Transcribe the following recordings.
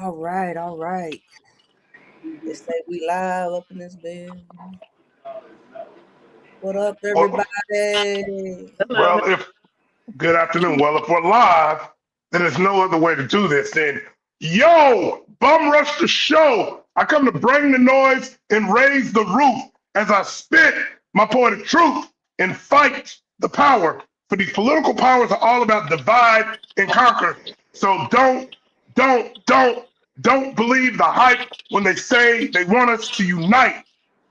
All right, all right. They say we live up in this bed. What up, Well, everybody? well, if good afternoon. Well, if we're live, then there's no other way to do this. Then, yo, bum rush the show. I come to bring the noise and raise the roof as I spit my poetic truth and fight the power. For these political powers are all about divide and conquer. So don't believe the hype when they say they want us to unite,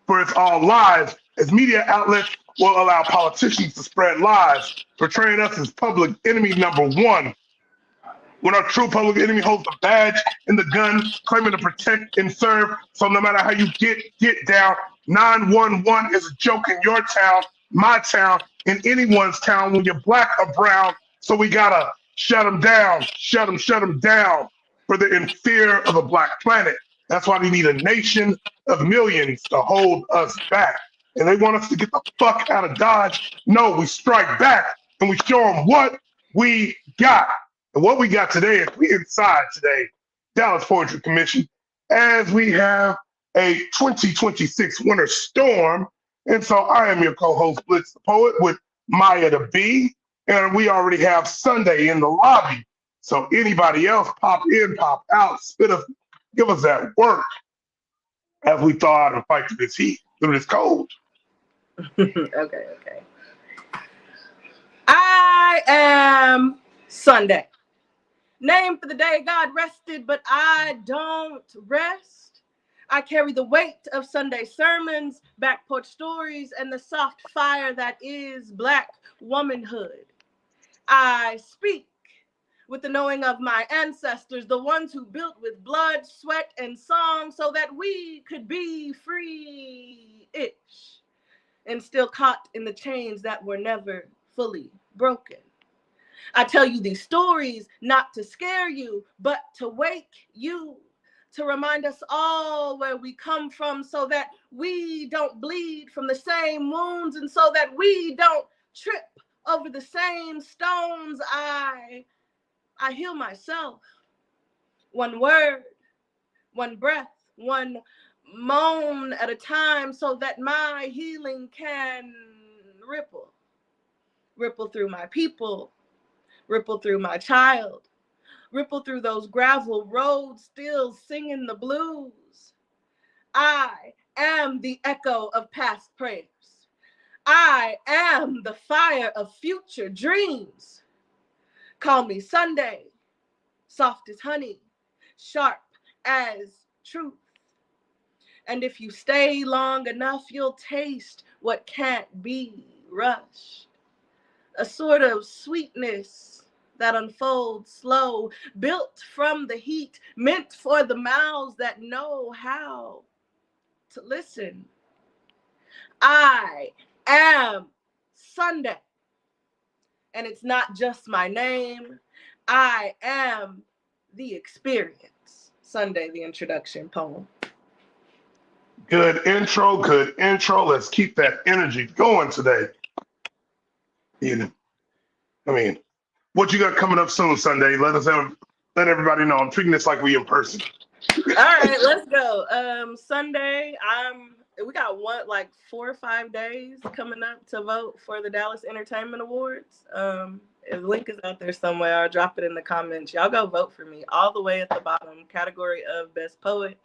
for it's all lies, as media outlets will allow politicians to spread lies, portraying us as public enemy number one, when our true public enemy holds the badge and the gun, claiming to protect and serve. So no matter how you get down, 911 is a joke in your town, my town, in anyone's town when you're black or brown. So we gotta shut them down, shut them down, for they're in fear of a black planet. That's why they need a nation of millions to hold us back. And they want us to get the fuck out of Dodge. No, we strike back and we show them what we got. And what we got today is we inside today, Dallas Poetry Commission, as we have a 2026 winter storm. And so I am your co-host, Blitz the Poet, with Maya the Bee. And we already have Sunday in the lobby. So anybody else, pop in, pop out, give us that work as we thaw out and fight through this heat, through this cold. Okay. I am Sunday. Name for the day God rested, but I don't rest. I carry the weight of Sunday sermons, back porch stories, and the soft fire that is Black womanhood. I speak with the knowing of my ancestors, the ones who built with blood, sweat, and song so that we could be free-ish and still caught in the chains that were never fully broken. I tell you these stories not to scare you, but to wake you, to remind us all where we come from so that we don't bleed from the same wounds and so that we don't trip over the same stones. I heal myself. One word, one breath, one moan at a time so that my healing can ripple through my people, ripple through my child, ripple through those gravel roads, still singing the blues. I am the echo of past prayers. I am the fire of future dreams. Call me Sunday, soft as honey, sharp as truth. And if you stay long enough, you'll taste what can't be rushed. A sort of sweetness that unfolds slow, built from the heat, meant for the mouths that know how to listen. I am Sunday. And it's not just my name. I am the experience. Sunday, the introduction poem. Good intro. Let's keep that energy going today. What you got coming up soon, Sunday? Let everybody know. I'm treating this like we in person. All right, let's go. Sunday, we got 4 or 5 days coming up to vote for the Dallas Entertainment Awards. If the link is out there somewhere, I'll drop it in the comments. Y'all go vote for me all the way at the bottom, category of Best Poet.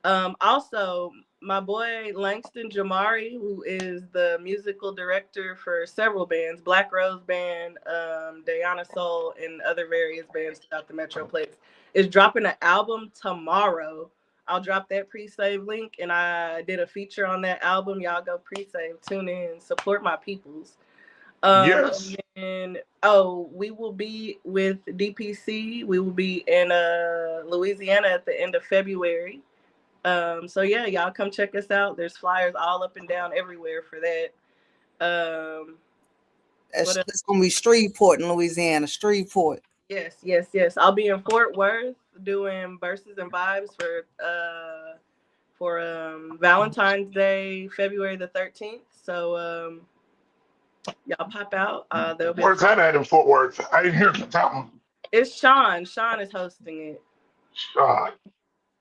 Also, my boy Langston Jamari, who is the musical director for several bands, Black Rose Band, Diana Soul, and other various bands throughout the Metroplex, is dropping an album tomorrow. I'll drop that pre-save link, and I did a feature on that album. Y'all go pre-save, tune in, support my peoples. Yes. And we will be with DPC. We will be in Louisiana at the end of February. So yeah, y'all come check us out. There's flyers all up and down everywhere for that. It's gonna be Shreveport in Louisiana. Shreveport. Yes. I'll be in Fort Worth doing verses and vibes for Valentine's Day, February the 13th. So y'all pop out. Where's that at in Fort Worth? I didn't hear that one. It's Sean. Sean is hosting it.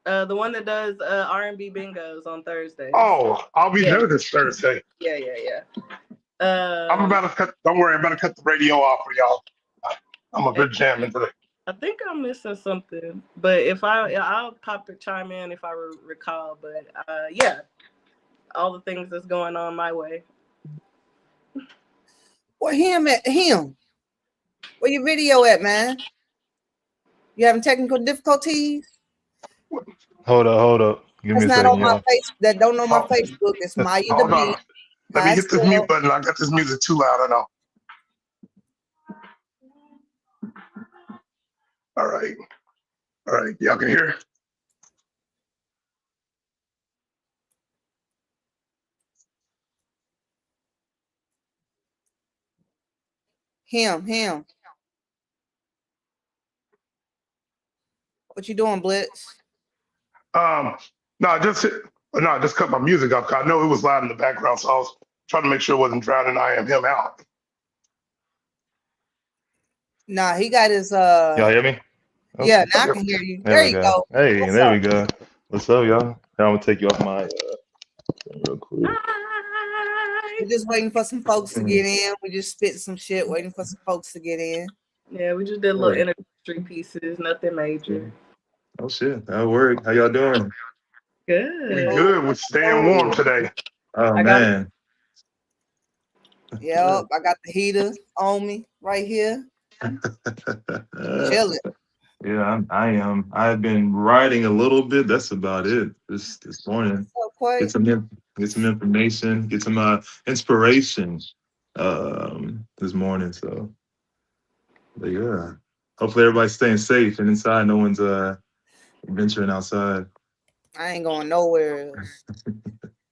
The one that does R&B bingos on Thursdays. Oh, I'll be there this Thursday. Yeah. I'm about to cut. Don't worry, I'm about to cut the radio off for y'all. I'm a bit jamming today. I think I'm missing something, but if I'll pop to chime in if I recall. But yeah, all the things that's going on my way. Where him? Where your video at, man? You having technical difficulties? Hold up. Give me That's a not second. on my face. That don't know my Facebook. It's Maya the Hold on. Beat. Let me hit this mute button. I got this music too loud. I know. All right. Y'all can hear? Him. What you doing, Blitz? No, I just cut my music off. I know it was loud in the background, so I was trying to make sure it wasn't drowning him out. Nah, he got his Y'all hear me? Oh. Yeah, now I can hear you. There you go. Hey, there we go. What's up, y'all? I'm gonna take you off my real quick. We're just waiting for some folks to get in. We just spit some shit, waiting for some folks to get in. Yeah, we just did little introductory pieces, nothing major. Oh shit, that worked. How y'all doing? Good. We good. We're staying warm today. Oh man. Yep, I got the heater on me right here. Chilling. Yeah, I am. I've been writing a little bit. That's about it. This morning. Get some information. Get some inspiration. This morning. So, but yeah. Hopefully everybody's staying safe and inside. No one's venturing outside. I ain't going nowhere else.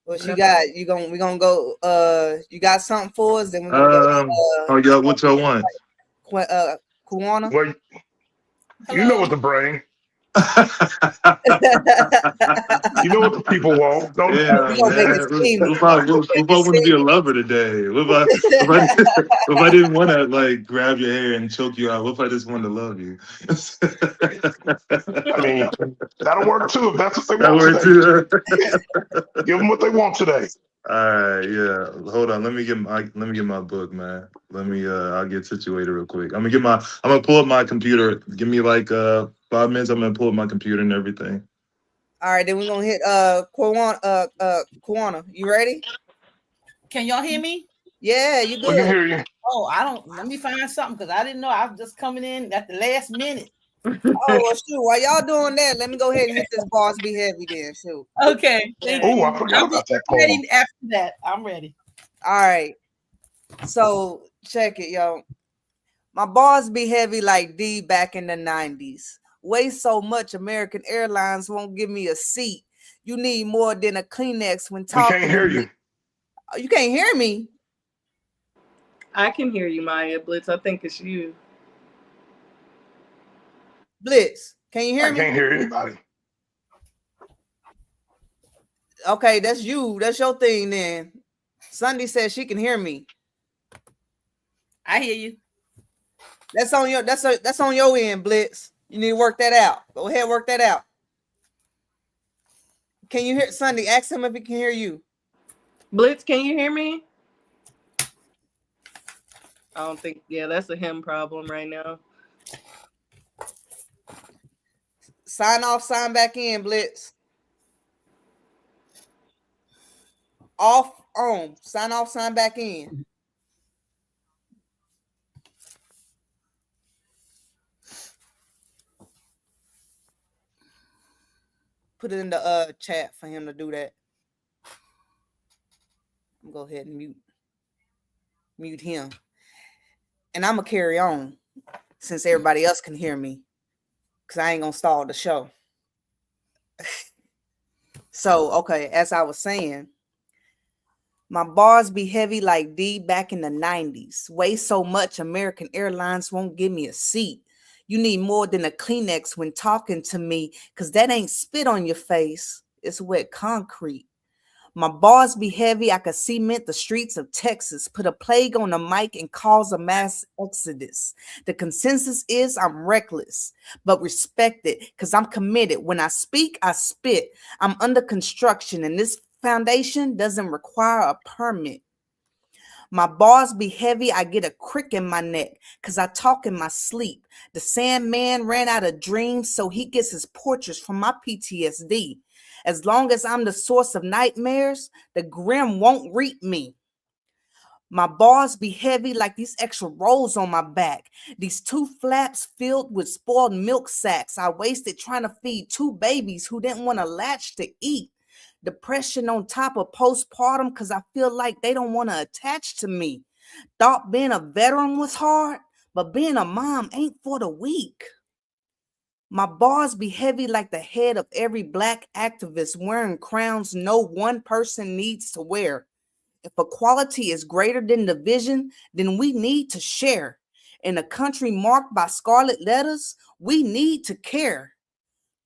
What you got? We gonna go. You got something for us? Then we're gonna go. Y'all, what y'all want? Kuwana? Well, you know what to bring. You know what the people want. Don't yeah, man. If I wouldn't be a lover today? What if I didn't want to like grab your hair and choke you out? What if I just wanted to love you? I mean, that'll work too if that's what they want today. Give them what they want today. All right, yeah. Hold on. Let me get my book, man. I'll get situated real quick. I'm gonna pull up my computer. Give me like 5 minutes. I'm gonna pull up my computer and everything. All right, then we're gonna hit Kuwana. You ready? Can y'all hear me? Yeah, you good. We can hear you. Oh, let me find something because I didn't know. I was just coming in at the last minute. Oh, well, shoot. While y'all doing that, let me go ahead and hit this Barz Be Heavy then. Shoot. Okay. Oh, I forgot about that. I'm ready after that. I'm ready. All right. So check it, yo. My Barz be heavy like D back in the 90s. Weigh so much American Airlines won't give me a seat. You need more than a Kleenex when talking. We can't hear you. Oh, you can't hear me? I can hear you, Maya. Blitz, I think it's you. Blitz, can you hear me? I can't hear anybody. Okay, that's you. That's your thing then. Sunday says she can hear me. I hear you. That's on your end, Blitz. You need to work that out. Go ahead, work that out. Can you hear Sunday? Ask him if he can hear you. Blitz, can you hear me? I don't think. Yeah, that's a him problem right now. Sign off, sign back in, Blitz. Off, on. Sign off, sign back in. Put it in the chat for him to do that. I'm gonna go ahead and mute him. And I'm gonna carry on since everybody else can hear me, because I ain't gonna stall the show. So, okay, as I was saying, my Barz be heavy like D back in the 90s. Weigh so much American Airlines won't give me a seat. You need more than a Kleenex when talking to me, because that ain't spit on your face. It's wet concrete. My bars be heavy. I could cement the streets of Texas, put a plague on the mic and cause a mass exodus. The consensus is I'm reckless, but respected because I'm committed. When I speak, I spit. I'm under construction and this foundation doesn't require a permit. My bars be heavy. I get a crick in my neck because I talk in my sleep. The Sandman ran out of dreams, so he gets his portraits from my PTSD. As long as I'm the source of nightmares, the grim won't reap me. My bars be heavy like these extra rolls on my back. These two flaps filled with spoiled milk sacks I wasted trying to feed two babies who didn't want to latch to eat. Depression on top of postpartum because I feel like they don't want to attach to me. Thought being a veteran was hard, but being a mom ain't for the weak. My bars be heavy like the head of every Black activist wearing crowns no one person needs to wear. If equality is greater than division, then we need to share. In a country marked by scarlet letters, we need to care.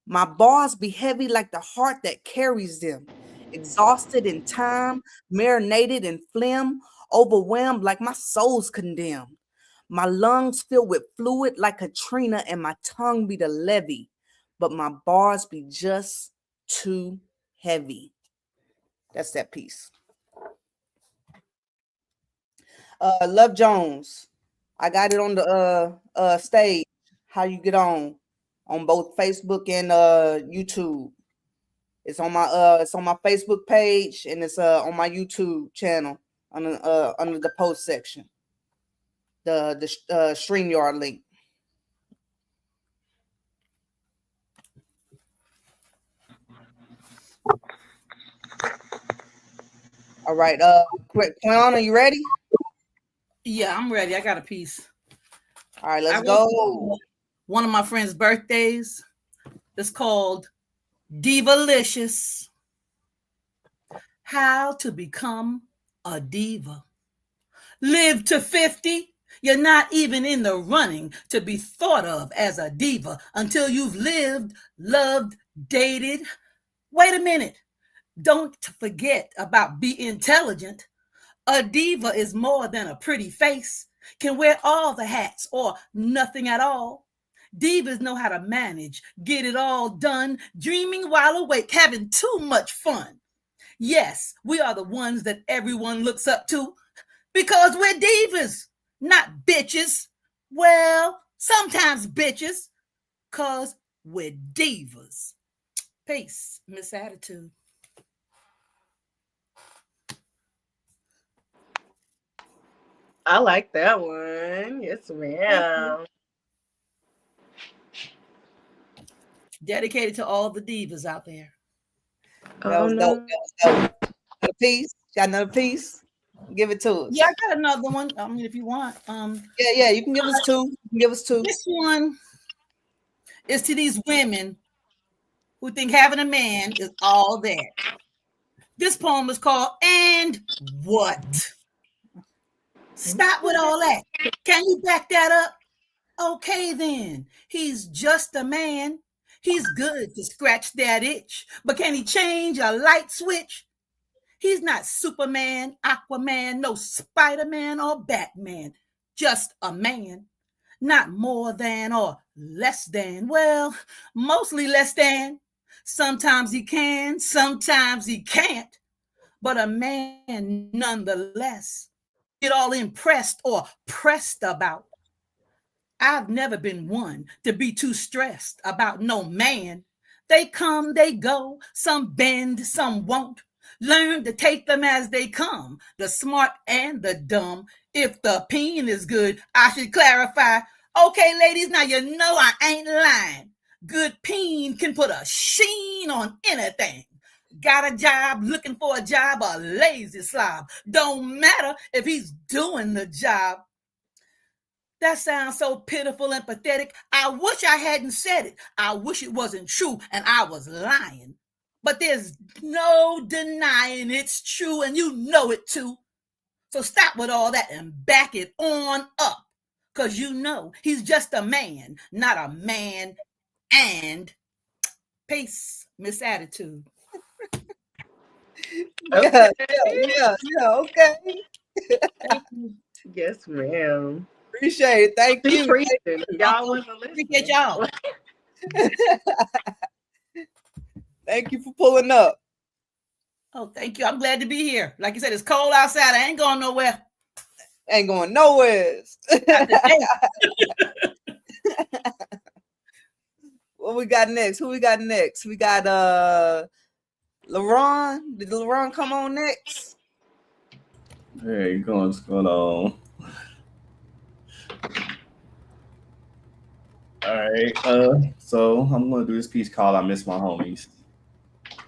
My bars be heavy like the heart that carries them, exhausted in time, marinated in phlegm, overwhelmed like my soul's condemned. My lungs filled with fluid like Katrina and my tongue be the levee, but my bars be just too heavy. That's that piece. Love Jones, I got it on the stage. How you get on both Facebook and YouTube. It's on my Facebook page and it's on my YouTube channel under the post section. The StreamYard link. All right, Clown, are you ready? Yeah, I'm ready. I got a piece. All right, let's go. One of my friend's birthdays. It's called Divalicious. How to become a diva. Live to 50. You're not even in the running to be thought of as a diva until you've lived, loved, dated. Wait a minute. Don't forget about be intelligent. A diva is more than a pretty face, can wear all the hats or nothing at all. Divas know how to manage, get it all done, dreaming while awake, having too much fun. Yes, we are the ones that everyone looks up to because we're divas, not bitches. Well, sometimes bitches, because we're divas. Peace, Miss Attitude. I like that one. Yes, ma'am. Dedicated to all the divas out there. That was dope. Got a piece? Got another piece? Give it to us. Yeah, I got another one. I mean, if you want. Yeah, you can give us two. This one is to these women who think having a man is all there. This poem is called And What? Stop with all that. Can you back that up? Okay, then. He's just a man. He's good to scratch that itch. But can he change a light switch? He's not Superman, Aquaman, no Spider-Man or Batman. Just a man. Not more than or less than. Well, mostly less than. Sometimes he can, sometimes he can't. But a man nonetheless. Get all impressed or pressed about. I've never been one to be too stressed about no man. They come, they go, some bend, some won't. Learn to take them as they come, the smart and the dumb. If the peen is good, I should clarify. Okay, ladies, now you know I ain't lying. Good peen can put a sheen on anything. Got a job, looking for a job, a lazy slob. Don't matter if he's doing the job. That sounds so pitiful and pathetic. I wish I hadn't said it. I wish it wasn't true and I was lying. But there's no denying it's true and you know it too. So stop with all that and back it on up. Because you know he's just a man, not a man. And peace, Miss Attitude. Yeah, okay. Yes, ma'am. Appreciate it. Thank She you. preaching. Y'all wasn't listening. Appreciate y'all. Thank you for pulling up. Oh, thank you. I'm glad to be here. Like you said, it's cold outside. I ain't going nowhere. Ain't going nowhere. What we got next? Who we got next? We got LaRon. Did LaRon come on next? Hey, what's going on? All right. So I'm gonna do this piece called "I Miss My Homies."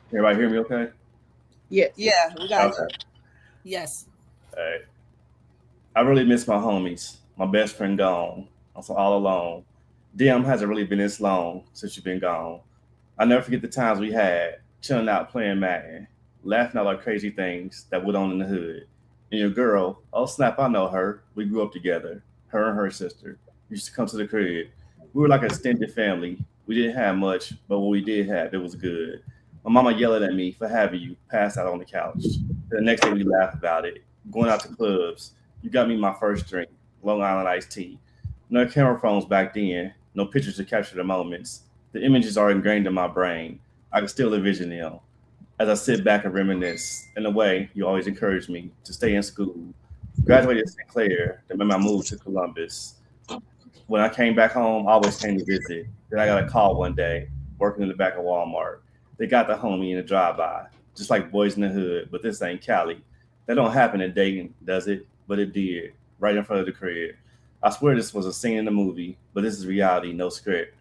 Everybody hear me? Okay. Yes. Yeah, we got Okay. Yes. All right. I really miss my homies. My best friend gone. I'm so all alone. Damn, hasn't really been this long since you've been gone. I never forget the times we had, chilling out playing Madden, laughing at our crazy things that went on in the hood. And your girl, oh snap, I know her. We grew up together. Her and her sister used to come to the crib. We were like an extended family. We didn't have much, but what we did have, it was good. My mama yelled at me for having you pass out on the couch. The next day we laughed about it, going out to clubs. You got me my first drink, Long Island iced tea. No camera phones back then, no pictures to capture the moments. The images are ingrained in my brain. I can still envision them. As I sit back and reminisce, in a way, you always encouraged me to stay in school. Graduated St. Clair, then made my move to Columbus. When I came back home, I always came to visit. Then I got a call one day, working in the back of Walmart. They got the homie in a drive-by, just like Boys in the Hood, but this ain't Cali. That don't happen in Dayton, does it? But it did, right in front of the crib. I swear this was a scene in the movie, but this is reality, no script.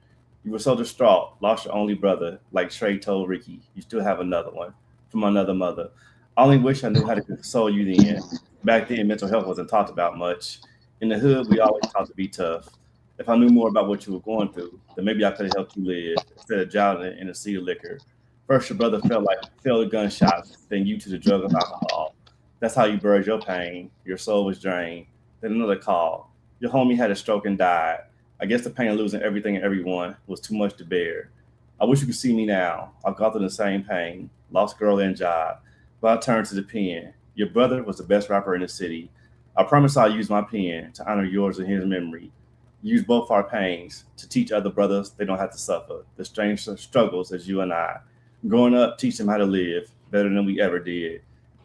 You were so distraught, lost your only brother, like Trey told Ricky. You still have another one from another mother. I only wish I knew how to console you then. Back then, mental health wasn't talked about much. In the hood, we always taught to be tough. If I knew more about what you were going through, then maybe I could have helped you live instead of drowning in a sea of liquor. First, your brother felt the gunshots, then you to the drug of alcohol. That's how you buried your pain. Your soul was drained. Then another call. Your homie had a stroke and died. I guess the pain of losing everything and everyone was too much to bear. I wish you could see me now. I've gone through the same pain, lost girl and job, but I turned to the pen. Your brother was the best rapper in the city. I promise I'll use my pen to honor yours and his memory. Use both our pains to teach other brothers they don't have to suffer the strange struggles as you and I. Growing up, teach them how to live better than we ever did.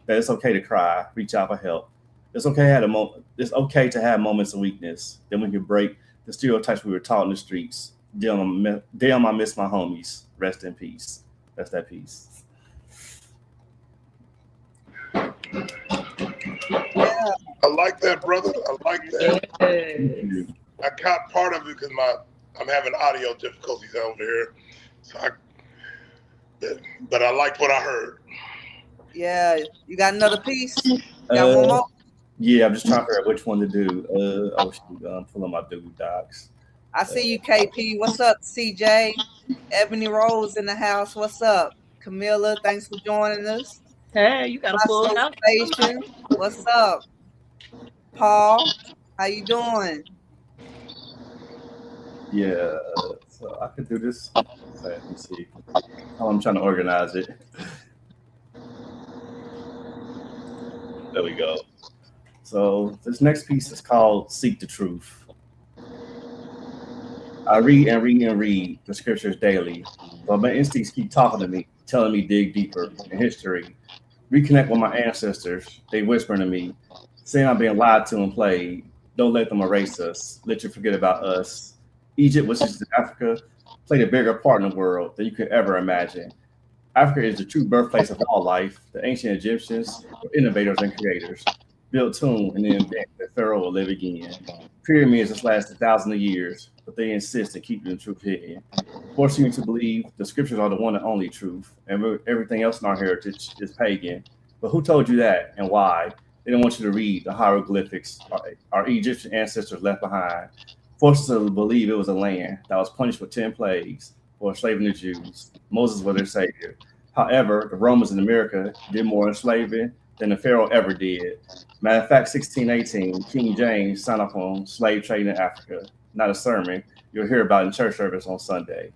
That it's okay to cry, reach out for help. It's okay to have moments of weakness. Then we can break the stereotypes we were taught in the streets. Damn, I miss my homies. Rest in peace. That's that piece. I like that, brother. I like that. Yes. I caught part of it because I'm having audio difficulties over here. But I liked what I heard. Yeah, you got another piece? Got one more? Yeah, I'm just trying to figure out which one to do. I'm pulling my dude docs. I see you, KP. What's up, CJ? Ebony Rose in the house. What's up? Camilla, thanks for joining us. Hey, you got a full house. What's up? Paul, how you doing? Yeah, so I could do this. Let me see how I'm trying to organize it. There we go. So this next piece is called Seek the Truth. I read and read and read the scriptures daily, but my instincts keep talking to me, telling me dig deeper in history. Reconnect with my ancestors. They whispering to me, saying I'm being lied to and played. Don't let them erase us. Let you forget about us. Egypt, which is Africa, played a bigger part in the world than you could ever imagine. Africa is the true birthplace of all life. The ancient Egyptians were innovators and creators, built tomb and then invent that Pharaoh will live again. Pyramids just lasted thousands of years, but they insist in keeping the truth hidden, forcing you to believe the scriptures are the one and only truth, and everything else in our heritage is pagan. But who told you that and why? They don't want you to read the hieroglyphics our Egyptian ancestors left behind, forced us to believe it was a land that was punished with 10 plagues for enslaving the Jews. Moses was their savior. However, the Romans in America did more enslaving than the Pharaoh ever did. Matter of fact, 1618, King James signed off on slave trade in Africa. Not a sermon you'll hear about in church service on Sunday.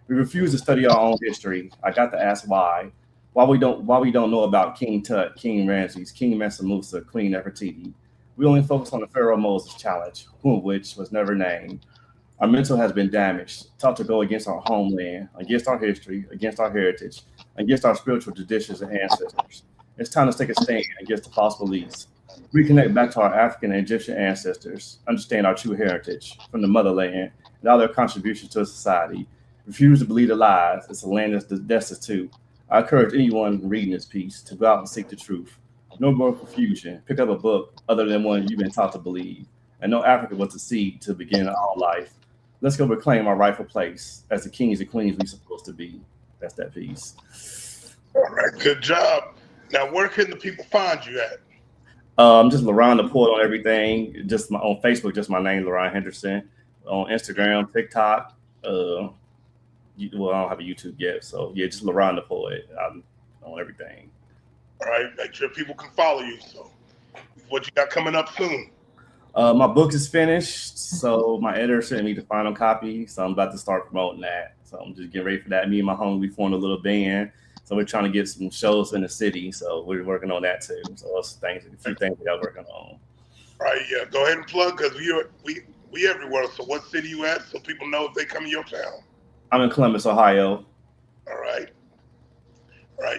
We refuse to study our own history. I got to ask why. Why we don't know about King Tut, King Ramses, King Mansa Musa, Queen Nefertiti. We only focus on the Pharaoh Moses challenge, who of which was never named. Our mental has been damaged, taught to go against our homeland, against our history, against our heritage, against our spiritual traditions and ancestors. It's time to take a stand against the false beliefs. Reconnect back to our African and Egyptian ancestors, understand our true heritage from the motherland and all their contributions to society. Refuse to believe the lies. It's a land that's destitute. I encourage anyone reading this piece to go out and seek the truth. No more confusion. Pick up a book other than one you've been taught to believe. And know Africa was the seed to begin our life. Let's go reclaim our rightful place as the kings and queens we're supposed to be. That's that piece. All right, good job. Now, where can the people find you at? Just LaRon the Poet on everything. Just on Facebook, just my name, LaRon Henderson. On Instagram, TikTok. Well, I don't have a YouTube yet, so yeah, just LaRon the Poet. I'm on everything. All right, make sure people can follow you. So, what you got coming up soon? My book is finished, so my editor sent me the final copy, so I'm about to start promoting that. So I'm just getting ready for that. Me and my homie, we formed a little band, so we're trying to get some shows in the city. So we're working on that too. So those things, a few things we are working on. All right, yeah, go ahead and plug because we everywhere. So what city you at? So people know if they come in your town. I'm in Columbus, Ohio. All right,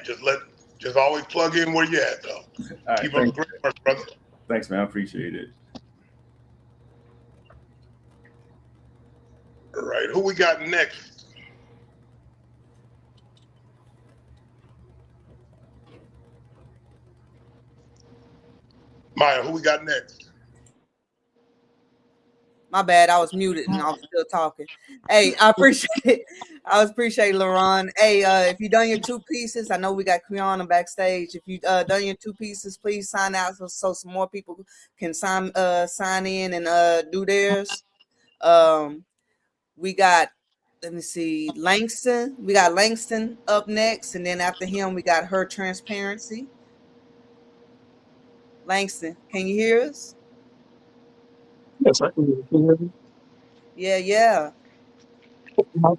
just always plug in where you at though. Right, keep up the great work, brother. Thanks, man. I appreciate it. All right, who we got next? Maya, who we got next? My bad, I was muted and I was still talking. Hey, I appreciate LaRon. Hey, if you done your 2 pieces, I know we got Quiana backstage. If you done your 2 pieces, please sign out so some more people can sign in and do theirs. We got, let me see, Langston. We got Langston up next, and then after him, we got Her Transparency. Langston, can you hear us? Yes, I can hear you. Yeah. I'm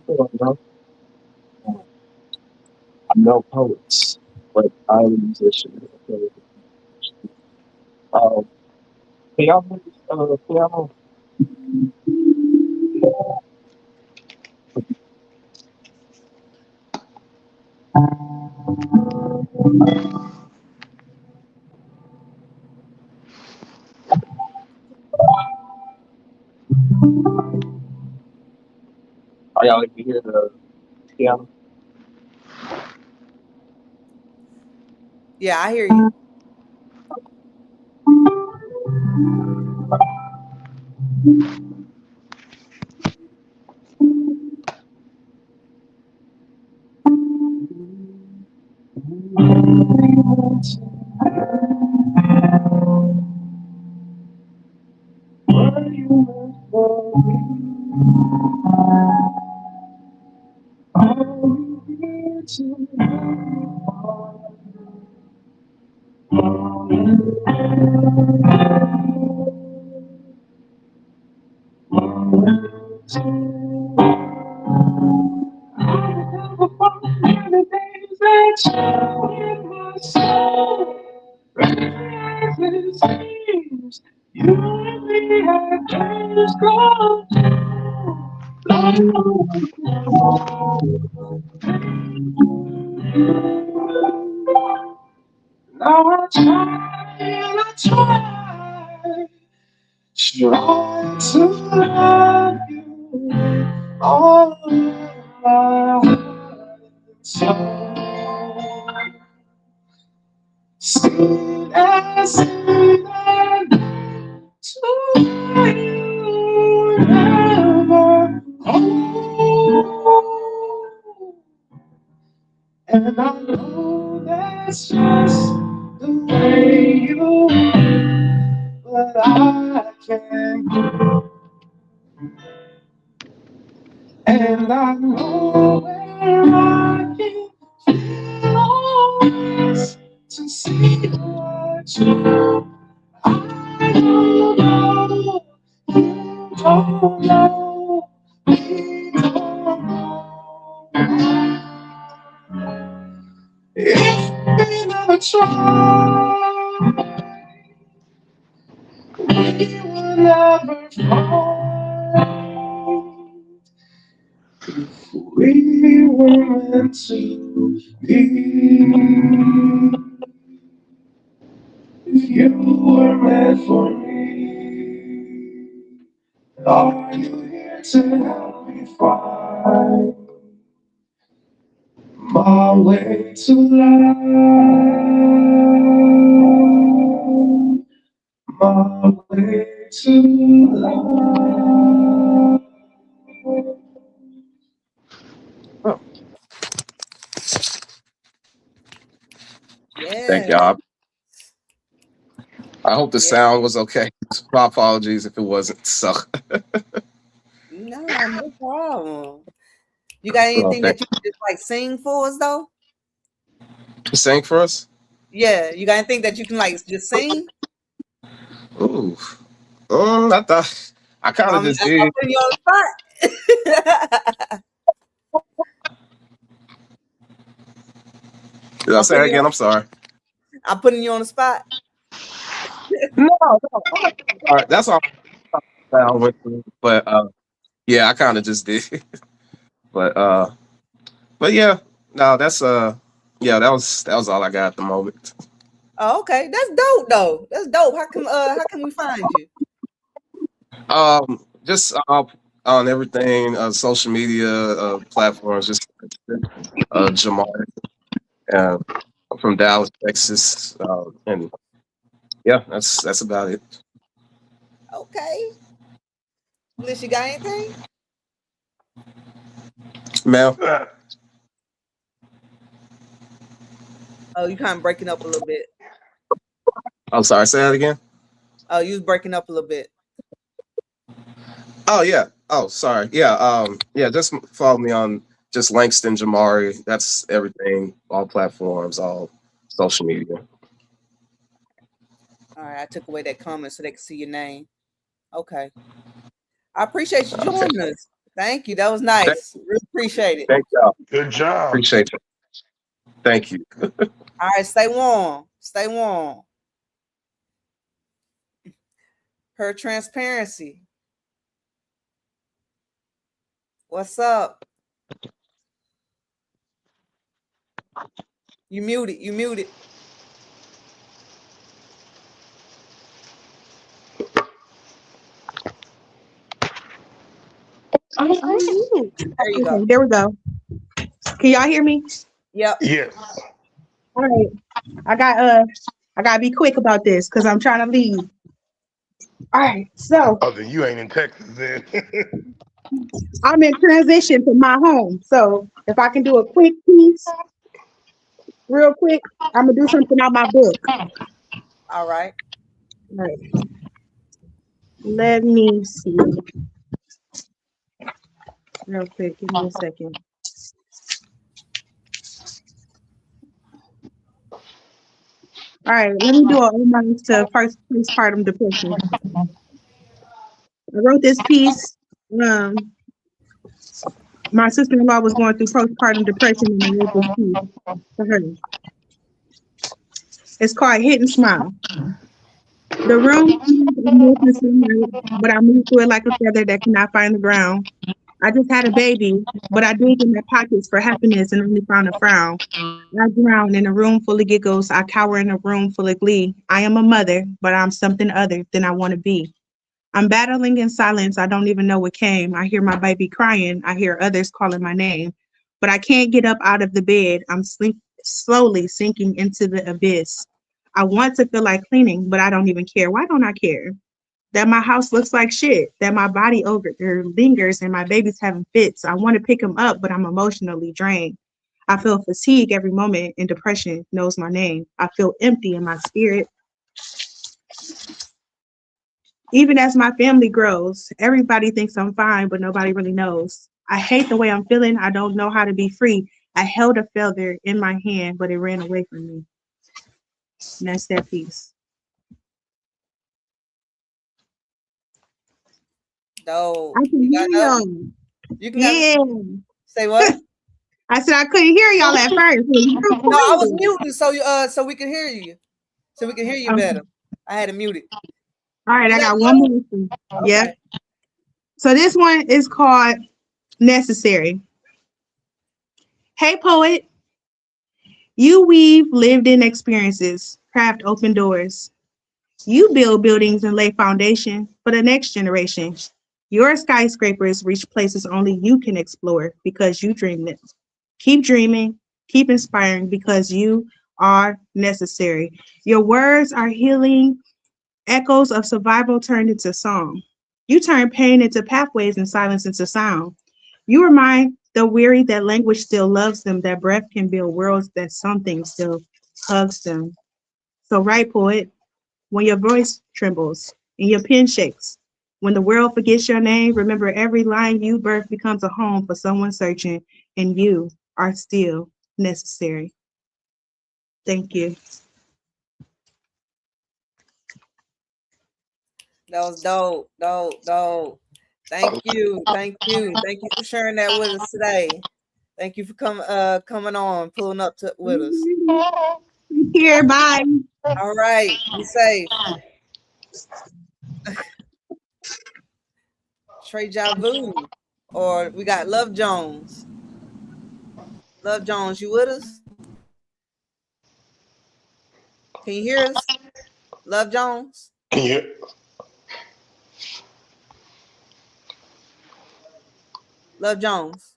no poets, but I'm a musician. Can y'all hear this piano? Are y'all able to hear the piano? Yeah, I hear you. Now I try and I try to love you all of my heart and soul. Sweet as that to you never hold. And I know that's just the way you are, but I can't. And I know where I can feel always to see what you. I don't know, you don't know, we don't know. never try, we will never find. If we were meant to be, if you were meant for me, are you here to help me find my way to life? My way to life. Oh, thank Yeah. y'all. I hope the Yeah. sound was okay. My apologies if it wasn't. So, No, no problem. You got well, anything thank that you can just like sing for us though? you. Sing for us. Yeah, you got anything that you can like just sing? Ooh, I thought I kind of just I'm did. putting you on the spot. Did I I'm say putting that you on, again? I'm sorry. I'm putting you on the spot. No, no. All right, that's all I went through. But yeah, I kind of just did. But yeah, no, that's yeah, that was all I got at the moment. Oh, okay. That's dope though. That's dope. How can we find you? Just on everything, social media platforms, just Jamar, uh, I'm from Dallas, Texas, and yeah, that's about it. Okay. Bliss, you got anything? Mel, Oh, you kind of breaking up a little bit. I'm sorry, say that again. Oh, you was breaking up a little bit. Oh yeah. Oh, sorry. Yeah. Yeah. Just follow me on just Langston Jamari. That's everything. All platforms. All social media. All right, I took away that comment so they can see your name. Okay. I appreciate you Okay. joining us. Thank you. That was Thank, nice. Really appreciate it. thank y'all. Good job. Appreciate you. Thank you. All right, stay warm. Stay warm. Her transparency. What's up? You muted. You muted. Oh, There you okay, go. there we go. Can y'all hear me? Yep. Yes. All right. I gotta be quick about this because I'm trying to leave. All right, so Oh, then you ain't in Texas then. I'm in transition to my home. So if I can do a quick piece, real quick, I'm gonna do something out my book. All right. All right. Let me see. Real quick, give me a second. All right, let me do an homage to postpartum depression. I wrote this piece. My sister-in-law was going through postpartum depression, and I wrote this piece for her. It's called Hit and Smile. The room is sunlight, but I move through it like a feather that cannot find the ground. I just had a baby, but I dig in my pockets for happiness and only found a frown. I drown in a room full of giggles. I cower in a room full of glee. I am a mother, but I'm something other than I want to be. I'm battling in silence. I don't even know what came. I hear my baby crying. I hear others calling my name, but I can't get up out of the bed. I'm slowly sinking into the abyss. I want to feel like cleaning, but I don't even care. Why don't I care? That my house looks like shit, that my body over there lingers and my baby's having fits. I want to pick him up, but I'm emotionally drained. I feel fatigue every moment and depression knows my name. I feel empty in my spirit. Even as my family grows, everybody thinks I'm fine, but nobody really knows. I hate the way I'm feeling. I don't know how to be free. I held a feather in my hand, but it ran away from me. And that's that piece. No. I can You got hear another? y'all. You can have Yeah. say what? I said I couldn't hear y'all at first. No, I was muting so we can hear you. So we can hear you Okay. better. I had it muted. All right, You I got got one more. Okay. Yeah. So this one is called Necessary. Hey, poet. You weave lived-in experiences, craft open doors. You build buildings and lay foundation for the next generation. Your skyscrapers reach places only you can explore because you dream it. Keep dreaming, keep inspiring because you are necessary. Your words are healing, echoes of survival turned into song. You turn pain into pathways and silence into sound. You remind the weary that language still loves them, that breath can build worlds, that something still hugs them. So write, poet, when your voice trembles and your pen shakes. When the world forgets your name, remember every line you birth becomes a home for someone searching, and you are still necessary. Thank you. That was dope. Thank you for sharing that with us today. Thank you for coming on, pulling up with us. Here, bye. All right, be safe. Trey Javu, or we got Love Jones. Love Jones, you with us? Can you hear us? Love Jones? Can you hear? Love Jones.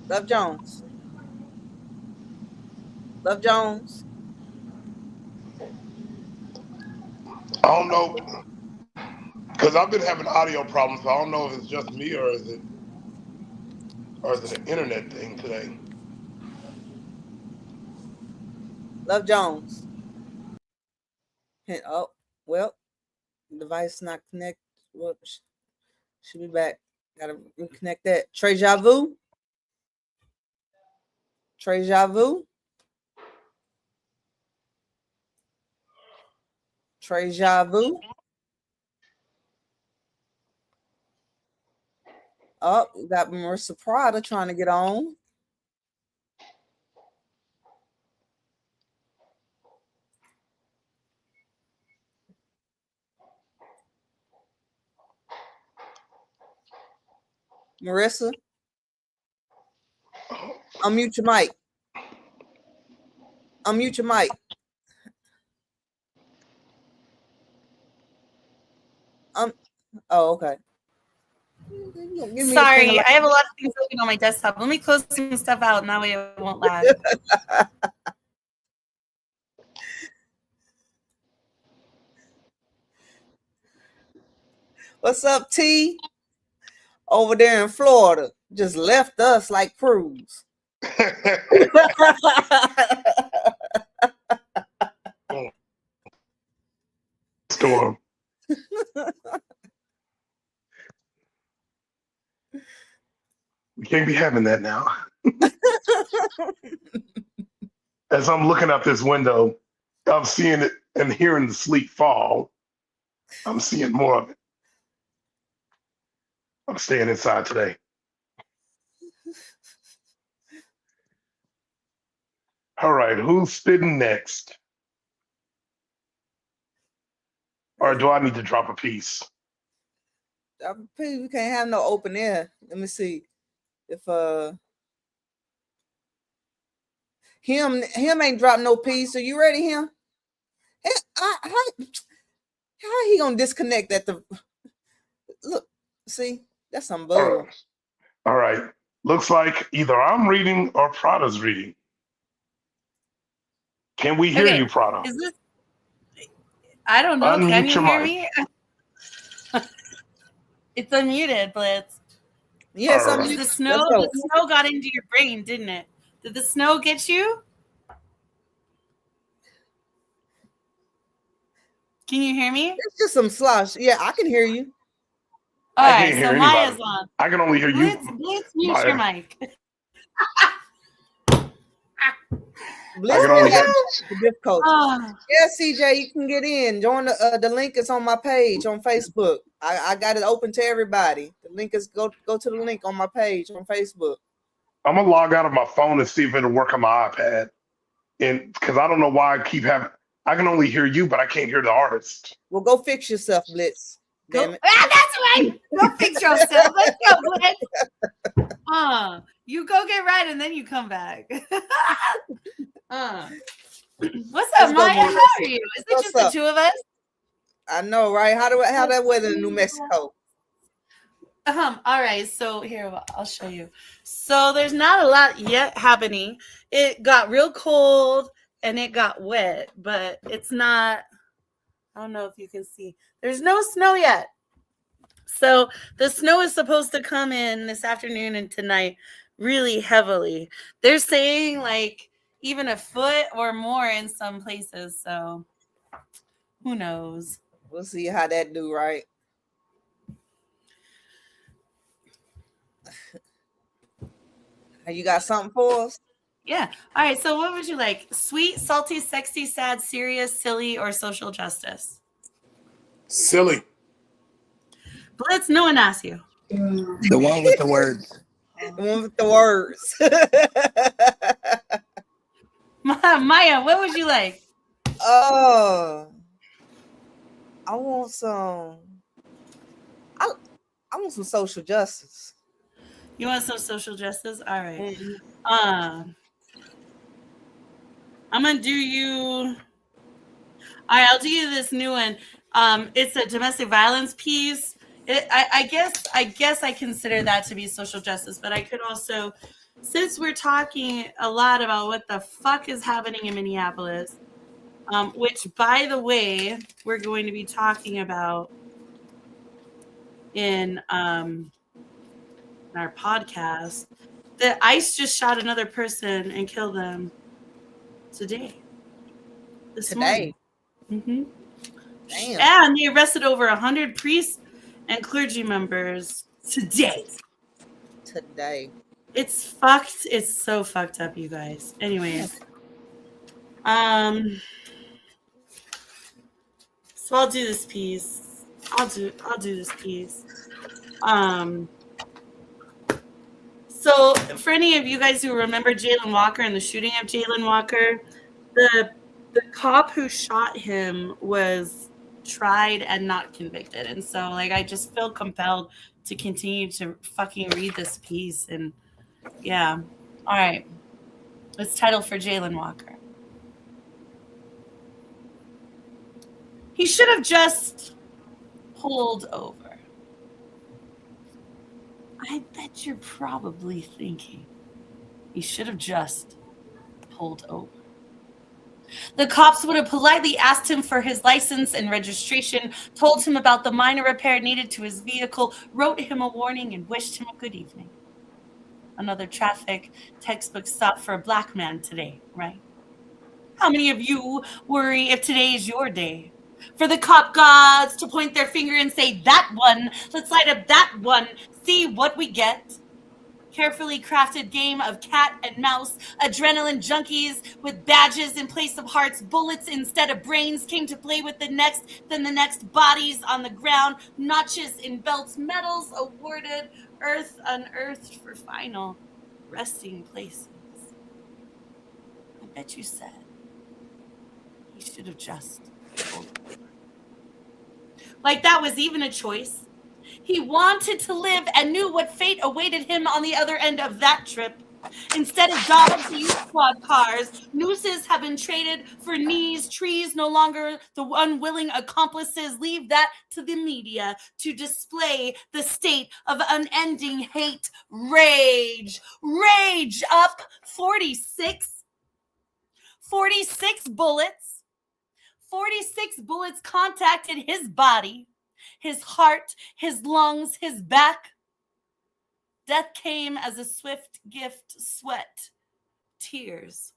Love Jones. Love Jones. I don't know, because I've been having audio problems, so I don't know if it's just me or is it an internet thing today. Love Jones. Oh, well, device not connected. Whoops. Should be back. Gotta reconnect that. Trey Javu. Trey Javu. Trey Javu. Oh, we got Marissa Prada trying to get on. Marissa, unmute your mic. Unmute your mic. Oh, okay. Sorry, I have a lot of things open on my desktop. Let me close some stuff out, and that way it won't lag. What's up, T? Over there in Florida, just left us like Cruz. Storm. We can't be having that now. As I'm looking out this window, I'm seeing it and hearing the sleet fall. I'm seeing more of it. I'm staying inside today. All right, who's spitting next? Or do I need to drop a piece? We can't have no open air. Let me see if him ain't dropped no piece. Are you ready, him? How he gonna disconnect at the look? See, that's some bull. All right. Looks like either I'm reading or Prada's reading. Can we hear you, Prada? Is this? I don't know. Unmute Can you your hear mic. me? It's unmuted, Blitz. Yes, All right. The snow got into your brain, didn't it? Did the snow get you? Can you hear me? It's just some slush. Yeah, I can hear you. All right, so Maya's on. I can only hear you. Blitz, mute your mic. Blitz can only got have. difficulties. Oh, Yeah, CJ, you can get in. Join the link is on my page on Facebook. I got it open to everybody. The link is go to the link on my page on Facebook. I'm gonna log out of my phone and see if it'll work on my iPad. And because I don't know why I keep having, I can only hear you, but I can't hear the artist. Well, go fix yourself, Blitz. Damn it. That's right. Go fix yourself. Let's go, Blitz. You go get right and then you come back. What's up, Maya? How are you? Is it just the two of us? I know, right? How that weather in New Mexico? All right, so here I'll show you. So there's not a lot yet happening. It got real cold and it got wet, but it's not. I don't know if you can see. There's no snow yet. So the snow is supposed to come in this afternoon and tonight really heavily. They're saying like even a foot or more in some places. So who knows? We'll see how that do, right? You got something for us? Yeah. All right. So what would you like? Sweet, salty, sexy, sad, serious, silly, or social justice? Silly. Blitz, no one asked you. The one with the words. The one with the words. Maya, what would you like? I want some. I want some social justice. You want some social justice? All right. Mm-hmm. I'm gonna do you. All right, I'll do you this new one. It's a domestic violence piece. I guess I consider that to be social justice, but I could also, since we're talking a lot about what the fuck is happening in Minneapolis, which by the way, we're going to be talking about in our podcast, that ICE just shot another person and killed them today. This morning. Mm-hmm. Damn. And they arrested over 100 priests and clergy members today. It's fucked. It's so fucked up, you guys. Anyways. So I'll do this piece. I'll do this piece. So for any of you guys who remember Jalen Walker and the shooting of Jalen Walker, the cop who shot him was tried and not convicted. And so like I just feel compelled to continue to fucking read this piece. And yeah. All right. It's titled For Jalen Walker. He should have just pulled over. I bet you're probably thinking he should have just pulled over. The cops would have politely asked him for his license and registration, told him about the minor repair needed to his vehicle, wrote him a warning, and wished him a good evening. Another traffic textbook stop for a black man today, right? How many of you worry if today is your day? For the cop gods to point their finger and say, that one, let's light up that one, see what we get. Carefully crafted game of cat and mouse, adrenaline junkies with badges in place of hearts, bullets instead of brains came to play with the next bodies on the ground, notches in belts, medals awarded, earth unearthed for final resting places. I bet you said he should have just pulled over. Like that was even a choice. He wanted to live and knew what fate awaited him on the other end of that trip. Instead of dogs, he used squad cars. Nooses have been traded for knees. Trees no longer the unwilling accomplices. Leave that to the media to display the state of unending hate. Rage up 46 bullets. 46 bullets contacted his body, his heart, his lungs, his back. Death came as a swift gift, sweat, tears,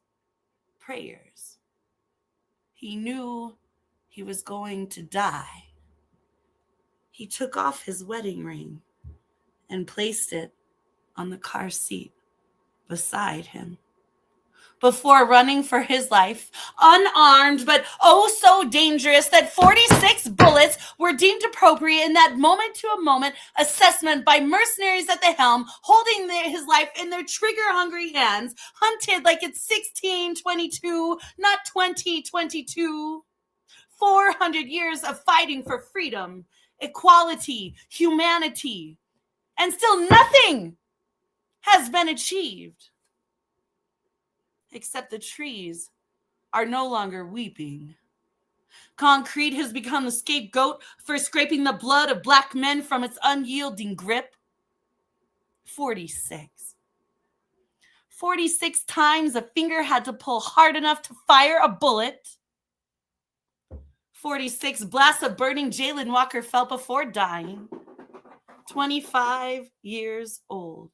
prayers. He knew he was going to die. He took off his wedding ring and placed it on the car seat beside him. before running for his life, unarmed but oh so dangerous that 46 bullets were deemed appropriate in that moment-to-moment assessment by mercenaries at the helm, holding his life in their trigger-hungry hands, hunted like it's 1622, not 2022. 400 years of fighting for freedom, equality, humanity, and still nothing has been achieved. Except the trees are no longer weeping. Concrete has become the scapegoat for scraping the blood of black men from its unyielding grip. 46. 46 times a finger had to pull hard enough to fire a bullet. 46 blasts of burning Jalen Walker felt before dying. 25 years old.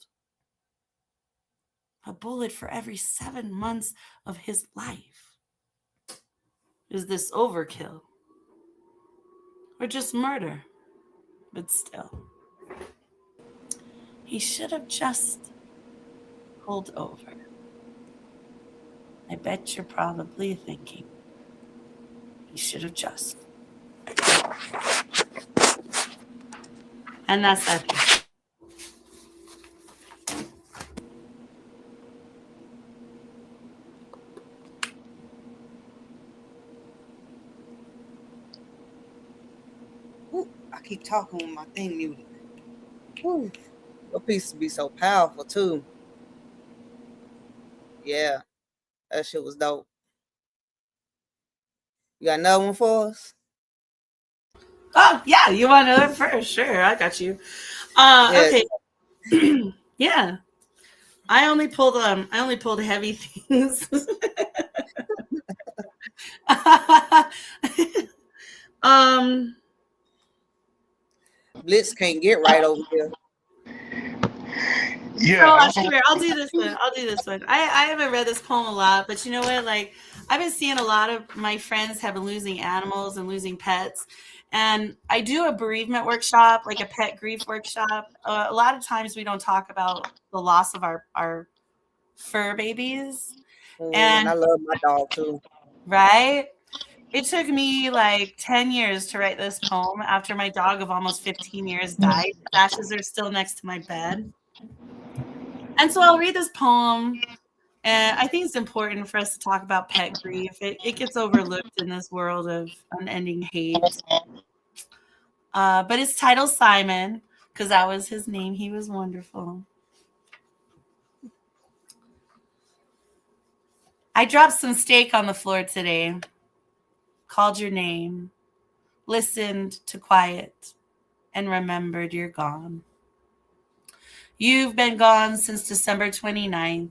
A bullet for every 7 months of his life. Is this overkill? Or just murder? But still. He should have just pulled over. I bet you're probably thinking, he should have just. And that's that. I keep talking with my thing muted. Woo. Your piece be so powerful too. Yeah, that shit was dope. You got another one for us? Oh yeah, you want another first? Sure, I got you. Okay. Yeah. I only pulled heavy things. Blitz can't get right over here. Yeah. So, sure, I'll do this one. I haven't read this poem a lot, but you know what? Like, I've been seeing a lot of my friends have been losing animals and losing pets. And I do a bereavement workshop, like a pet grief workshop. A lot of times we don't talk about the loss of our fur babies. And I love my dog too. Right? It took me like 10 years to write this poem after my dog of almost 15 years died. His ashes are still next to my bed. And so I'll read this poem. And I think it's important for us to talk about pet grief. It gets overlooked in this world of unending hate. But it's titled Simon, because that was his name. He was wonderful. I dropped some steak on the floor today, called your name, listened to quiet, and remembered you're gone. You've been gone since December 29th.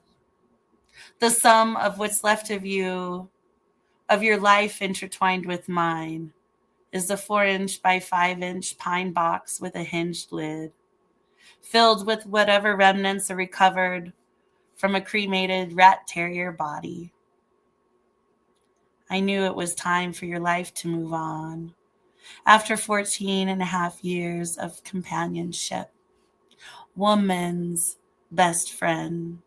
The sum of what's left of you, of your life intertwined with mine, is the 4-inch by 5-inch pine box with a hinged lid, filled with whatever remnants are recovered from a cremated rat terrier body. I knew it was time for your life to move on. After 14 and a half years of companionship, woman's best friend,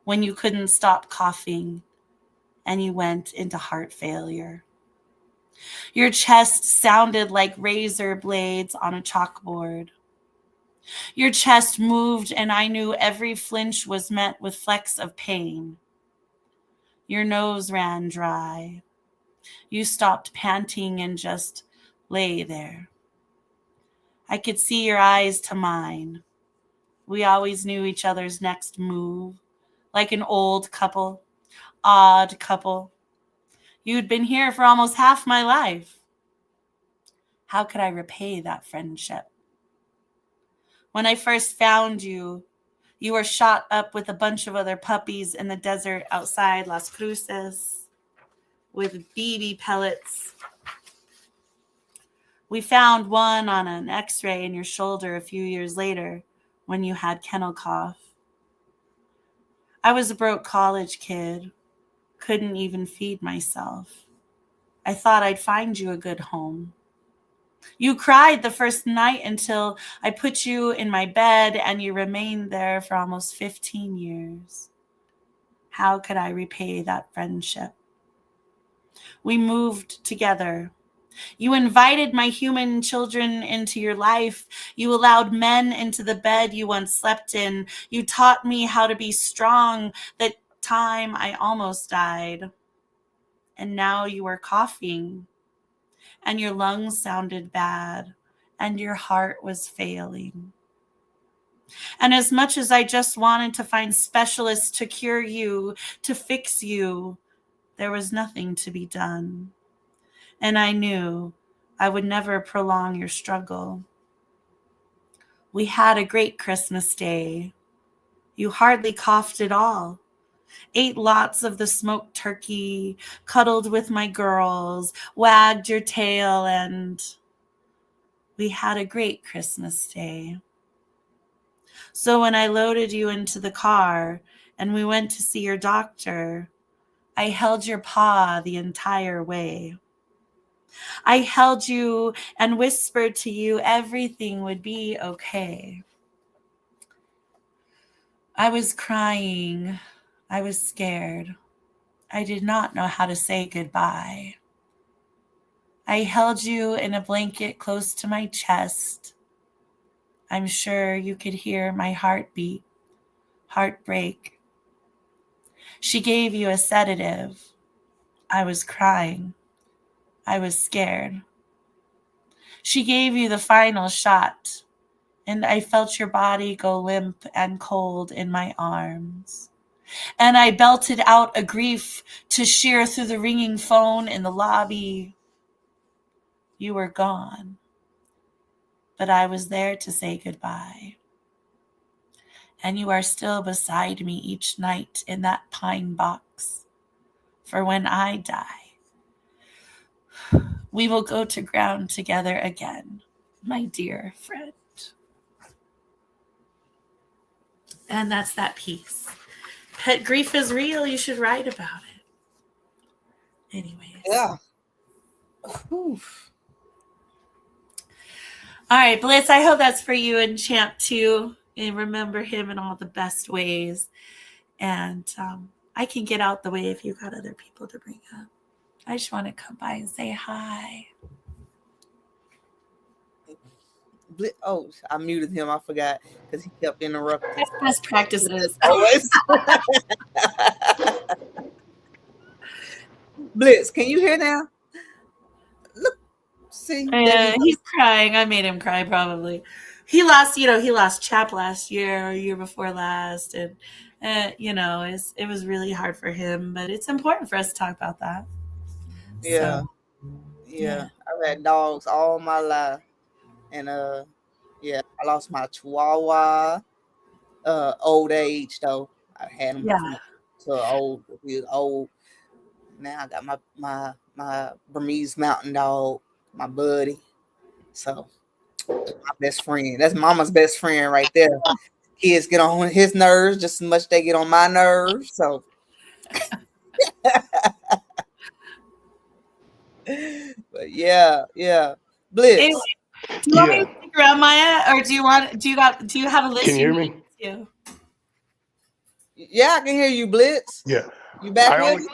when you couldn't stop coughing and you went into heart failure. Your chest sounded like razor blades on a chalkboard. Your chest moved and I knew every flinch was met with flecks of pain. Your nose ran dry. You stopped panting and just lay there. I could see your eyes to mine. We always knew each other's next move, like an old couple, odd couple. You'd been here for almost half my life. How could I repay that friendship? When I first found you, you were shot up with a bunch of other puppies in the desert outside Las Cruces with BB pellets. We found one on an x-ray in your shoulder a few years later when you had kennel cough. I was a broke college kid, couldn't even feed myself. I thought I'd find you a good home. You cried the first night until I put you in my bed and you remained there for almost 15 years. How could I repay that friendship? We moved together. You invited my human children into your life. You allowed men into the bed you once slept in. You taught me how to be strong. That time I almost died. And now you are coughing, and your lungs sounded bad, and your heart was failing. And as much as I just wanted to find specialists to cure you, to fix you, there was nothing to be done. And I knew I would never prolong your struggle. We had a great Christmas day. You hardly coughed at all. Ate lots of the smoked turkey, cuddled with my girls, wagged your tail, and we had a great Christmas day. So when I loaded you into the car and we went to see your doctor, I held your paw the entire way. I held you and whispered to you everything would be okay. I was crying. I was scared. I did not know how to say goodbye. I held you in a blanket close to my chest. I'm sure you could hear my heartbeat, heartbreak. She gave you a sedative. I was crying. I was scared. She gave you the final shot, and I felt your body go limp and cold in my arms. And I belted out a grief to shear through the ringing phone in the lobby. You were gone, but I was there to say goodbye. And you are still beside me each night in that pine box. For when I die, we will go to ground together again, my dear friend. And that's that piece. Pet grief is real. You should write about it. Anyways. Yeah. Oof. All right, Blitz, I hope that's for you and Champ too. And remember him in all the best ways. And I can get out the way if you got other people to bring up. I just want to come by and say hi. Oh, I muted him. I forgot because he kept interrupting. That's best practices. Always. Blitz, can you hear now? Look, see. He's crying. I made him cry probably. He lost Chap last year or year before last. And, it was really hard for him. But it's important for us to talk about that. Yeah. So, Yeah. I've had dogs all my life. And I lost my Chihuahua. Old age though. I had him till he was old. Now I got my Burmese mountain dog, my buddy. So my best friend. That's mama's best friend right there. Kids get on his nerves just as much they get on my nerves. So but yeah. Blitz. Anyway, do you want me to stick around, Maya, or do you have a list? Can you hear me? Yeah, I can hear you, Blitz. Yeah. You back with me?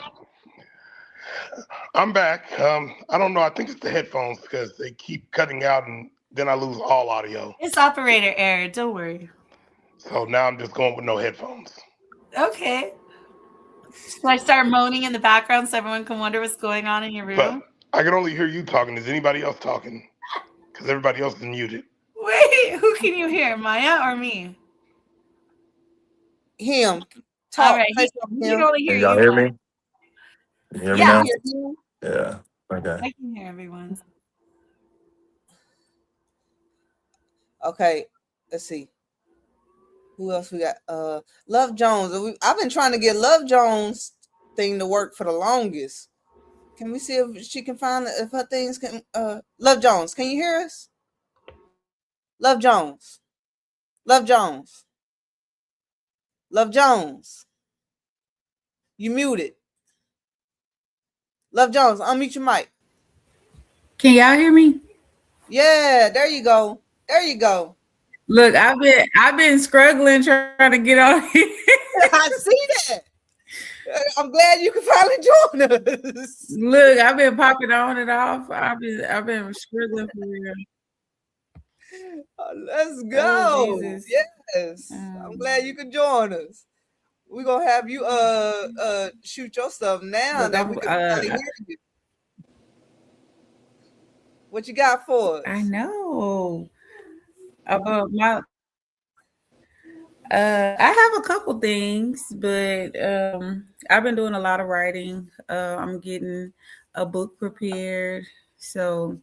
I'm back. I don't know. I think it's the headphones because they keep cutting out and then I lose all audio. It's operator error. Don't worry. So now I'm just going with no headphones. Okay. Should I start moaning in the background so everyone can wonder what's going on in your room? But I can only hear you talking. Is anybody else talking? Because everybody else is muted. Wait, who can you hear, Maya or me? Him. Talk. All right. He can only hear you. Y'all hear me? You hear me Yeah. now? Yeah. Okay. I can hear everyone. Okay. Let's see. Who else we got? Love Jones. I've been trying to get Love Jones thing to work for the longest. Can we see if she can find if her things can? Love Jones, can you hear us? Love Jones. Love Jones. Love Jones. You muted. Love Jones, unmute your mic. Can y'all hear me? Yeah, there you go. There you go. Look, I've been struggling trying to get on here. I see that. I'm glad you can finally join us. Look, I've been popping on and off. I've been struggling for real. Let's go. Oh, Jesus. Yes. I'm glad you can join us. We're gonna have you shoot your stuff now Look, that we can finally hear you. What you got for us? I know. About my I have a couple things, but I've been doing a lot of writing. I'm getting a book prepared. So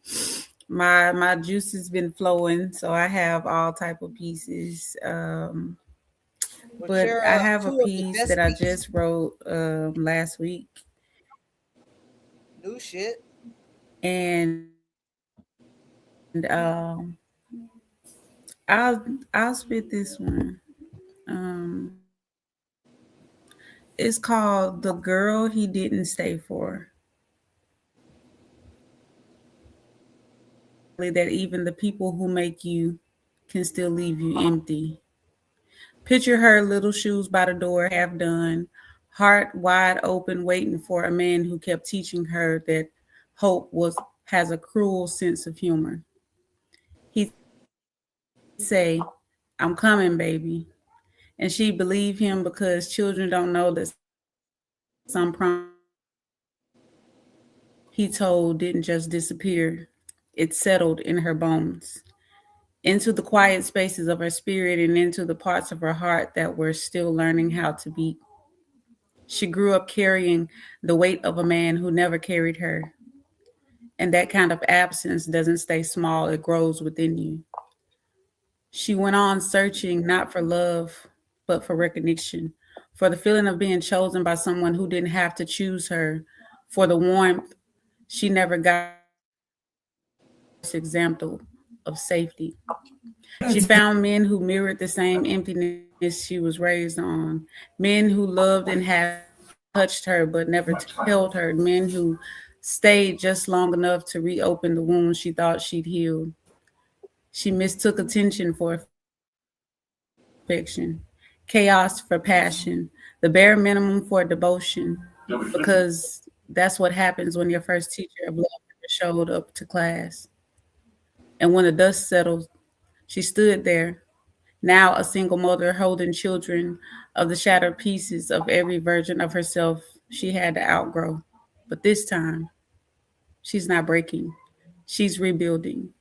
my juice has been flowing. So I have all type of pieces. But I have a piece that I just wrote last week. New shit. And I'll spit this one. It's called The Girl He Didn't Stay For. That even the people who make you can still leave you empty. Picture her, little shoes by the door, half done, heart wide open, waiting for a man who kept teaching her that hope has a cruel sense of humor. He'd say, "I'm coming, baby." And she'd believe him because children don't know that some promise he told didn't just disappear. It settled in her bones, into the quiet spaces of her spirit and into the parts of her heart that were still learning how to beat. She grew up carrying the weight of a man who never carried her. And that kind of absence doesn't stay small, it grows within you. She went on searching not for love, but for recognition, for the feeling of being chosen by someone who didn't have to choose her, for the warmth she never got, example of safety. She found men who mirrored the same emptiness she was raised on, men who loved and had touched her but never held her, men who stayed just long enough to reopen the wounds she thought she'd healed. She mistook attention for affection, chaos for passion, the bare minimum for devotion, because that's what happens when your first teacher of love never showed up to class. And when the dust settled, she stood there, now a single mother holding children of the shattered pieces of every version of herself she had to outgrow. But this time, she's not breaking. She's rebuilding.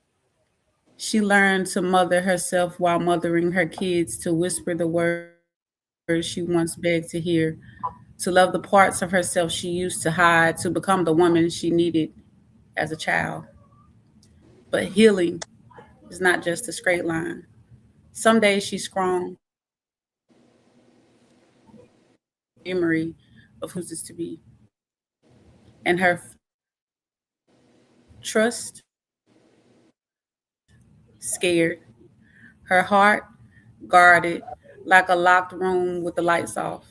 She learned to mother herself while mothering her kids, to whisper the words she once begged to hear, to love the parts of herself she used to hide, to become the woman she needed as a child. But healing is not just a straight line. Some days she's strong, memory of who's this to be. And her trust, scared. Her heart, guarded, like a locked room with the lights off.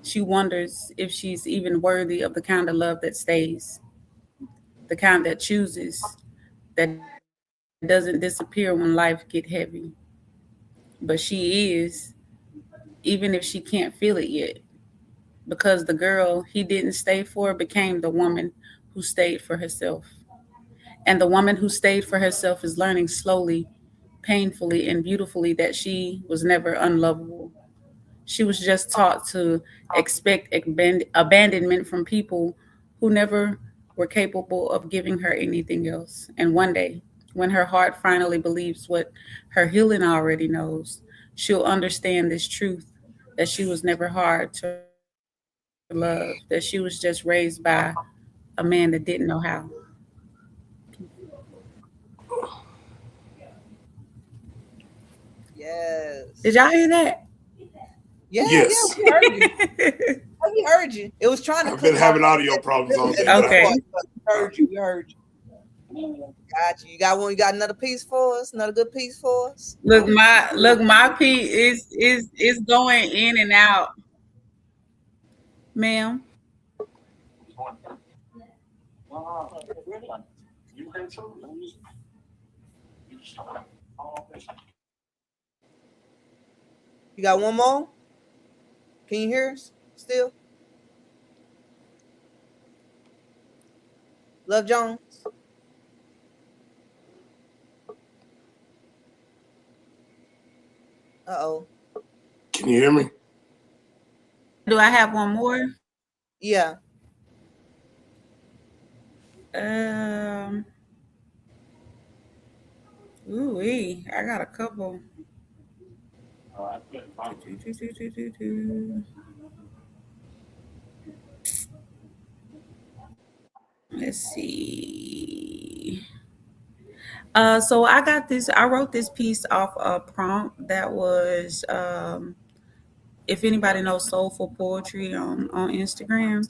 She wonders if she's even worthy of the kind of love that stays, the kind that chooses, that doesn't disappear when life get heavy. But she is, even if she can't feel it yet, because the girl he didn't stay for became the woman who stayed for herself. And the woman who stayed for herself is learning slowly, painfully, and beautifully that she was never unlovable. She was just taught to expect abandonment from people who never were capable of giving her anything else. And one day, when her heart finally believes what her healing already knows, she'll understand this truth, that she was never hard to love, that she was just raised by a man that didn't know how. Yes. Did y'all hear that? Yeah, Yes. yeah, we heard you. We heard you. It was trying to. I've been having audio problems all day. Okay. We heard you. We heard you. Got you. You got one. You got another piece for us. Another good piece for us. Look, my piece is going in and out, ma'am. You got one more? Can you hear us still? Love Jones? Uh-oh. Can you hear me? Do I have one more? Yeah. Ooh-wee, I got a couple. Let's see. So I wrote this piece off a prompt that was, if anybody knows Soulful Poetry on Instagram,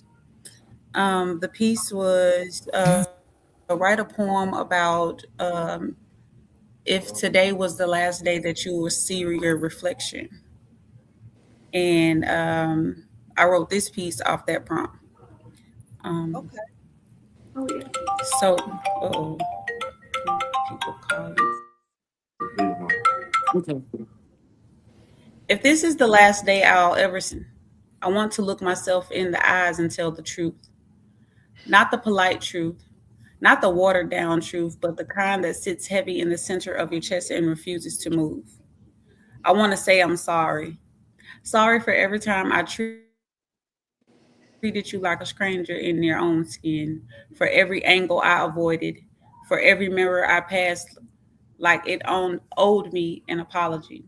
the piece was write a poem about if today was the last day that you will see your reflection. And I wrote this piece off that prompt. Okay. Oh yeah. So, people calling. Okay. If this is the last day I'll ever see, I want to look myself in the eyes and tell the truth. Not the polite truth, not the watered down truth, but the kind that sits heavy in the center of your chest and refuses to move. I want to say I'm sorry. Sorry for every time I treated you like a stranger in your own skin, for every angle I avoided, for every mirror I passed like it owed me an apology.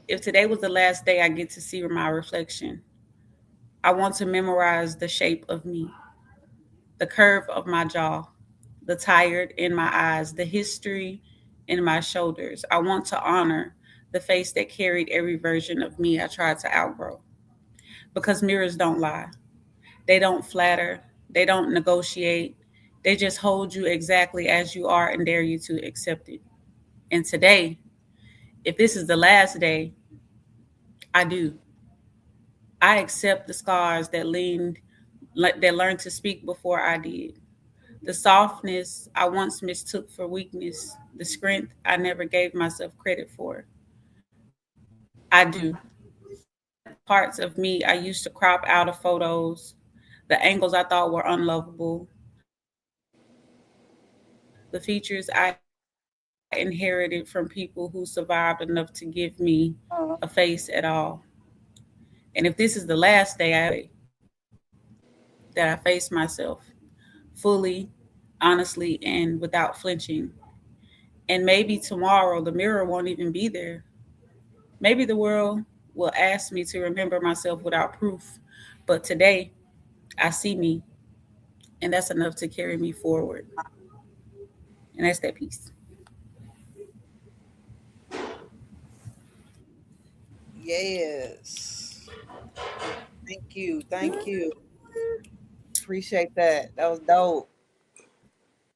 If today was the last day I get to see my reflection, I want to memorize the shape of me, the curve of my jaw, the tired in my eyes, the history in my shoulders. I want to honor the face that carried every version of me I tried to outgrow. Because mirrors don't lie. They don't flatter. They don't negotiate. They just hold you exactly as you are and dare you to accept it. And today, if this is the last day, I do. I accept the scars that learned to speak before I did. The softness I once mistook for weakness, the strength I never gave myself credit for. I do. Parts of me I used to crop out of photos, the angles I thought were unlovable, the features I inherited from people who survived enough to give me a face at all. And if this is the last day that I face myself fully, honestly, and without flinching, and maybe tomorrow the mirror won't even be there. Maybe the world will ask me to remember myself without proof. But today, I see me, and that's enough to carry me forward. And that's that piece. Yes. Thank you. Thank you. Appreciate that. That was dope.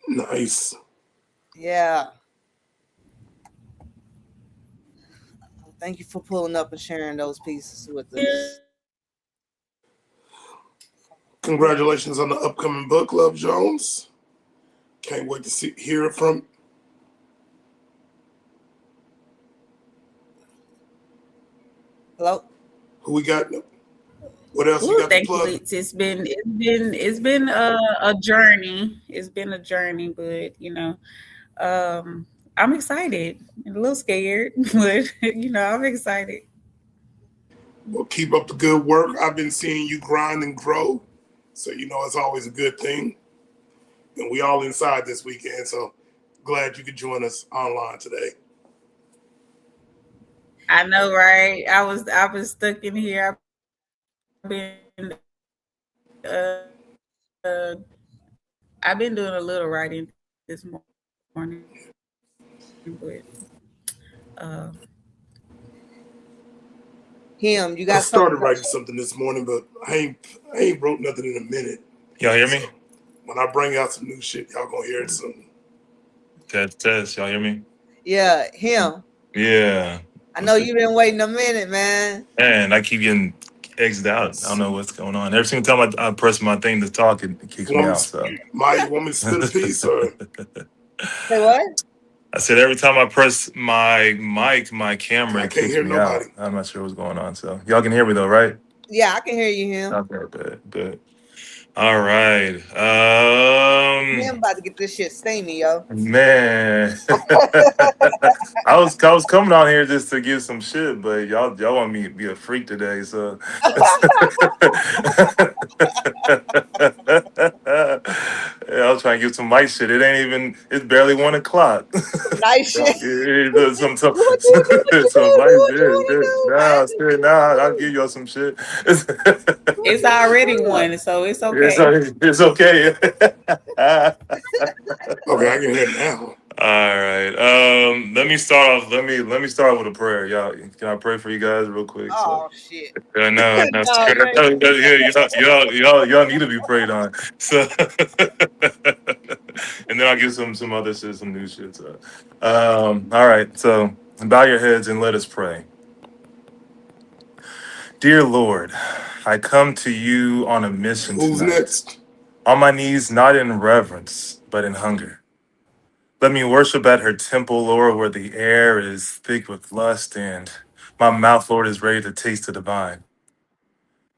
Nice. Yeah. Thank you for pulling up and sharing those pieces with us. Congratulations on the upcoming book, Love Jones. Can't wait to hear it from. Hello. Who we got? What else you got to plug? Blitz. It's been a journey. It's been a journey, but I'm excited. I'm a little scared, but I'm excited. Well, keep up the good work. I've been seeing you grind and grow, so it's always a good thing. And we all inside this weekend, so glad you could join us online today. I know, right? I was stuck in here. I've been doing a little writing this morning, but you got. I started writing something this morning, but I ain't wrote nothing in a minute. Y'all hear me? So when I bring out some new shit, y'all gonna hear it soon. Test. Y'all hear me? Yeah, him. Yeah. I know you've been waiting a minute, man. And I keep getting exited out. I don't know what's going on. Every single time I press my thing to talk, it kicks me out. So, Maya, you want me to spit a piece or? Say what? I said every time I press my mic, my camera I can't kicks hear me nobody. out. I'm not sure what's going on. So y'all can hear me though, right? Yeah, I can hear you, him. Okay, good. All right. Him about to get this shit steamy, yo. Man. I was coming on here just to give some shit, but y'all want me to be a freak today, so yeah, I was trying to give some light shit. It's barely 1:00. Nice shit. Some What you do? light What you shit. want to do? I'll give y'all some shit. It's already one, so it's okay. It's okay. Okay, I can hear now. All right. Let me start off. Let me start with a prayer. Y'all, can I pray for you guys real quick? Oh shit. No, No, y'all need to be prayed on. So, and then I'll give some other shit, some new shit. So, all right. So, bow your heads and let us pray. Dear Lord, I come to you on a mission Who's tonight. next? On my knees, not in reverence, but in hunger. Let me worship at her temple, Lord, where the air is thick with lust and my mouth, Lord, is ready to taste the divine.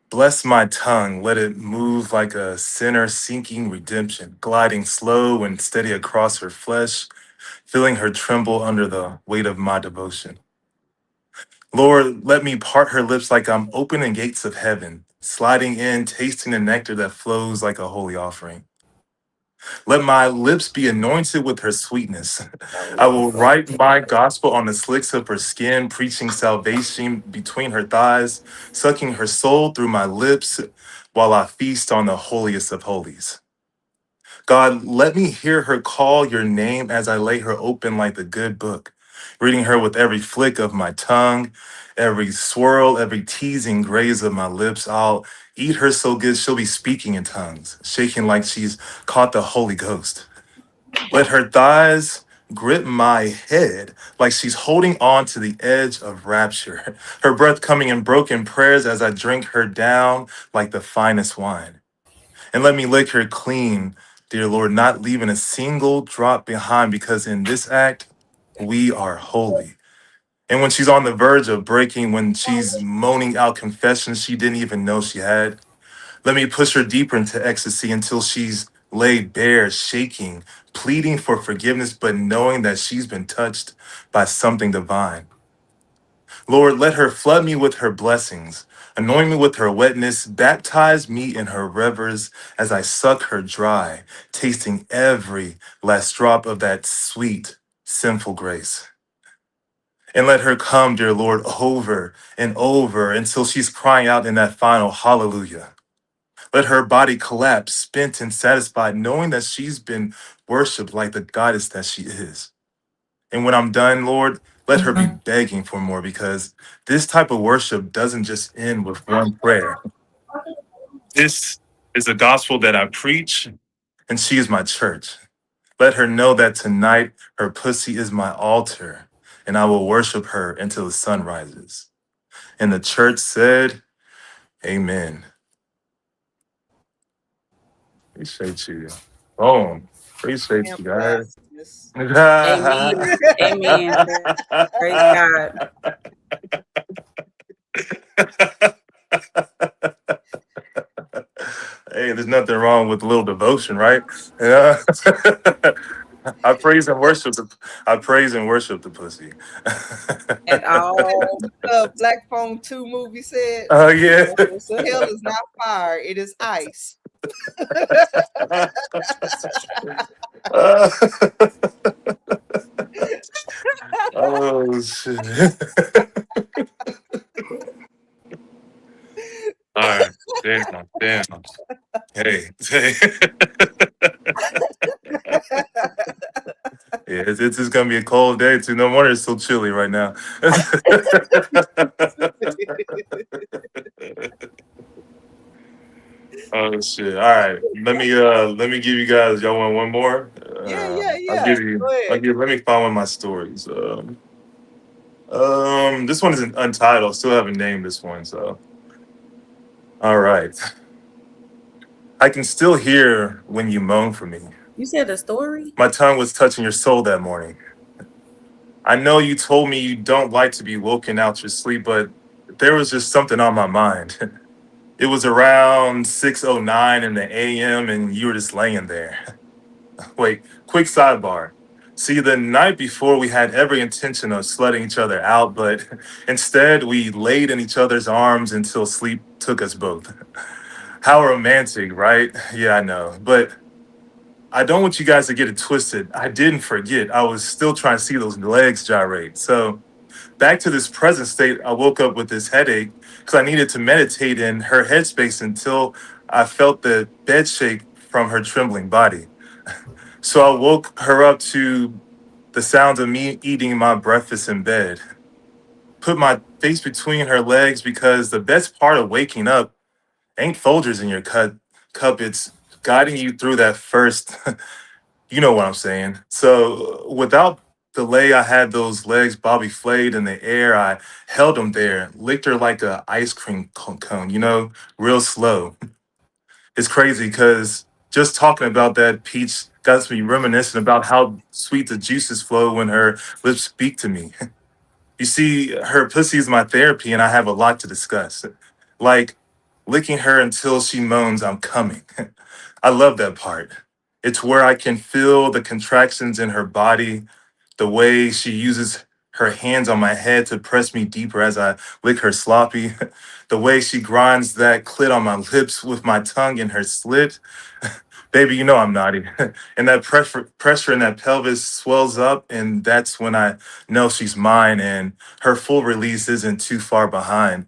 Bless my tongue, let it move like a sinner seeking redemption, gliding slow and steady across her flesh, feeling her tremble under the weight of my devotion. Lord, let me part her lips like I'm opening gates of heaven, sliding in, tasting the nectar that flows like a holy offering. Let my lips be anointed with her sweetness. I will write my gospel on the slicks of her skin, preaching salvation between her thighs, sucking her soul through my lips while I feast on the holiest of holies. God, let me hear her call your name as I lay her open like the good book, reading her with every flick of my tongue, every swirl, every teasing graze of my lips. I'll eat her so good she'll be speaking in tongues, shaking like she's caught the Holy Ghost. Let her thighs grip my head like she's holding on to the edge of rapture, her breath coming in broken prayers as I drink her down like the finest wine. And let me lick her clean, dear Lord, not leaving a single drop behind, because in this act, we are holy. And when she's on the verge of breaking, when she's moaning out confessions she didn't even know she had, let me push her deeper into ecstasy until she's laid bare, shaking, pleading for forgiveness, but knowing that she's been touched by something divine. Lord, let her flood me with her blessings, anoint me with her wetness, baptize me in her rivers as I suck her dry, tasting every last drop of that sweet, sinful grace. And let her come, dear Lord, over and over until she's crying out in that final hallelujah. Let her body collapse, spent and satisfied, knowing that she's been worshiped like the goddess that she is. And when I'm done, Lord, let her be begging for more, because this type of worship doesn't just end with one prayer. This is the gospel that I preach, and she is my church. Let her know that tonight her pussy is my altar, and I will worship her until the sun rises. And the church said, Amen. Appreciate you. Boom. Appreciate you guys. Amen. Amen. Praise God. Hey, there's nothing wrong with a little devotion, right? Yeah. I praise and worship the pussy. At all. Black Phone 2 movie said. Oh yeah. So hell is not fire, it is ice. Oh shit. All right. Damn. Hey. Yeah, it's just gonna be a cold day too. No wonder it's so chilly right now. Oh shit! All right, let me give you guys. Y'all want one more? Yeah. Let me find one of my stories. This one is untitled. Still haven't named this one. So, all right. I can still hear when you moan for me. You said a story? My tongue was touching your soul that morning. I know you told me you don't like to be woken out your sleep, but there was just something on my mind. It was around 6:09 in the AM, and you were just laying there. Wait, quick sidebar. See, the night before, we had every intention of slutting each other out, but instead, we laid in each other's arms until sleep took us both. How romantic, right? Yeah, I know. But I don't want you guys to get it twisted. I didn't forget. I was still trying to see those legs gyrate. So, back to this present state, I woke up with this headache because I needed to meditate in her headspace until I felt the bed shake from her trembling body. So I woke her up to the sounds of me eating my breakfast in bed. Put my face between her legs because the best part of waking up ain't Folgers in your cup. It's guiding you through that first, you know what I'm saying. So without delay, I had those legs bobby flayed in the air. I held them there, licked her like a ice cream cone, real slow. It's crazy because just talking about that peach got me reminiscing about how sweet the juices flow when her lips speak to me. You see, her pussy is my therapy, and I have a lot to discuss. Like licking her until she moans, I'm coming. I love that part. It's where I can feel the contractions in her body, the way she uses her hands on my head to press me deeper as I lick her sloppy, the way she grinds that clit on my lips with my tongue in her slit. Baby, you know I'm naughty. And that pressure in that pelvis swells up, and that's when I know she's mine and her full release isn't too far behind.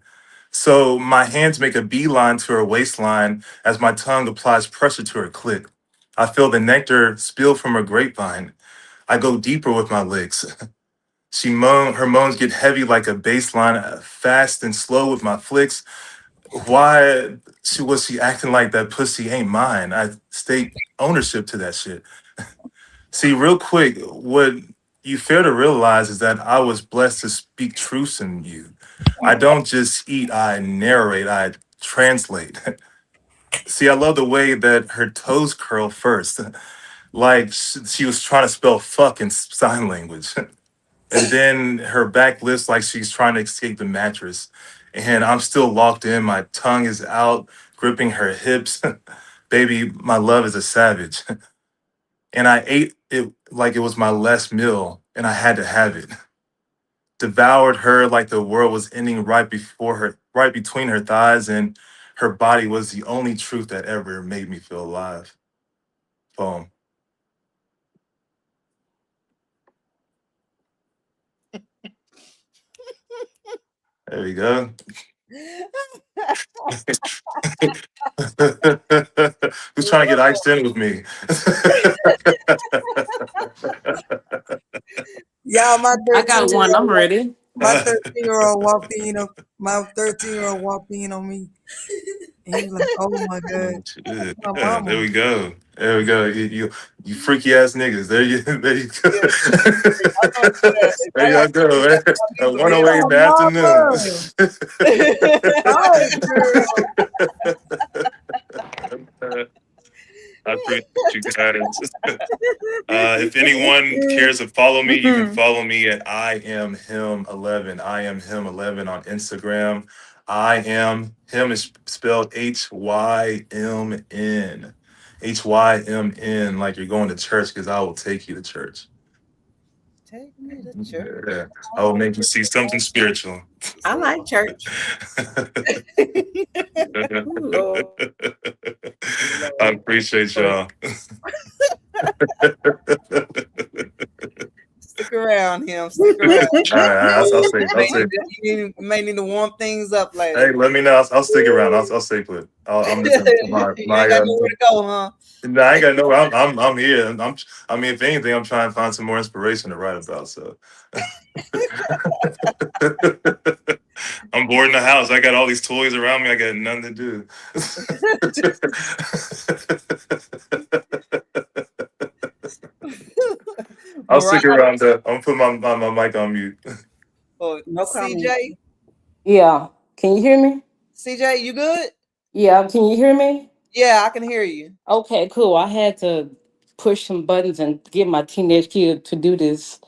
So my hands make a beeline to her waistline as my tongue applies pressure to her clit. I feel the nectar spill from her grapevine. I go deeper with my licks. Her moans get heavy like a bass line, fast and slow with my flicks. Why was she acting like that pussy ain't mine? I state ownership to that shit. See, real quick, what you fail to realize is that I was blessed to speak truths in you. I don't just eat, I narrate, I translate. See, I love the way that her toes curl first, like she was trying to spell fuck in sign language. And then her back lifts like she's trying to escape the mattress. And I'm still locked in. My tongue is out, gripping her hips. Baby, my love is a savage. And I ate it like it was my last meal, and I had to have it. Devoured her like the world was ending right between her thighs, and her body was the only truth that ever made me feel alive. Poem. There we go. Who's trying to get iced in with me? Y'all, I got one. I'm ready. My 13-year-old walked in. My 13-year-old walked in on me. And he was like, "Oh my god, my mama." There we go. There we go. You freaky ass niggas. There you go. There y'all go. Man. At 1:08 in the afternoon. I appreciate you guys. If anyone cares to follow me, you can follow me at I am him 11. I am him 11 on Instagram. I am him is spelled HYMN. HYMN, like you're going to church, because I will take you to church. Take me to church. Yeah. I will make you see something spiritual. I like church. Lord. I appreciate y'all. Stick around, him. Stick around. All right, I'll say. You may need to warm things up later. Hey, let me know. I'll stick around. I'll stay put. I'm just my you ain't got nowhere to go, huh? No, I ain't got nowhere. I'm here. I mean, if anything, I'm trying to find some more inspiration to write about. So I'm bored in the house. I got all these toys around me. I got nothing to do. I'll stick around. I'm putting my mic on mute. Oh, no comment. CJ? Yeah. Can you hear me? CJ, you good? Yeah. Can you hear me? Yeah, I can hear you. Okay, cool. I had to push some buttons and get my teenage kid to do this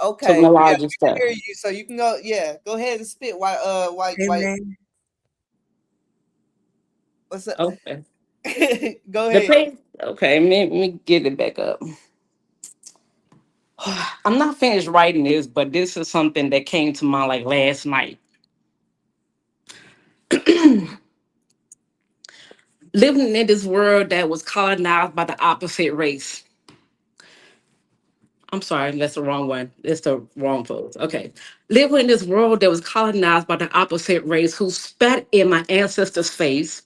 Okay, yeah, technology we stuff. can hear you, so you can go. Yeah, go ahead and spit. Why? Amen. What's up? Okay. Go The ahead. page. Okay, let me get it back up. I'm not finished writing this, but this is something that came to mind like last night. Living in this world that was colonized by the opposite race. I'm sorry, that's the wrong one. It's the wrong folks. Okay. Living in this world that was colonized by the opposite race who spat in my ancestors' face,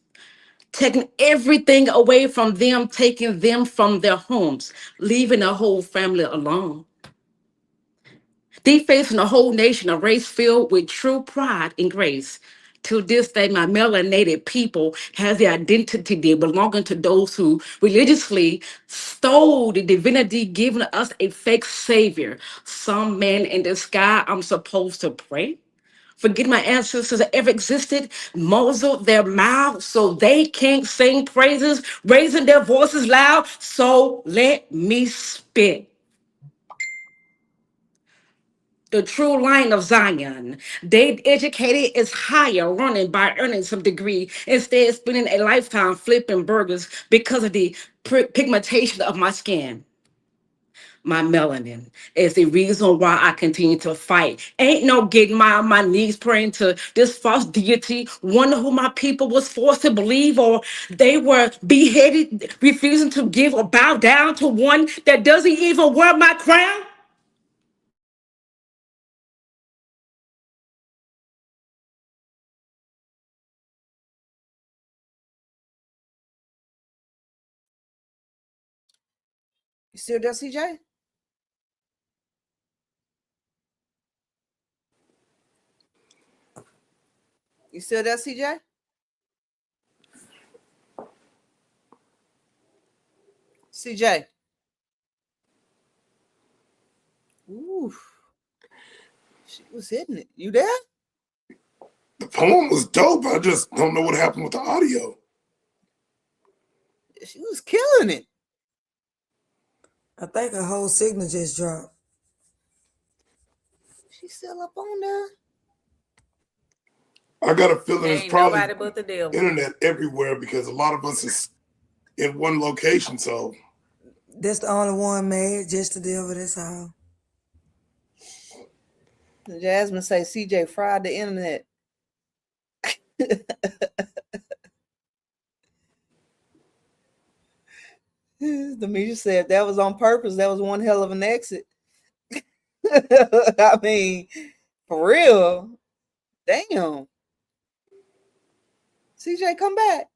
taking everything away from them, taking them from their homes, leaving a whole family alone. Defacing a whole nation, a race filled with true pride and grace. To this day, my melanated people has the identity belonging to those who religiously stole the divinity, giving us a fake savior. Some man in the sky I'm supposed to pray. Forget my ancestors that ever existed, muzzle their mouths so they can't sing praises, raising their voices loud. So let me spit. The true line of Zion. They educated is higher, running by earning some degree, instead spending a lifetime flipping burgers because of the pigmentation of my skin. My melanin is the reason why I continue to fight. Ain't no getting on my knees praying to this false deity, one who my people was forced to believe, or they were beheaded, refusing to give or bow down to one that doesn't even wear my crown. You still there, CJ? You still there, CJ? CJ. Ooh, she was hitting it. You there? The poem was dope. I just don't know what happened with the audio. She was killing it. I think her whole signal just dropped. She's still up on there. I got a feeling it's Ain't probably nobody but the devil. internet everywhere because a lot of us is in one location. So That's the only one made, just to deal with this all. Jasmine say CJ fried the internet. Demetria said that was on purpose. That was one hell of an exit. I mean, for real. Damn. CJ, come back.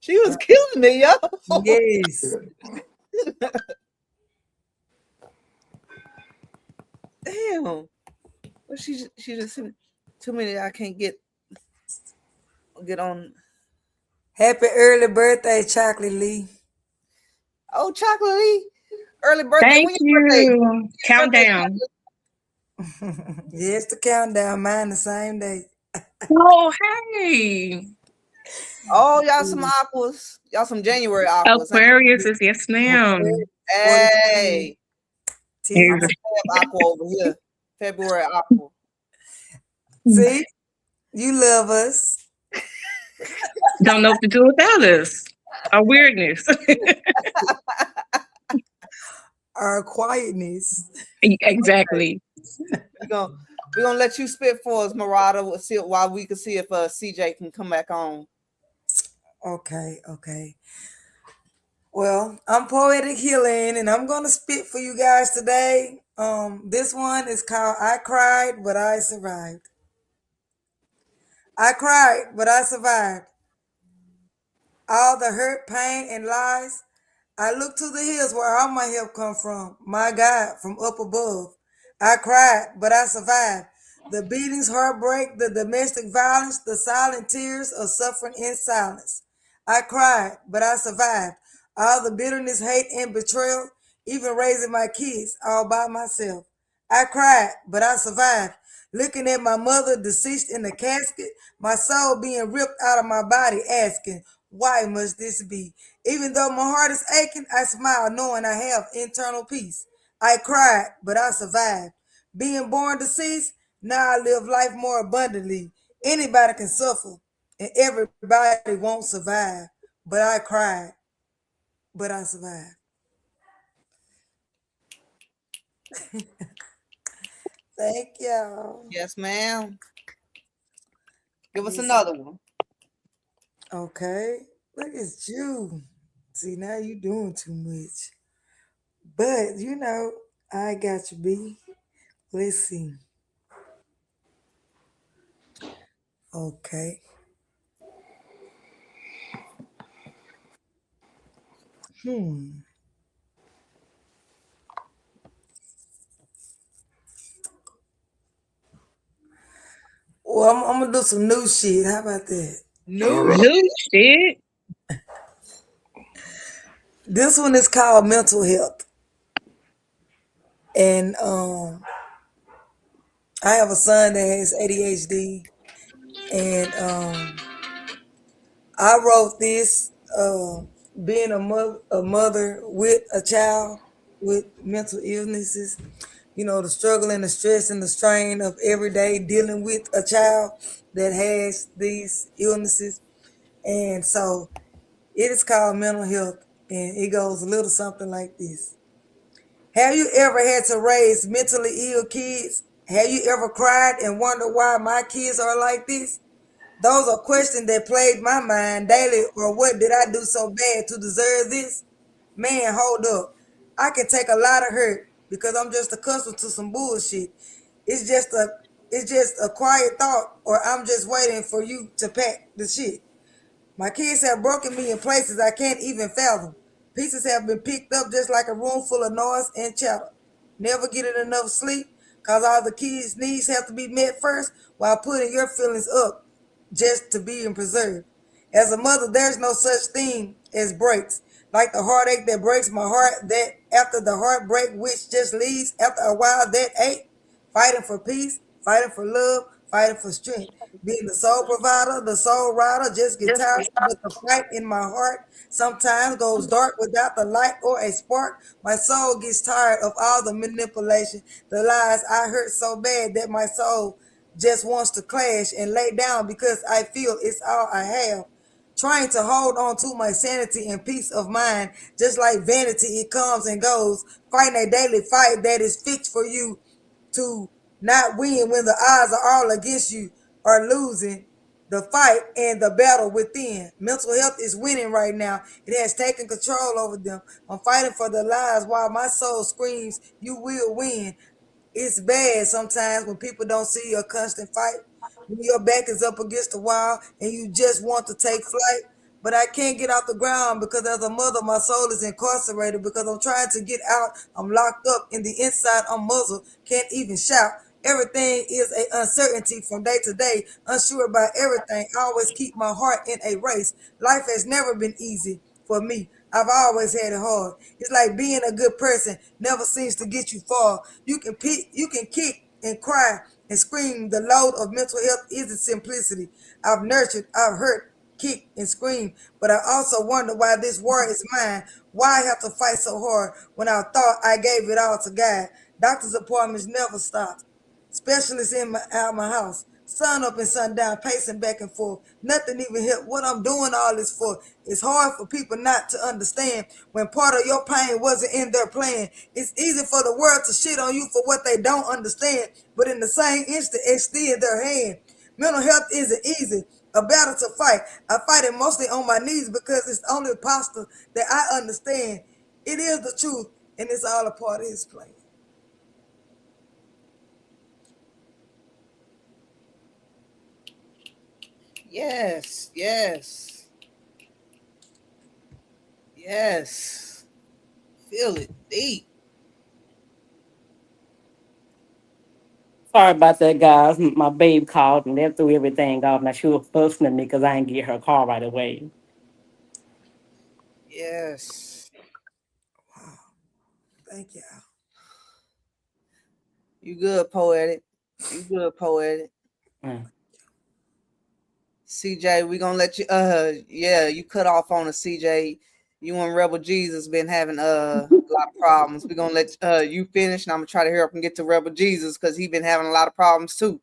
She was killing me, yo. Yes. Damn. Well, she just too many. I can't get on. Happy early birthday, Chocolate Lee. Oh, Chocolate Lee. Early birthday. Thank When your birthday? you. Countdown. Yes, the countdown. Mine the same day. Oh, hey. Oh, y'all some aquas. Y'all some January aquas. Aquarius is yes, ma'am. Hey. Here's I'm a aqua over here. February aqua. See? You love us. Don't know what to do without us. Our weirdness. Our quietness. Exactly. We're gonna let you spit for us, Marada. We'll see while we can see if CJ can come back on. Okay. Well, I'm Poetic Healing, and I'm gonna spit for you guys today. This one is called I Cried, But I Survived. I cried, but I survived. All the hurt, pain, and lies. I look to the hills where all my help come from. My God, from up above. I cried, but I survived. The beatings, heartbreak, the domestic violence, the silent tears of suffering in silence. I cried, but I survived. All the bitterness, hate, and betrayal, even raising my kids all by myself. I cried, but I survived. Looking at my mother deceased in the casket, my soul being ripped out of my body, asking, why must this be? Even though my heart is aching, I smile knowing I have internal peace. I cried, but I survived. Being born deceased, now I live life more abundantly. Anybody can suffer, and everybody won't survive. But I cried, but I survived. Thank y'all. Yes, ma'am. Give us Yes. another one. Okay. Look at you. See, now you doing too much. But you know, I got you, B. Let's see. Okay. Hmm. Well, I'm gonna do some new shit. How about that? New shit. This one is called mental health. And I have a son that has ADHD. And I wrote this being a mother with a child with mental illnesses. You know, the struggle and the stress and the strain of every day dealing with a child that has these illnesses. And so it is called mental health. And it goes a little something like this. Have you ever had to raise mentally ill kids? Have you ever cried and wondered why my kids are like this? Those are questions that plague my mind daily. Or what did I do so bad to deserve this? Man, hold up. I can take a lot of hurt because I'm just accustomed to some bullshit. It's just a it's just a quiet thought, or I'm just waiting for you to pack the shit. My kids have broken me in places I can't even fathom. Pieces have been picked up just like a room full of noise and chatter. Never getting enough sleep, cause all the kids' needs have to be met first while putting your feelings up just to be preserved. As a mother, there's no such thing as breaks. Like the heartache that breaks my heart, that after the heartbreak, which just leaves after a while, that ache, fighting for peace, fighting for love, fighting for strength. Being the sole provider, the sole rider, just get tired. But the fight in my heart sometimes goes dark without the light or a spark. My soul gets tired of all the manipulation, the lies. I hurt so bad that my soul just wants to clash and lay down because I feel it's all I have. Trying to hold on to my sanity and peace of mind, just like vanity, it comes and goes. Fighting a daily fight that is fixed for you to not win when the odds are all against you, are losing the fight and the battle within. Mental health is winning right now. It has taken control over them. I'm fighting for the lives while my soul screams, you will win. It's bad sometimes when people don't see your constant fight, when your back is up against the wall and you just want to take flight. But I can't get off the ground because as a mother, my soul is incarcerated because I'm trying to get out. I'm locked up in the inside. I'm muzzled. Can't even shout. Everything is a uncertainty from day to day, unsure about everything. I always keep my heart in a race. Life has never been easy for me. I've always had it hard. It's like being a good person never seems to get you far. You can kick and cry and scream. The load of mental health isn't simplicity. I've nurtured, I've hurt, kicked and screamed, but I also wonder why this war is mine. Why I have to fight so hard when I thought I gave it all to God? Doctor's appointments never stopped. Specialists out my house. Sun up and sun down, pacing back and forth. Nothing even help. What I'm doing all this for. It's hard for people not to understand when part of your pain wasn't in their plan. It's easy for the world to shit on you for what they don't understand, but in the same instant, extend their hand. Mental health isn't easy. A battle to fight. I fight it mostly on my knees because it's the only posture that I understand. It is the truth, and it's all a part of his plan. Yes, yes, yes. Feel it deep. Sorry about that, guys. My babe called and that threw everything off. Now she was fussing at me because I didn't get her call right away. Yes. Wow. Thank you. You good, poetic. You good, poetic. CJ, we gonna let you yeah, you cut off on a CJ. You and Rebel Jesus been having a lot of problems. We're gonna let you finish, and I'm gonna try to help him get to Rebel Jesus because he's been having a lot of problems too.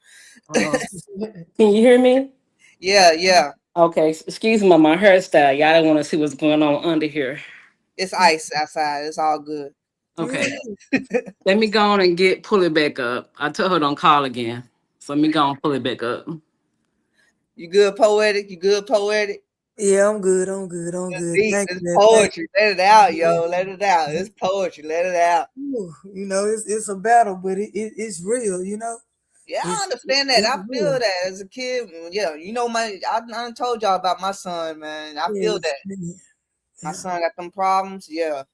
Can you hear me? Yeah. Okay, excuse me, my hairstyle. Y'all don't want to see what's going on under here. It's ice outside. It's all good. Okay. Let me go on and pull it back up. I told her don't call again. So let me go and pull it back up. You good, poetic? You good, poetic? Yeah, I'm good. Thank It's you. poetry. Let it out, yo. Let it out. It's poetry. Let it out. You know, it's a battle, but it's real, you know. Yeah, I understand that. I feel that as a kid. Yeah, you know, I done told y'all about my son, man. I feel that. My son got them problems. Yeah.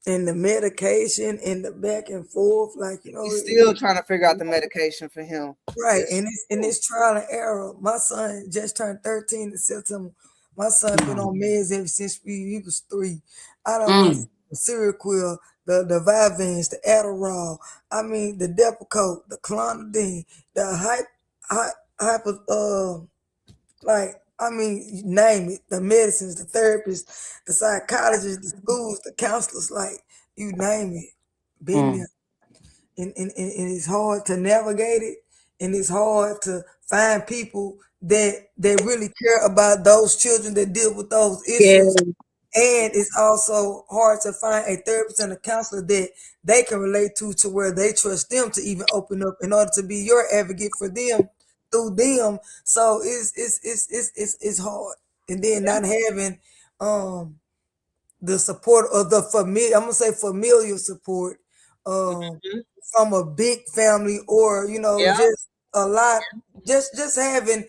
And the medication and the back and forth, like, you know, he's still trying to figure out the medication for him. Right, and it's trial and error. My son just turned 13 in September. My son been on meds ever since he was 3. I don't want the Seroquel, the Vyvanse, the Adderall. I mean, the Depakote, the Clonidine, the hyper, like, I mean, you name it. The medicines, the therapists, the psychologists, the schools, the counselors, like, you name it. Been there. And it's hard to navigate it, and it's hard to find people that really care about those children that deal with those issues. And it's also hard to find a therapist and a counselor that they can relate to where they trust them to even open up in order to be your advocate for them through them. So it's hard. And then not having the support of the familiar, I'm gonna say familial support from a big family, or, you know, just a lot, just having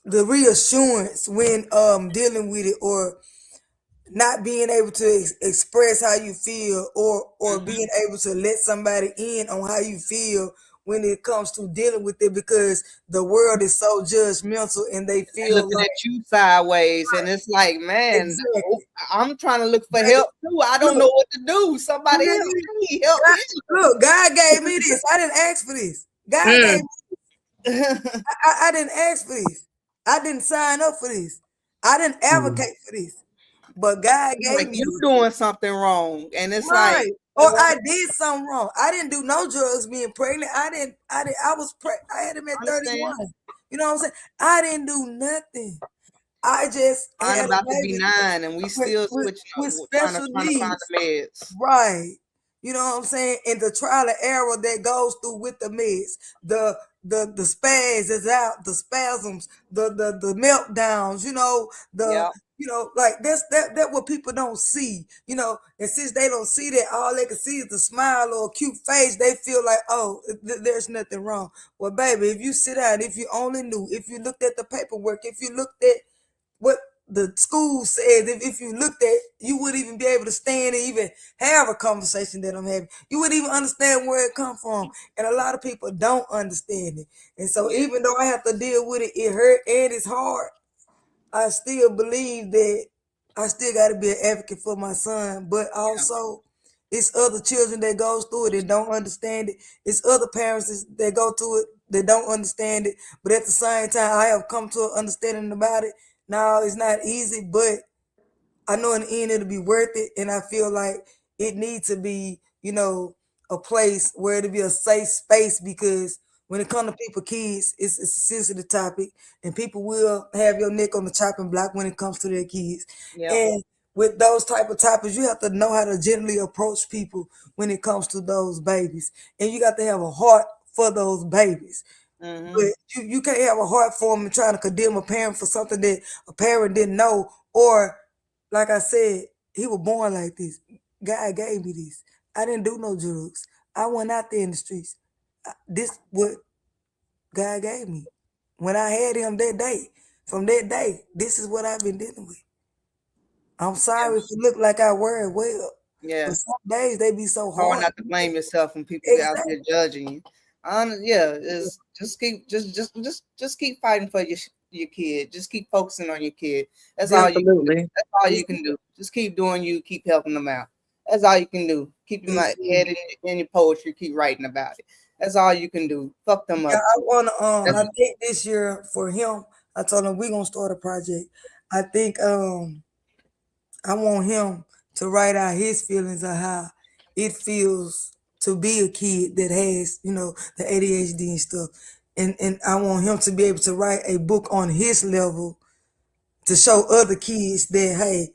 the reassurance when dealing with it, or not being able to express how you feel, or being able to let somebody in on how you feel when it comes to dealing with it, because the world is so judgmental and they feel looking at you sideways, and it's like, man, I'm trying to look for help too. I don't know what to do. Somebody help me. Help me. Look, God gave me this. I didn't ask for this. God gave me I didn't ask for this. I didn't sign up for this. I didn't advocate for this. But God gave me you this. doing something wrong, and it's right. like, or I did something wrong. I didn't do no drugs being pregnant. I was pregnant. I had him at 31. You know what I'm saying? I didn't do nothing. I just I'm had about to be 9, and we still switching with up, special trying to find needs. the meds. Right. You know what I'm saying? And the trial and error that goes through with the meds, the spaz is out, the spasms, the meltdowns, you know, you know, like that's what people don't see, you know. And since they don't see that, all they can see is the smile or a cute face, they feel like, oh, there's nothing wrong. Well, baby, if you sit down, if you only knew, if you looked at the paperwork, if you looked at what the school says, if you looked at, you wouldn't even be able to stand and even have a conversation that I'm having. You wouldn't even understand where it come from. And a lot of people don't understand it. And so even though I have to deal with it, it hurt and it's hard, I still believe that I still got to be an advocate for my son. But also, it's other children that goes through it and don't understand it. It's other parents that go through it that don't understand it. But at the same time, I have come to an understanding about it. Now, it's not easy, but I know in the end it'll be worth it. And I feel like it needs to be, you know, a place where it'll be a safe space, because when it comes to people, kids, it's a sensitive topic, and people will have your neck on the chopping block when it comes to their kids. And with those type of topics, you have to know how to gently approach people when it comes to those babies. And you got to have a heart for those babies. But you can't have a heart for them and trying to condemn a parent for something that a parent didn't know. Or, like I said, he was born like this. God gave me this. I didn't do no drugs. I went out there in the streets. This what God gave me. When I had him that day, from that day, this is what I've been dealing with. I'm sorry if it look like I wear it well. Yeah. But some days they be so hard. Hard not to blame yourself when people out there judging you. Is just keep fighting for your kid. Just keep focusing on your kid. That's all you can do. That's all you can do. Just keep doing you. Keep helping them out. That's all you can do. Keep your head in your poetry. Keep writing about it. That's all you can do. Fuck them up. Yeah, I wanna I think this year for him, I told him we're gonna start a project. I think I want him to write out his feelings of how it feels to be a kid that has, the ADHD and stuff. And I want him to be able to write a book on his level to show other kids that, hey,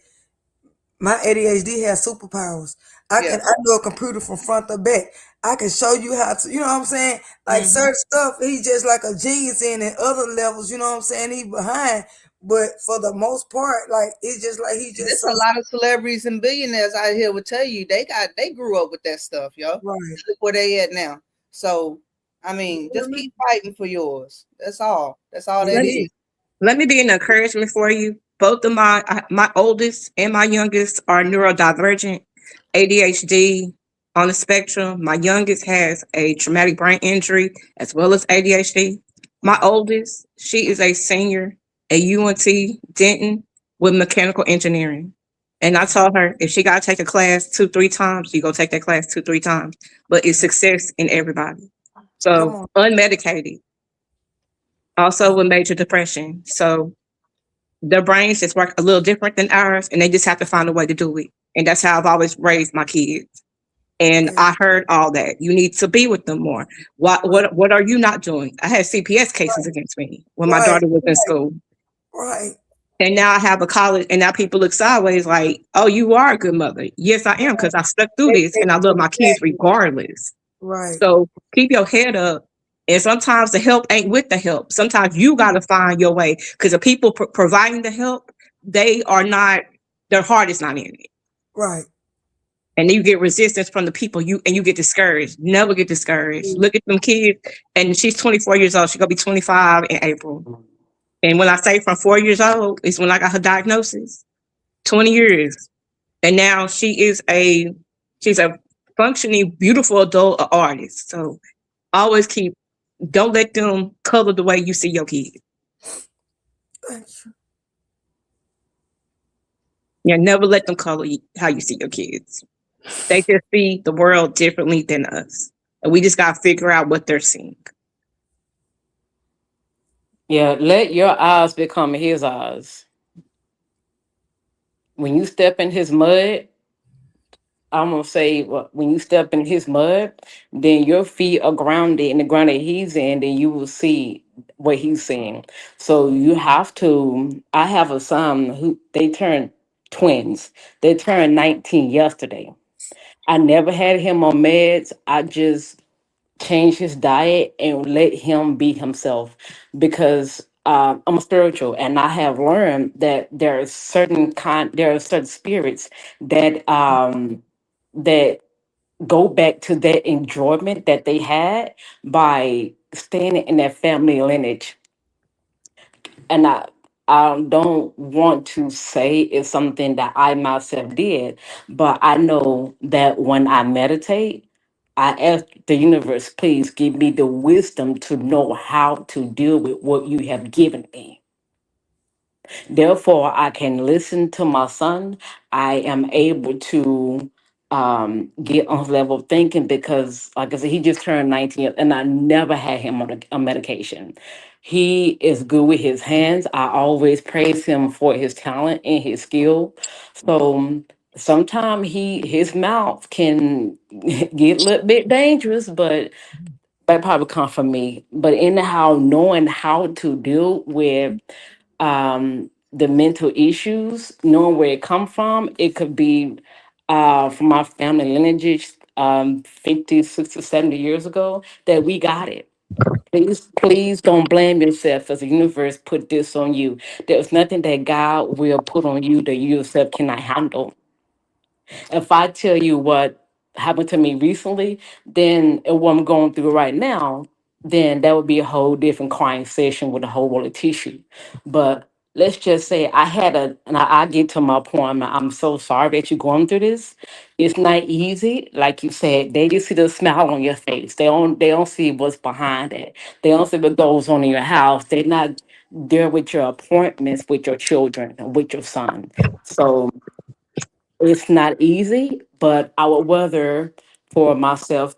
my ADHD has superpowers. I know a computer from front to back. I can show you how to, you know what I'm saying? Like certain stuff, he's just like a genius in, and other levels, you know what I'm saying? He behind. But for the most part, like it's just like he just There's a lot of celebrities and billionaires out here would tell you they grew up with that stuff, yo. Right. Look where they at now. So I mean, just keep fighting for yours. That's all. That's all that is. Let me be an encouragement for you. Both of my oldest and my youngest are neurodivergent, ADHD on the spectrum. My youngest has a traumatic brain injury as well as ADHD. My oldest, she is a senior at UNT Denton with mechanical engineering. And I told her if she got to take a class 2-3 times, you go take that class 2-3 times. But it's success in everybody. So unmedicated, also with major depression. So their brains just work a little different than ours, and they just have to find a way to do it. And that's how I've always raised my kids. And I heard all that. You need to be with them more. What are you not doing? I had CPS cases against me when my daughter was in school. Right. And now I have a college, and now people look sideways like, oh, you are a good mother. Yes, I am, because I stuck through this and I love my kids regardless. Right. So keep your head up. And sometimes the help ain't with the help. Sometimes you got to find your way, because the people providing the help, they are not, their heart is not in it. Right. And then you get resistance from the people, you get discouraged. Never get discouraged. Look at them kids. And she's 24 years old. She's going to be 25 in April. And when I say from 4 years old, is when I got her diagnosis. 20 years. And now she's a functioning, beautiful adult artist. So always don't let them color the way you see your kids. Yeah, never let them color how you see your kids. They just see the world differently than us. And we just got to figure out what they're seeing. Yeah, let your eyes become his eyes. When you step in his mud, I'm gonna say when you step in his mud, then your feet are grounded in the ground that he's in, then you will see what he's seeing. So you have to. I have a son who they turned twins. They turned 19 yesterday. I never had him on meds. I just change his diet and let him be himself because I'm a spiritual and I have learned that there are certain spirits that go back to that enjoyment that they had by staying in their family lineage. And I don't want to say it's something that I myself did, but I know that when I meditate, I ask the universe, please give me the wisdom to know how to deal with what you have given me. Therefore, I can listen to my son. I am able to get on his level of thinking because, like I said, he just turned 19 and I never had him on a medication. He is good with his hands. I always praise him for his talent and his skill. So sometimes his mouth can get a little bit dangerous, but that probably come from me. But anyhow, knowing how to deal with the mental issues, knowing where it come from. It could be from our family lineage 50, 60, 70 years ago that we got it. Please don't blame yourself as the universe put this on you. There's nothing that God will put on you that you yourself cannot handle. If I tell you what happened to me recently, then and what I'm going through right now, then that would be a whole different crying session with a whole roll of tissue. But let's just say I get to my point. I'm so sorry that you're going through this. It's not easy, like you said. They just see the smile on your face. They don't see what's behind it. They don't see what goes on in your house. They're not there with your appointments with your children and with your son. So it's not easy, but I would rather for myself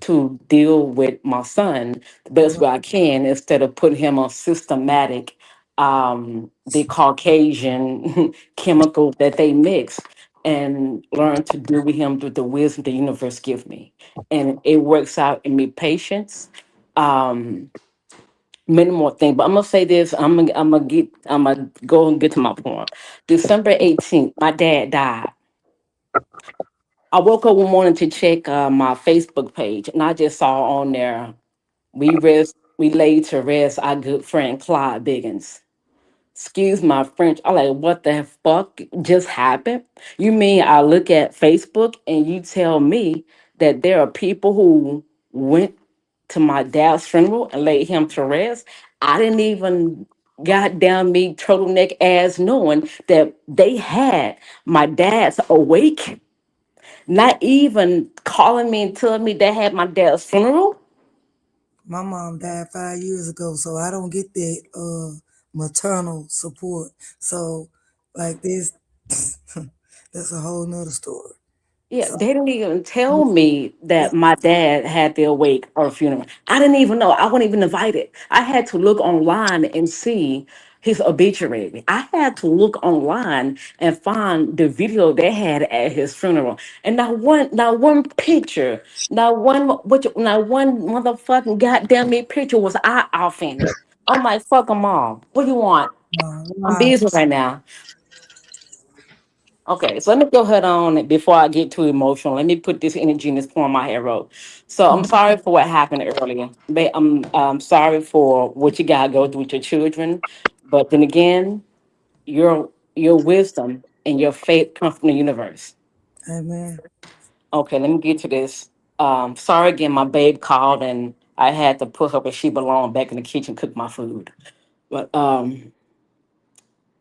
to deal with my son the best way I can instead of putting him on systematic. the Caucasian chemical that they mix, and learn to deal with him through the wisdom the universe give me. And it works out in me patience. Um, Many more things, but I'm gonna say this. I'm gonna go and get to my point. December 18th, my dad died. I woke up one morning to check my Facebook page, and I just saw on there, we laid to rest our good friend Clyde Biggins. Excuse my French. I'm like, what the fuck just happened? You mean I look at Facebook and you tell me that there are people who went to my dad's funeral and laid him to rest? I didn't even goddamn me turtleneck ass knowing that they had my dad's awake, not even calling me and telling me they had my dad's funeral. My mom died 5 years ago, so I don't get that maternal support. So like this, that's a whole nother story. Yeah, So they didn't even tell me that my dad had their wake or funeral. I didn't even know. I wasn't even invited. I had to look online and see his obituary. I had to look online and find the video they had at his funeral. And not one picture, not one motherfucking goddamn me picture was I off in it. I'm like, fuck them all. What do you want? I'm wow. busy right now. Okay, so let me go ahead on before I get too emotional. Let me put this energy in this poem I had wrote. So I'm sorry for what happened earlier. I'm sorry for what you gotta go through with your children. But then again, your wisdom and your faith come from the universe. Amen. Okay, let me get to this. Sorry again, my babe called and I had to put her where she belonged back in the kitchen, cook my food. But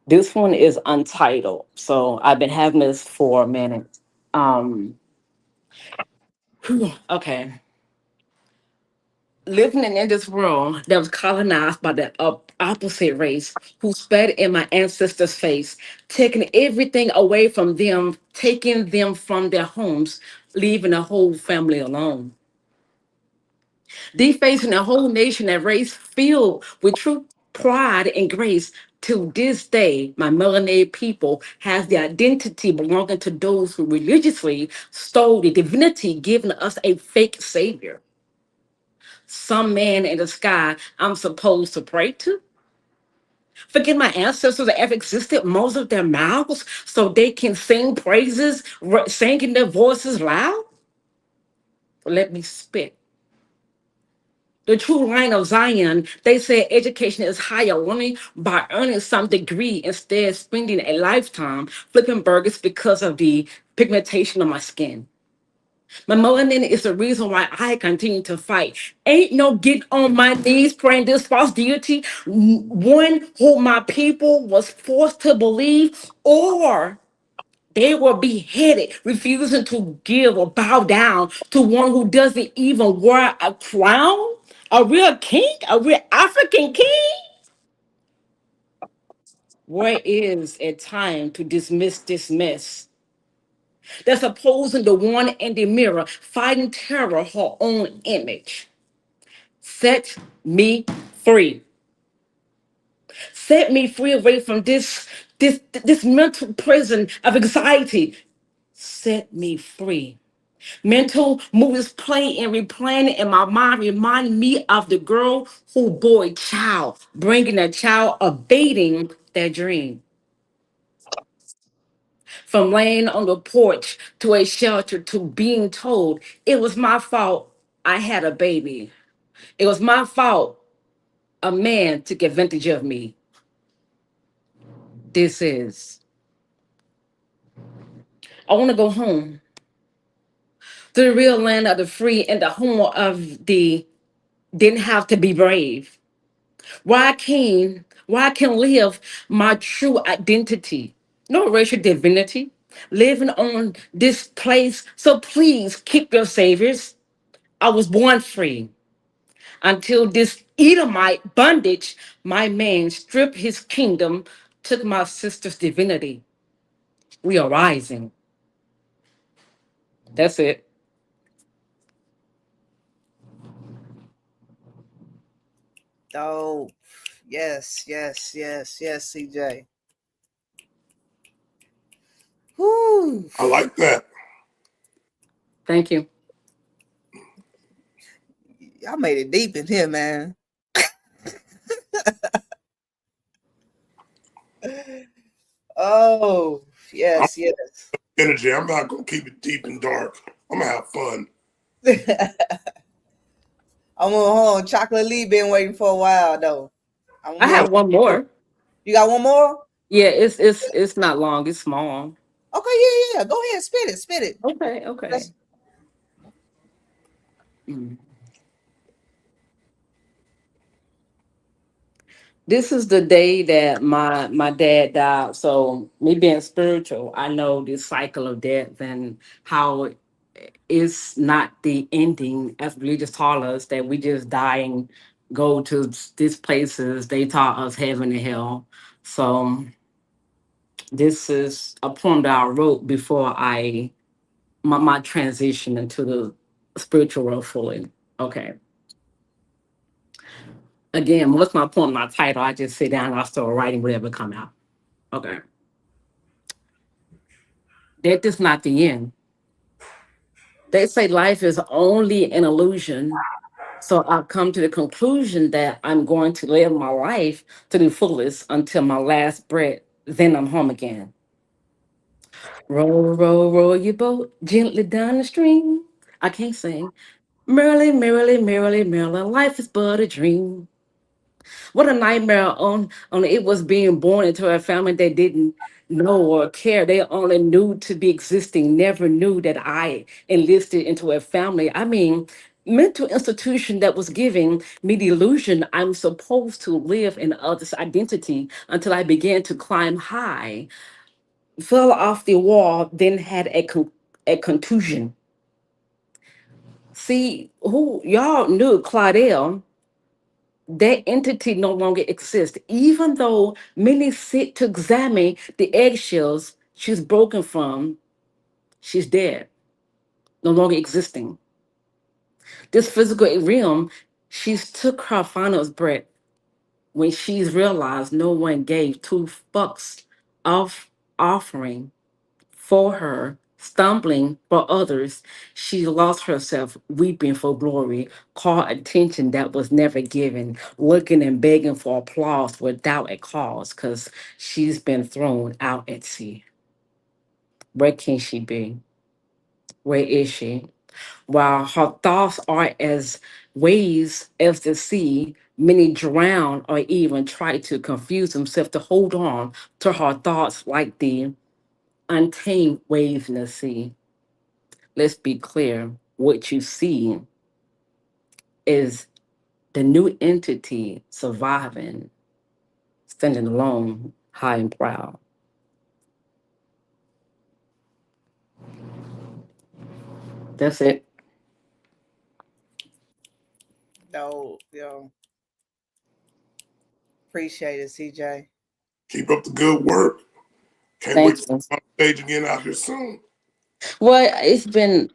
this one is untitled. So I've been having this for a minute. Um Okay. Living in this world that was colonized by the opposite race who spat in my ancestors' face, taking everything away from them, taking them from their homes, leaving the whole family alone. Defacing a whole nation and race filled with true pride and grace. To this day, my melanated people has the identity belonging to those who religiously stole the divinity, giving us a fake savior. Some man in the sky I'm supposed to pray to. Forget my ancestors that ever existed, most of their mouths, so they can sing praises, singing their voices loud. Let me spit. The true line of Zion, they say education is higher learning by earning some degree instead spending a lifetime flipping burgers because of the pigmentation of my skin. My melanin is the reason why I continue to fight. Ain't no get on my knees praying this false deity, one who my people was forced to believe, or they were beheaded, refusing to give or bow down to one who doesn't even wear a crown, a real king, a real African king. Where is a time to dismiss this mess? That's opposing the one in the mirror, fighting terror, her own image. Set me free. Set me free away from this mental prison of anxiety. Set me free. Mental movies play and replaying in my mind, reminding me of the girl who bore a child, bringing a child, evading their dream. From laying on the porch to a shelter to being told it was my fault I had a baby. It was my fault a man took advantage of me. This is. I want to go home to the real land of the free and the home of the didn't have to be brave. Where I can live my true identity, no racial divinity, living on this place. So please keep your saviors. I was born free until this Edomite bondage, my man stripped his kingdom, took my sister's divinity. We are rising. That's it. Dope. Yes, yes, yes, yes, CJ. Whoo. I like that. Thank you. Y'all made it deep in here, man. Oh, I'm yes, yes. energy. I'm not gonna keep it deep and dark. I'm gonna have fun. I'm on Chocolate Lee been waiting for a while though. I have one more. You got one more? Yeah, it's not long. It's small. Okay, yeah, yeah. Go ahead, spit it, spit it. Okay, okay. Mm. This is the day that my dad died. So me being spiritual, I know this cycle of death and how it's not the ending, as religious taught us that we just die and go to these places. They taught us heaven and hell. So this is a poem that I wrote before my transition into the spiritual world fully. Okay. Again, what's my point, my title? I just sit down and I start writing whatever come out. Okay. That is not the end. They say life is only an illusion. So I've come to the conclusion that I'm going to live my life to the fullest until my last breath. Then I'm home again. Roll, roll, roll your boat gently down the stream. I can't sing. Merrily, merrily, merrily, merrily, life is but a dream. What a nightmare on it was being born into a family that didn't know or care. They only knew to be existing, never knew that I enlisted into a family. I mean, mental institution that was giving me the illusion I'm supposed to live in others' identity until I began to climb high, fell off the wall, then had a contusion. See, who y'all knew Claudel, that entity no longer exists. Even though many sit to examine the eggshells she's broken from, she's dead, no longer existing. This physical realm, she's took her final breath when she's realized no one gave two fucks of offering for her, stumbling for others. She lost herself, weeping for glory, called attention that was never given, looking and begging for applause without a cause, because she's been thrown out at sea. Where can she be? Where is she? While her thoughts are as waves as the sea, many drown or even try to confuse themselves to hold on to her thoughts like the untamed waves in the sea. Let's be clear, what you see is the new entity surviving, standing alone, high and proud. That's it. No, yo. Appreciate it, CJ. Keep up the good work. Can't Thank wait to you. see you on stage again out here soon. Well, it's been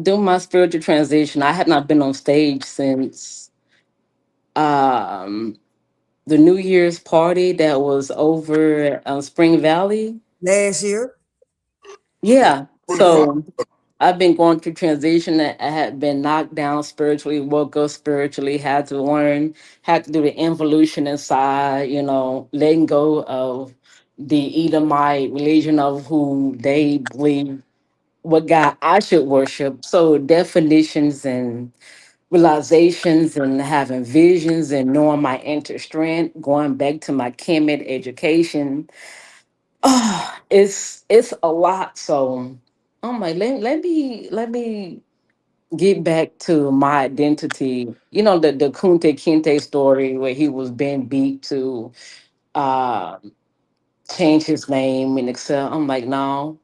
doing my spiritual transition. I have not been on stage since um, the New Year's party that was over Spring Valley. Last year. Yeah. Pretty fun. So I've been going through transition. I had been knocked down spiritually, woke up spiritually, had to learn, had to do the involution inside, letting go of the Edomite religion of who they believe what God I should worship. So definitions and realizations and having visions and knowing my inner strength, going back to my Kemet education. It's a lot. So I'm like, let me get back to my identity. The Kunte Kinte story where he was being beat to uh change his name and excel. I'm like, no,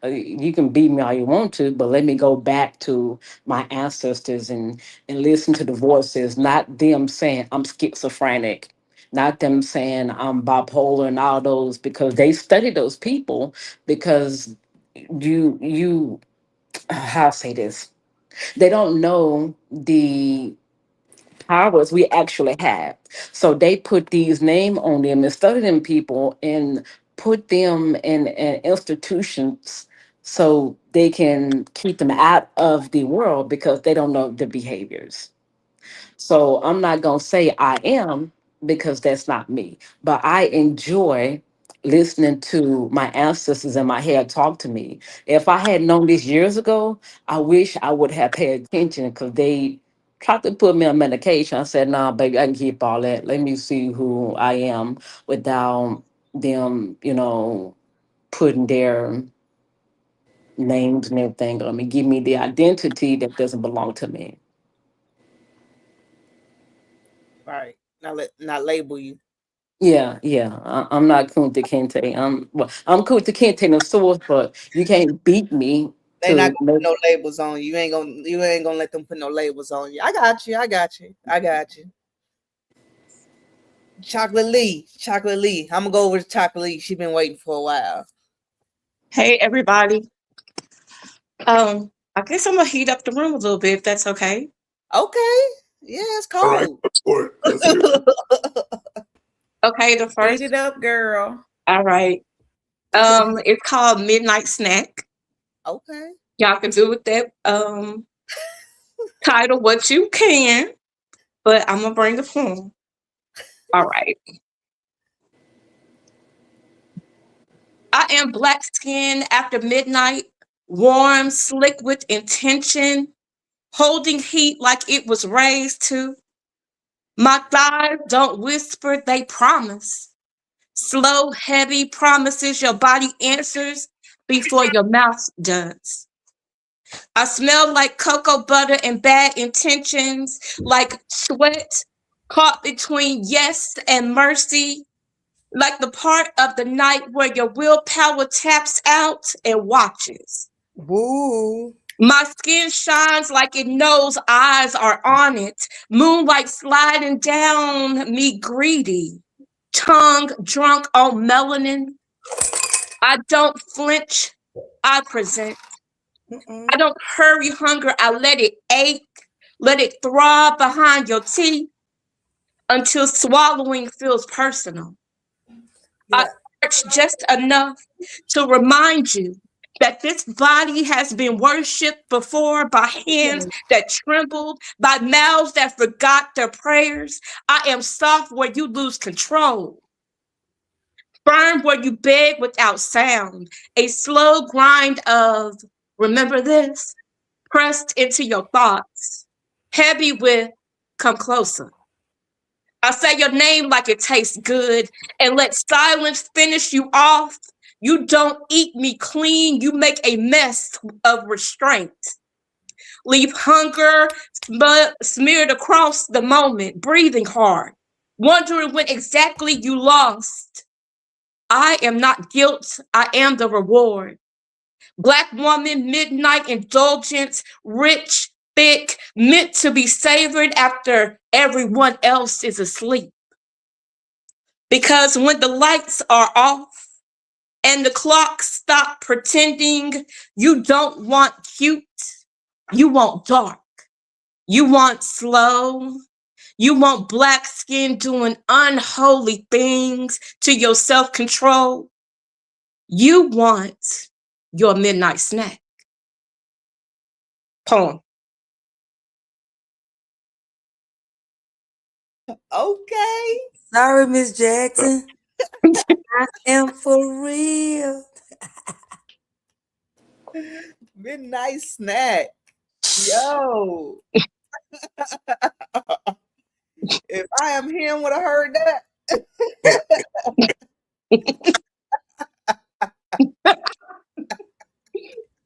you can beat me all you want to, but let me go back to my ancestors and listen to the voices, not them saying I'm schizophrenic, not them saying I'm bipolar and all those, because they study those people because you how I say this, they don't know the powers we actually have. So they put these name on them and study them people and put them in institutions so they can keep them out of the world because they don't know the behaviors. So I'm not going to say I am because that's not me, but I enjoy listening to my ancestors in my head talk to me. If I had known this years ago, I wish I would have paid attention because they tried to put me on medication. I said, nah, baby, I can keep all that. Let me see who I am without them, putting their names and everything on me. Give me the identity that doesn't belong to me. Right. Not label you. Yeah, I'm not Kunta Kinte. I'm Kunta Kinte in the source, but you can't beat me They not to gonna put no labels on you. You ain't gonna let them put no labels on you. I got you. Chocolate Lee. I'm gonna go over to Chocolate Lee. She been waiting for a while. Hey everybody. I guess I'm gonna heat up the room a little bit if that's okay. Okay. Yeah, it's cold. All right. Okay, the first. Heat it up, girl. All right. It's called Midnight Snack. Okay. Y'all can do with that title what you can, but I'm gonna bring the form. All right. I am black skinned after midnight, warm, slick with intention, holding heat like it was raised to. My thighs don't whisper, they promise. Slow, heavy promises your body answers before your mouth does. I smell like cocoa butter and bad intentions, like sweat caught between yes and mercy, like the part of the night where your willpower taps out and watches. Woo. My skin shines like it knows eyes are on it. Moonlight sliding down me greedy. Tongue drunk on melanin. I don't flinch. I present. I don't hurry hunger. I let it ache. Let it throb behind your teeth until swallowing feels personal. I arch just enough to remind you that this body has been worshipped before by hands that trembled, by mouths that forgot their prayers. I am soft where you lose control. Firm where you beg without sound. A slow grind of, remember this, pressed into your thoughts. Heavy with, come closer. I say your name like it tastes good and let silence finish you off. You don't eat me clean. You make a mess of restraint. Leave hunger smeared across the moment, breathing hard, wondering when exactly you lost. I am not guilt. I am the reward. Black woman, midnight indulgence, rich, thick, meant to be savored after everyone else is asleep. Because when the lights are off and the clock stop pretending, you don't want cute, you want dark, you want slow, you want black skin doing unholy things to your self-control. You want your midnight snack. Poem. Okay. Sorry, Miss Jackson. I am for real. Midnight snack. Yo. If I am him, would have heard that.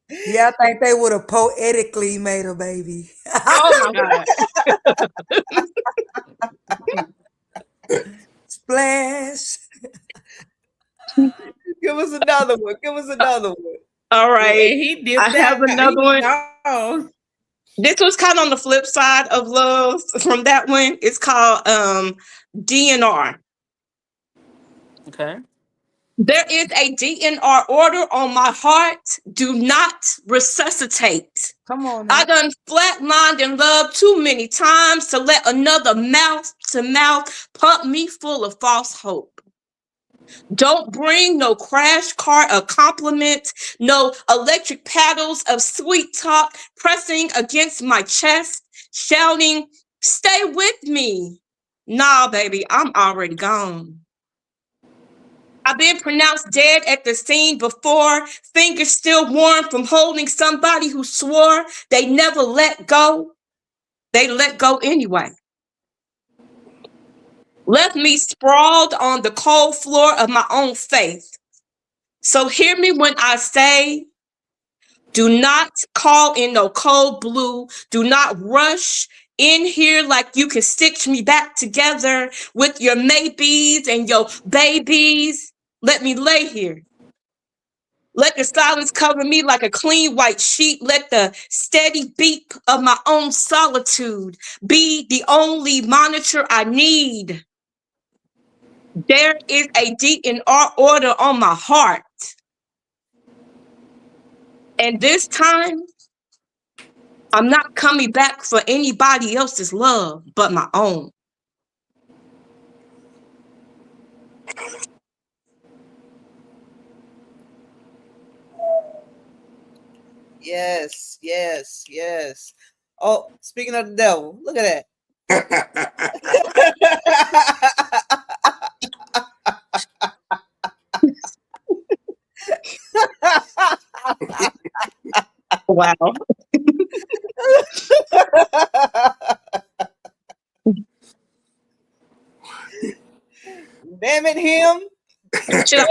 Yeah, I think they would have poetically made a baby. Oh my God. Splash. Give us another one. All right. Yeah, he did I have another one. No. This was kind of on the flip side of love from that one. It's called DNR. Okay. There is a DNR order on my heart. Do not resuscitate. Come on now. I done flatlined in love too many times to let another mouth-to-mouth pump me full of false hope. Don't bring no crash cart of compliment, no electric paddles of sweet talk pressing against my chest, shouting, stay with me. Nah, baby, I'm already gone. I've been pronounced dead at the scene before, fingers still warm from holding somebody who swore they never let go. They let go anyway. Left me sprawled on the cold floor of my own faith. So hear me when I say, do not call in no cold blue. Do not rush in here like you can stitch me back together with your maybes and your babies. Let me lay here. Let the silence cover me like a clean white sheet. Let the steady beat of my own solitude be the only monitor I need. There is a DNR order on my heart. And this time, I'm not coming back for anybody else's love but my own. Yes, yes, yes. Oh, speaking of the devil, look at that. Wow. Damn it, him. Should I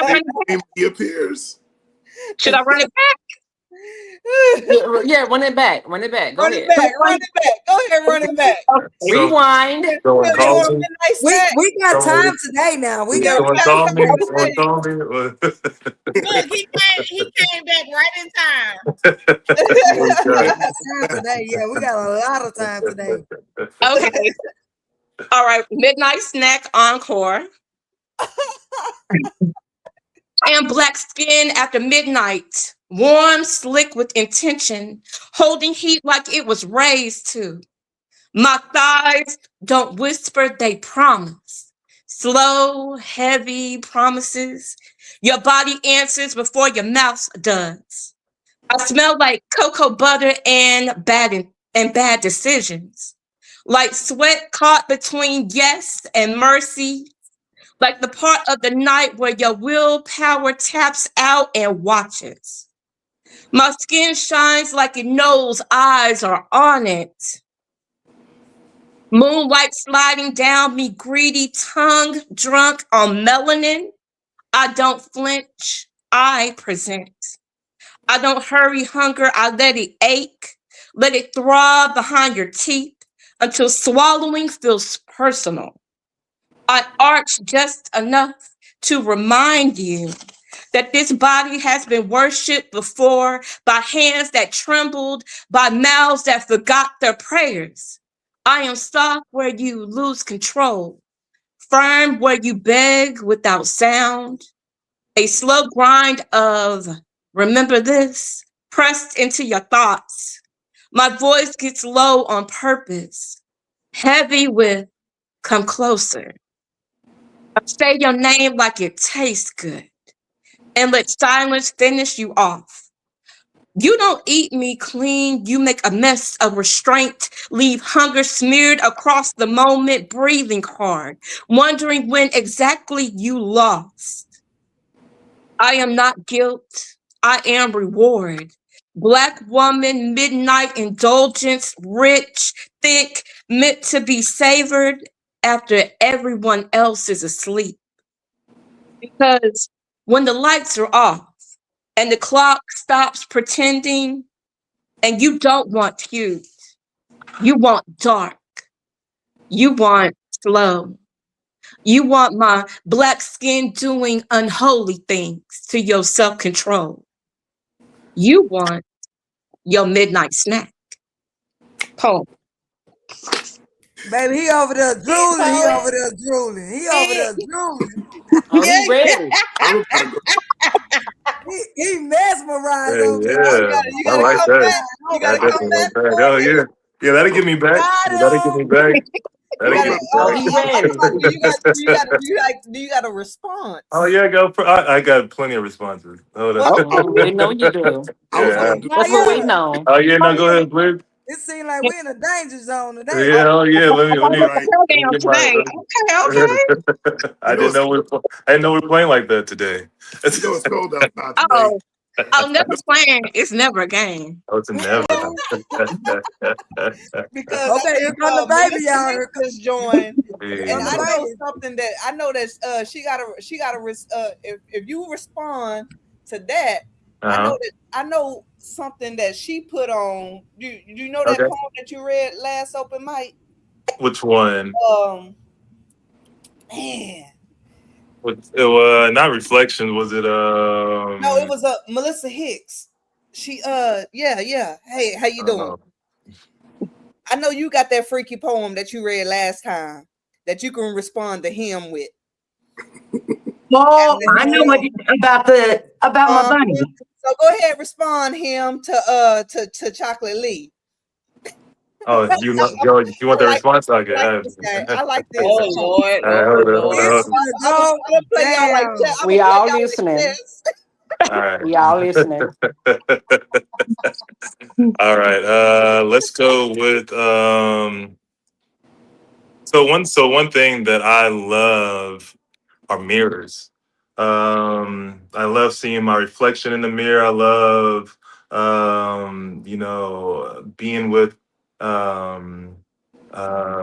run it back? He appears. Should I run it back? Yeah, run it back. Run it back. Go Run ahead. it back. Run it back. Go ahead, run it back. Rewind. We got time today now. We got Someone time. call me. Look, he came back right in time. We got time today. Yeah, we got a lot of time today. Okay. All right. Midnight snack encore. I am black skin after midnight, warm, slick with intention, holding heat like it was raised to. My thighs don't whisper, they promise. Slow, heavy promises. Your body answers before your mouth does. I smell like cocoa butter and bad decisions. Like sweat caught between yes and mercy. Like the part of the night where your willpower taps out and watches. My skin shines like it knows eyes are on it. Moonlight sliding down me, greedy tongue drunk on melanin. I don't flinch, I present. I don't hurry hunger, I let it ache. Let it throb behind your teeth until swallowing feels personal. I arch just enough to remind you that this body has been worshipped before by hands that trembled, by mouths that forgot their prayers. I am soft where you lose control, firm where you beg without sound, a slow grind of remember this, pressed into your thoughts. My voice gets low on purpose, heavy with come closer. Say your name like it tastes good and let silence finish you off. You don't eat me clean, you make a mess of restraint, leave hunger smeared across the moment, breathing hard, wondering when exactly you lost. I am not guilt, I am reward. Black woman, midnight indulgence, rich, thick, meant to be savored after everyone else is asleep. Because when the lights are off and the clock stops pretending and you don't want cute, you want dark, you want slow, you want my black skin doing unholy things to your self-control. You want your midnight snack. Poem. Baby, he over there drooling. He over there drooling. He over there drooling. Oh, he ready. He mesmerized Hey, over there. yeah, You I gotta like come that. back. You That gotta come definitely back went back. for Oh it. yeah, yeah, that'll get me back. That'll get me back. You That'll gotta. get me He I'm talking win. about. Do you got a response? Oh yeah, go. I got plenty of responses. Hold What? up. We know you do. I was Yeah. gonna do That's what we Maya, know. Oh yeah, no, Maya, go ahead, Blitz. it seems like we're in a danger zone today. Yeah, oh yeah. I'm gonna Right. tell Let me down get my. today. Okay, okay. You know it's I didn't know we were playing like that today. it's cold outside today. Oh, oh, never playing. It's never a game. Oh, it's a never. Because I Okay, here think come the baby, Melissa y'all. Hicks just joined, Here and come the I Yeah. know baby. something that she gotta if you respond to that, Uh-huh. I know something that she put on. You know that Okay. poem that you read last open mic? Which one? Man, It was not reflections. Was it? no, it was Melissa Hicks. She yeah. Hey, how you doing? Oh, I know you got that freaky poem that you read last time that you can respond to him with. Well, I know what about my bunny. So go ahead, respond him to Chocolate Lee. oh, you want the response? Okay. I like this. Oh Lord, Hold oh on, hold Lord. on. Oh, I'm gonna play y'all like damn. I'm We gonna play all y'all listening. like this. All right. We all listening. All right. Let's go with So one thing that I love are mirrors. I love seeing my reflection in the mirror. I love being with um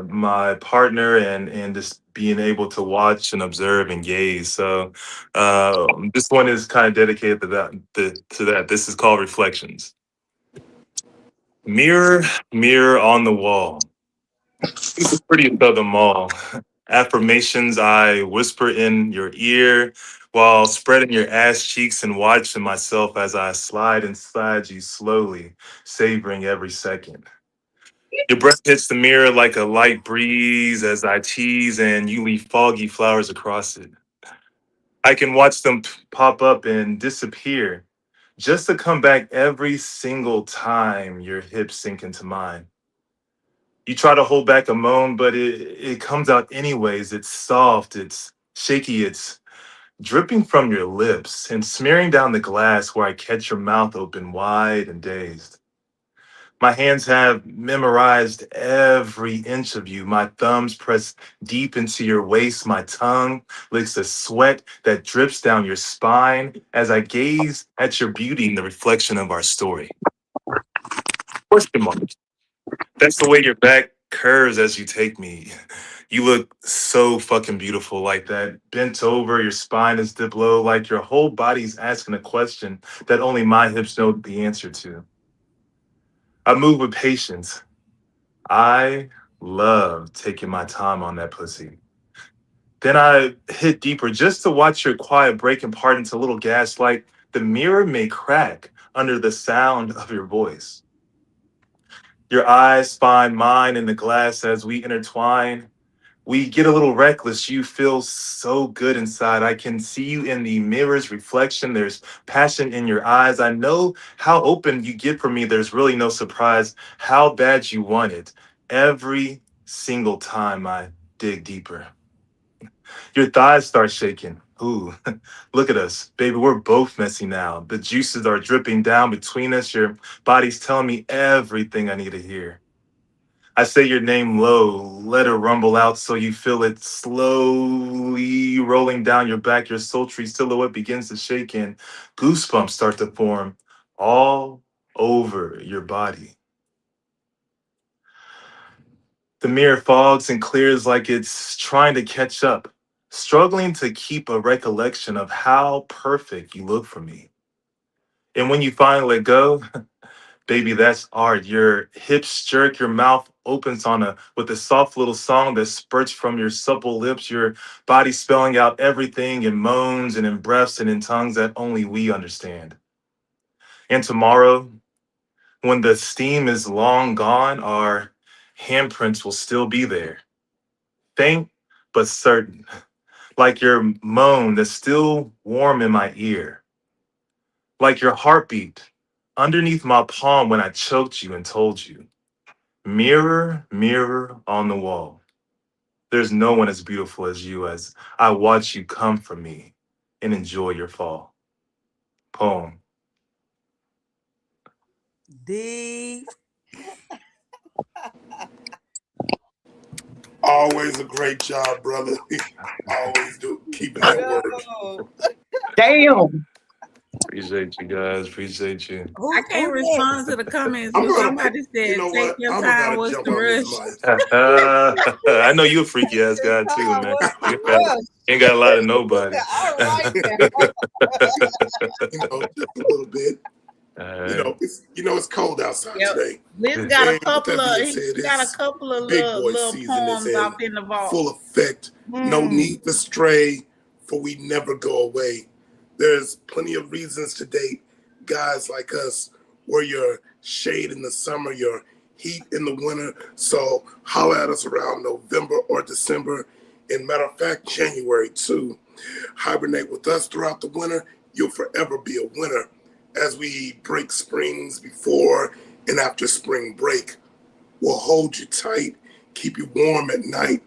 my partner and just being able to watch and observe and gaze. So this one is kind of dedicated to that. This is called Reflections. Mirror, mirror on the wall. Who's the prettiest of them all? Affirmations I whisper in your ear while spreading your ass cheeks and watching myself as I slide inside you slowly, savoring every second. Your breath hits the mirror like a light breeze as I tease and you leave foggy flowers across it. I can watch them pop up and disappear just to come back every single time your hips sink into mine. You try to hold back a moan, but it comes out anyways. It's soft, it's shaky, it's dripping from your lips and smearing down the glass where I catch your mouth open wide and dazed. My hands have memorized every inch of you. My thumbs press deep into your waist. My tongue licks the sweat that drips down your spine as I gaze at your beauty in the reflection of our story. Question mark. That's the way your back curves as you take me. You look so fucking beautiful like that. Bent over, your spine is dipped low, like your whole body's asking a question that only my hips know the answer to. I move with patience. I love taking my time on that pussy. Then I hit deeper just to watch your quiet break apart into little gaslight. The mirror may crack under the sound of your voice. Your eyes find mine in the glass as we intertwine. We get a little reckless. You feel so good inside. I can see you in the mirror's reflection. There's passion in your eyes. I know how open you get for me. There's really no surprise how bad you want it. Every single time I dig deeper, your thighs start shaking. Ooh, look at us, baby. We're both messy now. The juices are dripping down between us. Your body's telling me everything I need to hear. I say your name low, let it rumble out so you feel it slowly rolling down your back. Your sultry silhouette begins to shake and goosebumps start to form all over your body. The mirror fogs and clears like it's trying to catch up, struggling to keep a recollection of how perfect you look for me. And when you finally let go, baby, that's art. Your hips jerk, your mouth opens on a with a soft little song that spurts from your supple lips, your body spelling out everything in moans and in breaths and in tongues that only we understand. And tomorrow, when the steam is long gone, our handprints will still be there. Faint but certain, like your moan that's still warm in my ear. like your heartbeat underneath my palm when I choked you and told you, mirror, mirror on the wall. There's no one as beautiful as you as I watch you come for me and enjoy your fall. Poem. D. Always a great job, brother. Always do keeping that word. Damn. Appreciate you guys. Appreciate you. I can't respond to the comments, I'm but gonna somebody said, you know "Take what? your I'm time. gonna What's jump the on rush?" this mic. I know you a freaky ass guy too, man. Ain't got a lot of nobody. All right, You know, just a little bit. You know, it's cold outside Yep. today. Blitz got a And with couple that of being said, he got a it's couple of big boy little season is poems in off in the vault. full effect. No need to stray, for we never go away. There's plenty of reasons to date guys like us. We're your shade in the summer, your heat in the winter. So holler at us around November or December. And matter of fact, January too. Hibernate with us throughout the winter. You'll forever be a winner as we break springs before and after spring break. We'll hold you tight, keep you warm at night.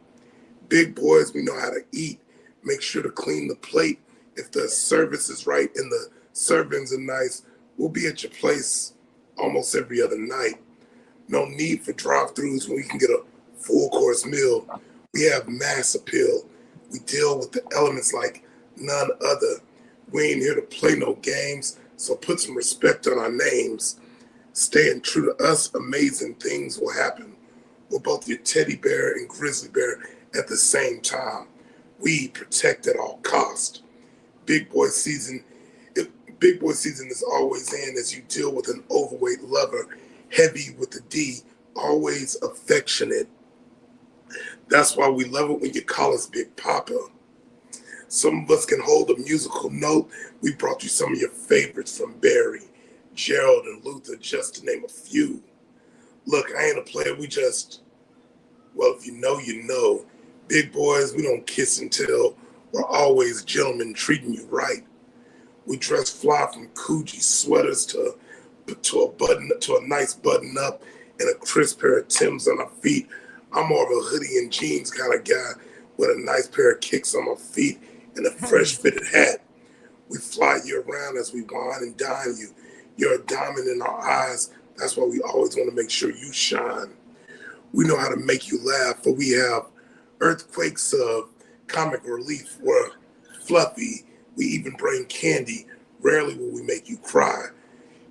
Big boys, we know how to eat. Make sure to clean the plate. If the service is right and the servings are nice, we'll be at your place almost every other night. No need for drive-thrus when we can get a full course meal. We have mass appeal. We deal with the elements like none other. We ain't here to play no games, so put some respect on our names. Staying true to us, amazing things will happen. We're both your teddy bear and grizzly bear at the same time. We protect at all cost. Big boy season, big boy season is always in as you deal with an overweight lover, heavy with the D, always affectionate. That's why we love it when you call us Big Papa. Some of us can hold a musical note. We brought you some of your favorites from Barry, Gerald, and Luther, just to name a few. Look, I ain't a player. We just, well, if you know, you know. Big boys, we don't kiss and tell. We're always gentlemen treating you right. We dress fly from Coogee sweaters to a nice button up and a crisp pair of Timbs on our feet. I'm more of a hoodie and jeans kind of guy with a nice pair of kicks on my feet and a fresh fitted hat. We fly you around as we wine and dine you. You're a diamond in our eyes. That's why we always want to make sure you shine. We know how to make you laugh, for we have earthquakes of comic relief. We're fluffy. We even bring candy. Rarely will we make you cry.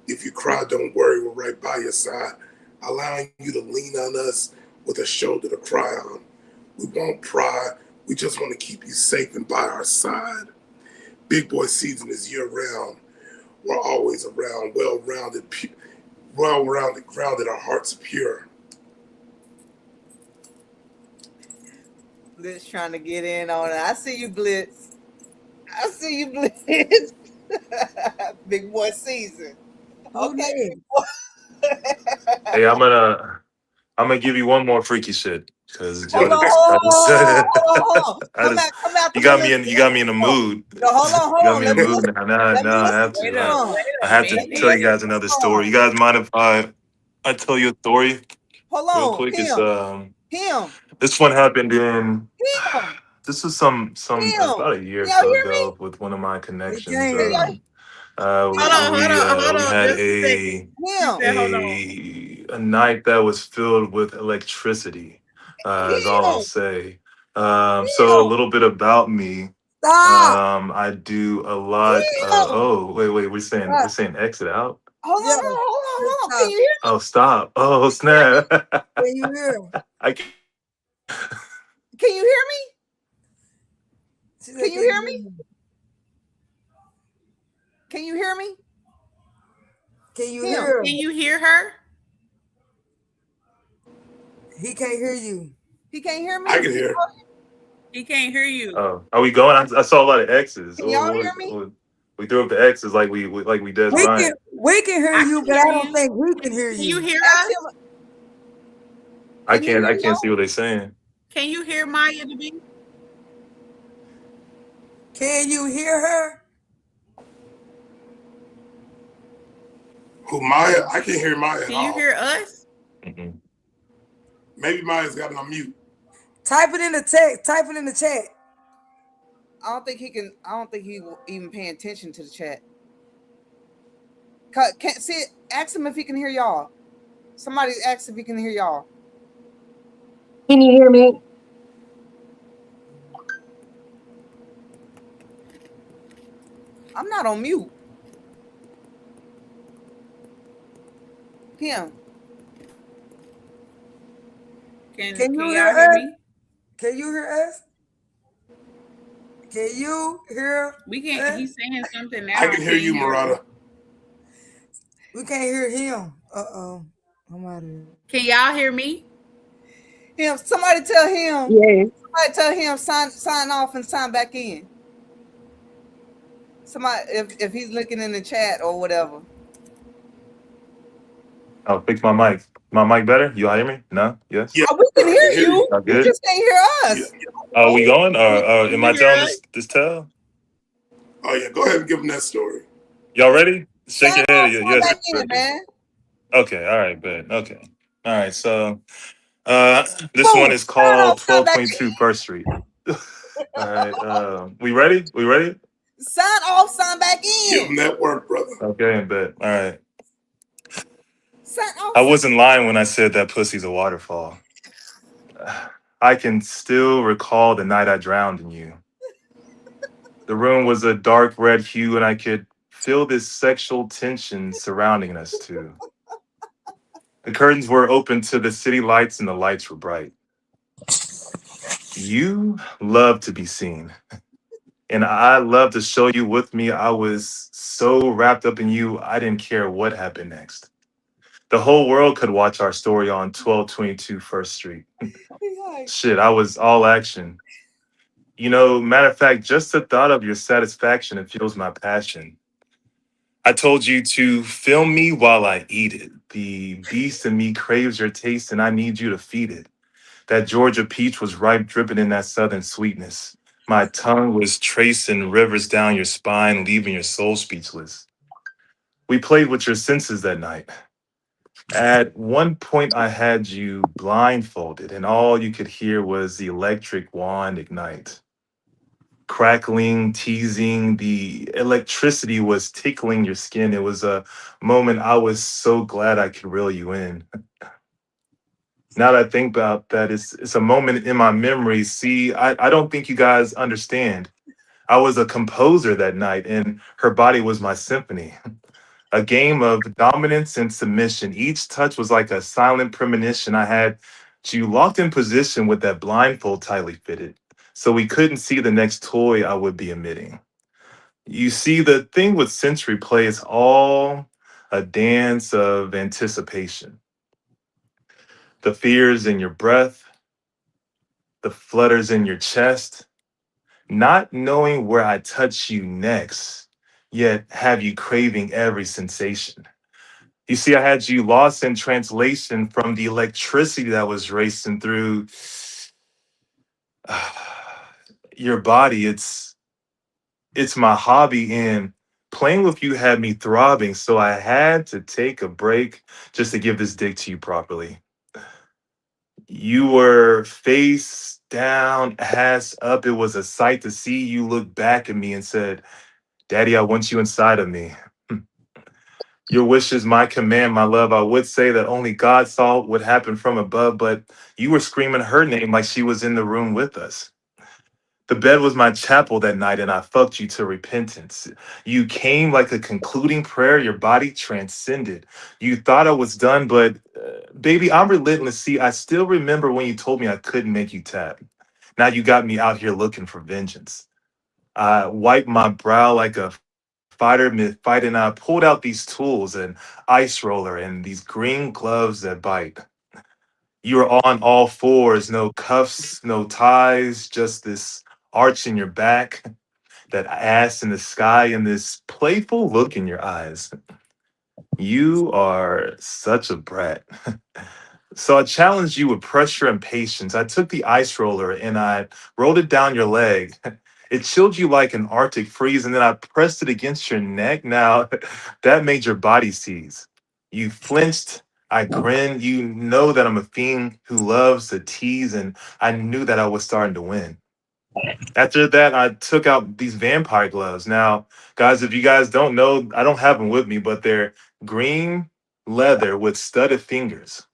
If you cry, don't worry, we're right by your side, allowing you to lean on us with a shoulder to cry on. We won't pry. We just want to keep you safe and by our side. Big boy season is year round. We're always around, well-rounded, grounded, our hearts are pure. Blitz trying to get in on it. I see you, Blitz. I see you, Blitz. Big boy season. Okay. Hey, I'm gonna give you one more freaky shit because Hold on. you got me in the mood. No, hold on. You got me in the mood now. Nah, I have to. I have to tell you guys another story. You guys mind if I tell you a story? Hold on. Real quick. It's Him. This one happened in. This was some about a year or so ago with one of my connections. We had a night that was filled with electricity. Is all I'll say. So a little bit about me. I do a lot. Oh, wait. We're saying exit out. Hold on. Can you hear me? Oh, stop. Oh, snap. Can you hear me? Can you hear me? Can you hear me? Can you hear me? Can you hear? Can you hear her? He can't hear you. He can't hear me. I can hear. He can't hear you. Oh, are we going? I saw a lot of X's. Can y'all hear me? We threw up the X's like we did. We can hear you, but I don't think we can hear you. Can you hear us? I can't see what they're saying. Can you hear Maya to be? Can you hear her? Who, Maya? I can't hear Maya at Can you all. hear us? Mm-mm. Maybe Maya's got it on mute. Type it in the text. Type it in the chat. I don't think he can. I don't think he will even pay attention to the chat. Can't see it. Ask him if he can hear y'all. Somebody ask if he can hear y'all. Can you hear me? I'm not on mute. Him. Can you y'all hear hear us? me? Can you hear us? Can you hear We can't. us? He's saying something now. I can hear you, Murata. We can't hear him. Uh-oh. I'm out of here. Can y'all hear me? Him. Somebody tell him. Yeah. Somebody tell him sign off and sign back in. Somebody if he's looking in the chat or whatever. I'll fix my mic. My mic better? You all hear me? No? Yes? Yeah, We can I hear can hear you. Y'all You good? just can't hear us. Are we going? Or Can am you I hear telling us? this tell? Oh yeah, go ahead and give them that story. Y'all ready? Shake Sign your off, head. sign Yes. back in, man. Okay. All right, bet. Okay. All right. So this Boom. one is Sign called off, sign back in. 1222 First Street. All right. We ready? We ready? Sign off, sign back Give in. them that work, brother. Okay, bet. All right. Sign off. I wasn't lying when I said that pussy's a waterfall. I can still recall the night I drowned in you. The room was a dark red hue, and I could feel this sexual tension surrounding us two. The curtains were open to the city lights, and the lights were bright. You love to be seen, and I love to show you with me. I was so wrapped up in you, I didn't care what happened next. The whole world could watch our story on 1222 First Street. Shit, I was all action. You know, matter of fact, just the thought of your satisfaction, it fuels my passion. I told you to film me while I eat it. The beast in me craves your taste, and I need you to feed it. That Georgia peach was ripe, dripping in that southern sweetness. My tongue was tracing rivers down your spine, leaving your soul speechless. We played with your senses that night. At one point, I had you blindfolded, and all you could hear was the electric wand ignite. Crackling, teasing, the electricity was tickling your skin. It was a moment I was so glad I could reel you in. Now that I think about that, it's a moment in my memory. See, I don't think you guys understand. I was a composer that night, and her body was my symphony. A game of dominance and submission. Each touch was like a silent premonition. I had you locked in position with that blindfold tightly fitted, so we couldn't see the next toy I would be emitting. You see, the thing with sensory play is all a dance of anticipation. The fears in your breath, the flutters in your chest, not knowing where I touch you next, yet have you craving every sensation. You see, I had you lost in translation from the electricity that was racing through your body. It's my hobby, and playing with you had me throbbing. So I had to take a break just to give this dick to you properly. You were face down, ass up. It was a sight to see. You looked back at me and said, "Daddy, I want you inside of me." Your wish is my command, my love. I would say that only God saw what happened from above, but you were screaming her name like she was in the room with us. The bed was my chapel that night, and I fucked you to repentance. You came like a concluding prayer. Your body transcended. You thought I was done, but baby, I'm relentless. See, I still remember when you told me I couldn't make you tap. Now you got me out here looking for vengeance. I wiped my brow like a fighter mid fight, and I pulled out these tools, an ice roller and these green gloves that bite. You were on all fours, no cuffs, no ties, just this arch in your back, that ass in the sky, and this playful look in your eyes. You are such a brat. So I challenged you with pressure and patience. I took the ice roller and I rolled it down your leg. It chilled you like an Arctic freeze, and then I pressed it against your neck. Now, that made your body seize. You flinched. I grinned. You know that I'm a fiend who loves to tease, and I knew that I was starting to win. After that, I took out these vampire gloves. Now, guys, if you guys don't know, I don't have them with me, but they're green leather with studded fingers.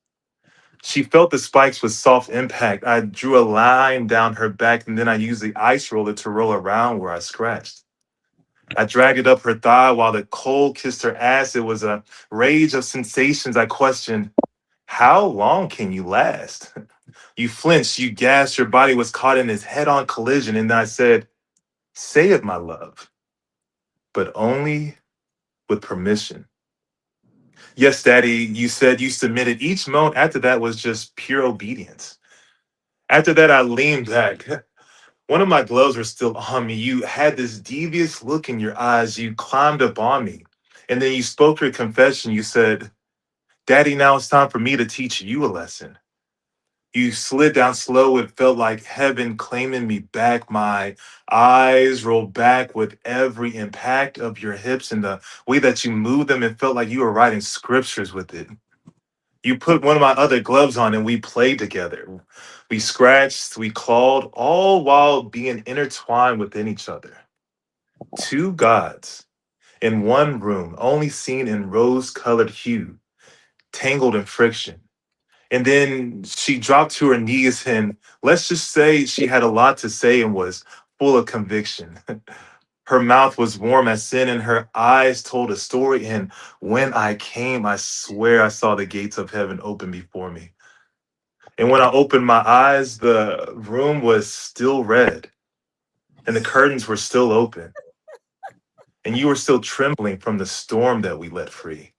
She felt the spikes with soft impact. I drew a line down her back, and then I used the ice roller to roll around where I scratched. I dragged it up her thigh while the cold kissed her ass. It was a rage of sensations. I questioned, how long can you last? You flinched, you gasped, your body was caught in this head-on collision, and I said, say it, my love, but only with permission. Yes, Daddy, you said you submitted. Each moan after that was just pure obedience. After that, I leaned back. One of my gloves were still on me. You had this devious look in your eyes. You climbed up on me. And then you spoke your confession. You said, Daddy, now it's time for me to teach you a lesson. You slid down slow. It felt like heaven claiming me back. My eyes rolled back with every impact of your hips and the way that you moved them. It felt like you were writing scriptures with it. You put one of my other gloves on and we played together. We scratched, we clawed, all while being intertwined within each other. Two gods in one room, only seen in rose-colored hue, tangled in friction. And then she dropped to her knees, and let's just say she had a lot to say and was full of conviction. Her mouth was warm as sin, and her eyes told a story. And when I came, I swear I saw the gates of heaven open before me. And when I opened my eyes, the room was still red, and the curtains were still open. And you were still trembling from the storm that we let free.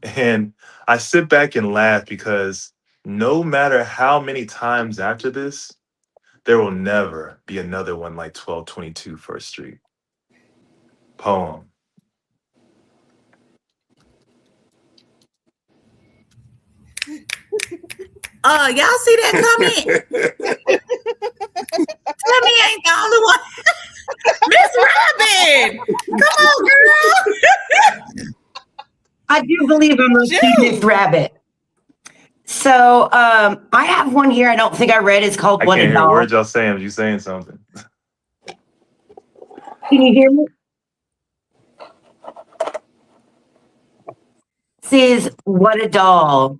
And I sit back and laugh because no matter how many times after this, there will never be another one like 1222 First Street. Poem. Y'all see that comment? Tell me I ain't the only one. Miss Robin, come on, girl. I do believe I'm a Miss Rabbit. So I have one here. I don't think I read. It's called I What can't a hear Doll. words y'all saying. You saying something? Can you hear me? This is What a Doll.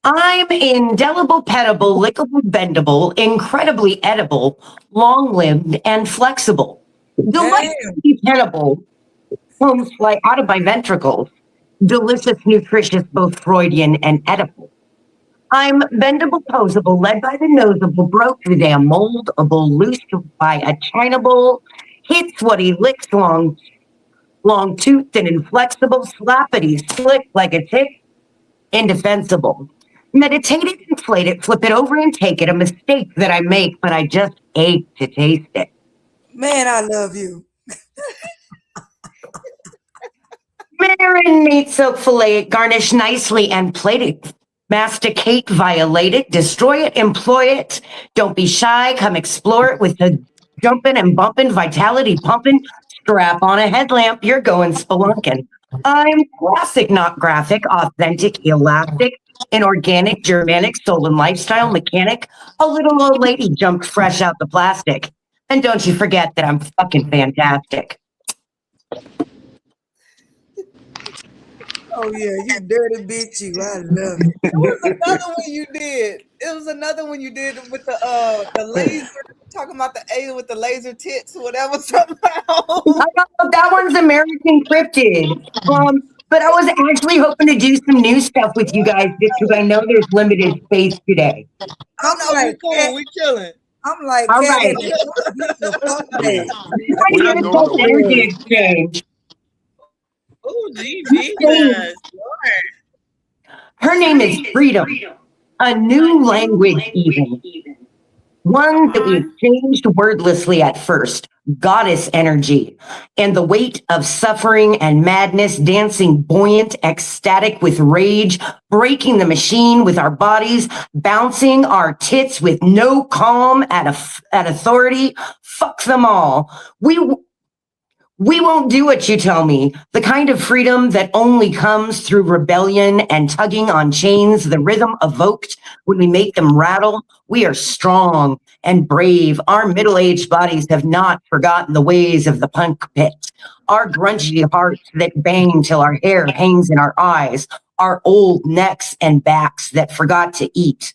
I'm indelible, petable, lickable, bendable, incredibly edible, long-limbed, and flexible. Delightfully tenable, foams fly out of my ventricles. Delicious, nutritious, both Freudian and edible. I'm bendable, posable, led by the noseable, broke the damn moldable, loosed by a chinable, hits what he licks, long-toothed and inflexible, slappity, slick like a tick, indefensible. Meditate it, inflate it, flip it over and take it, a mistake that I make, but I just ache to taste it. Man, I love you. Marinate, soak, fillet it, garnish nicely and plate it. Masticate, violate it, destroy it, employ it. Don't be shy, come explore it with the jumping and bumping, vitality pumping. Strap on a headlamp, you're going spelunking. I'm classic, not graphic, authentic, elastic, inorganic, Germanic, stolen lifestyle, mechanic. A little old lady jumped fresh out the plastic. And don't you forget that I'm fucking fantastic. Oh yeah, you dirty bitch, you. I love it. It was another one you did. It was another one you did with the laser, talking about the A with the laser tits, whatever. Somehow. That one's American Cryptid. But I was actually hoping to do some new stuff with you guys just because I know there's limited space today. I'm like, cool, we chilling. I'm like, all right. Energy exchange. Oh, Jesus. Her name is Freedom, a new language even. One that we exchanged wordlessly at first, goddess energy, and the weight of suffering and madness, dancing buoyant, ecstatic with rage, breaking the machine with our bodies, bouncing our tits with no calm at authority. Fuck them all. We won't do what you tell me. The kind of freedom that only comes through rebellion and tugging on chains, the rhythm evoked when we make them rattle. We are strong and brave. Our middle-aged bodies have not forgotten the ways of the punk pit. Our grungy hearts that bang till our hair hangs in our eyes. Our old necks and backs that forgot to eat,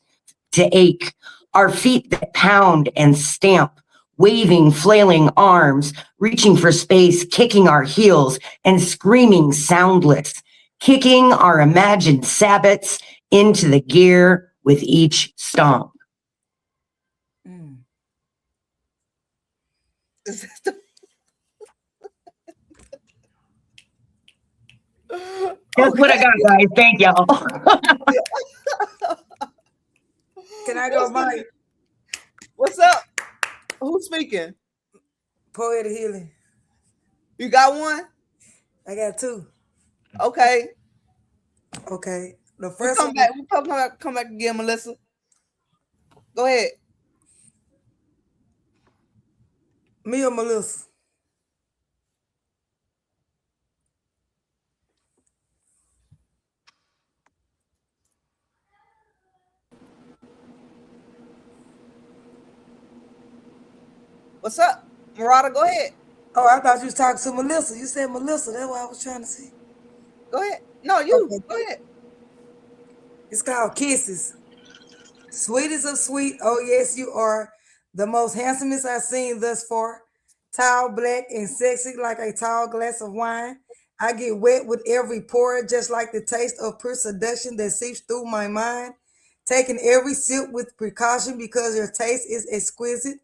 to ache. Our feet that pound and stamp, waving, flailing arms, reaching for space, kicking our heels and screaming soundless, kicking our imagined sabbats into the gear with each stomp. That's what I got, guys. Thank y'all. Can I go, Mike? What's up? Who's speaking? Poet of Healing. You got one? I got two. Okay. Okay. The first come back. We come back again, Melissa. Go ahead. Me or Melissa? What's up? Murata, go ahead. Oh, I thought you was talking to Melissa. You said Melissa. That's what I was trying to see. Go ahead. No, you. Okay. Go ahead. It's called Kisses. Sweetest of sweet. Oh, yes, you are. The most handsomest I've seen thus far. Tall, black, and sexy like a tall glass of wine. I get wet with every pour, just like the taste of pure seduction that seeps through my mind. Taking every sip with precaution because your taste is exquisite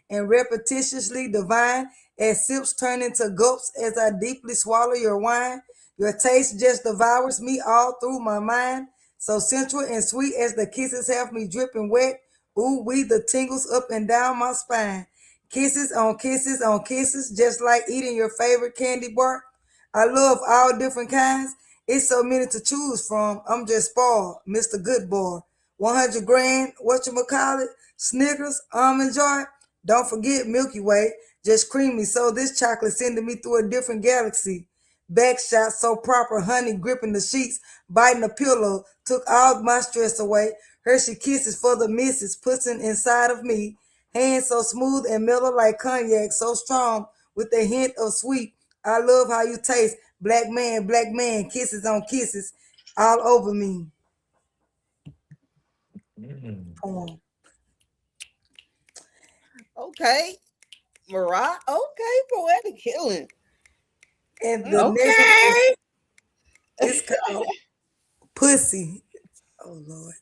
and repetitiously divine, as sips turn into gulps as I deeply swallow your wine. Your taste just devours me all through my mind, so sensual and sweet as the kisses have me dripping wet. Ooh, wee, the tingles up and down my spine. Kisses on kisses on kisses, just like eating your favorite candy bar. I love all different kinds. It's so many to choose from. I'm just spoiled, Mr. Good Boy. 100 grand, whatchamacallit, Snickers, Almond Joy. Don't forget Milky Way, just creamy. So this chocolate sending me through a different galaxy. Back shot so proper, honey gripping the sheets, biting the pillow, took all my stress away. Hershey kisses for the missus, pushing inside of me. Hands so smooth and mellow like cognac, so strong with a hint of sweet. I love how you taste, black man, kisses on kisses, all over me. Poem. Okay. Marat, okay, Poetic Healing. And the next one is called Pussy. Oh, Lord.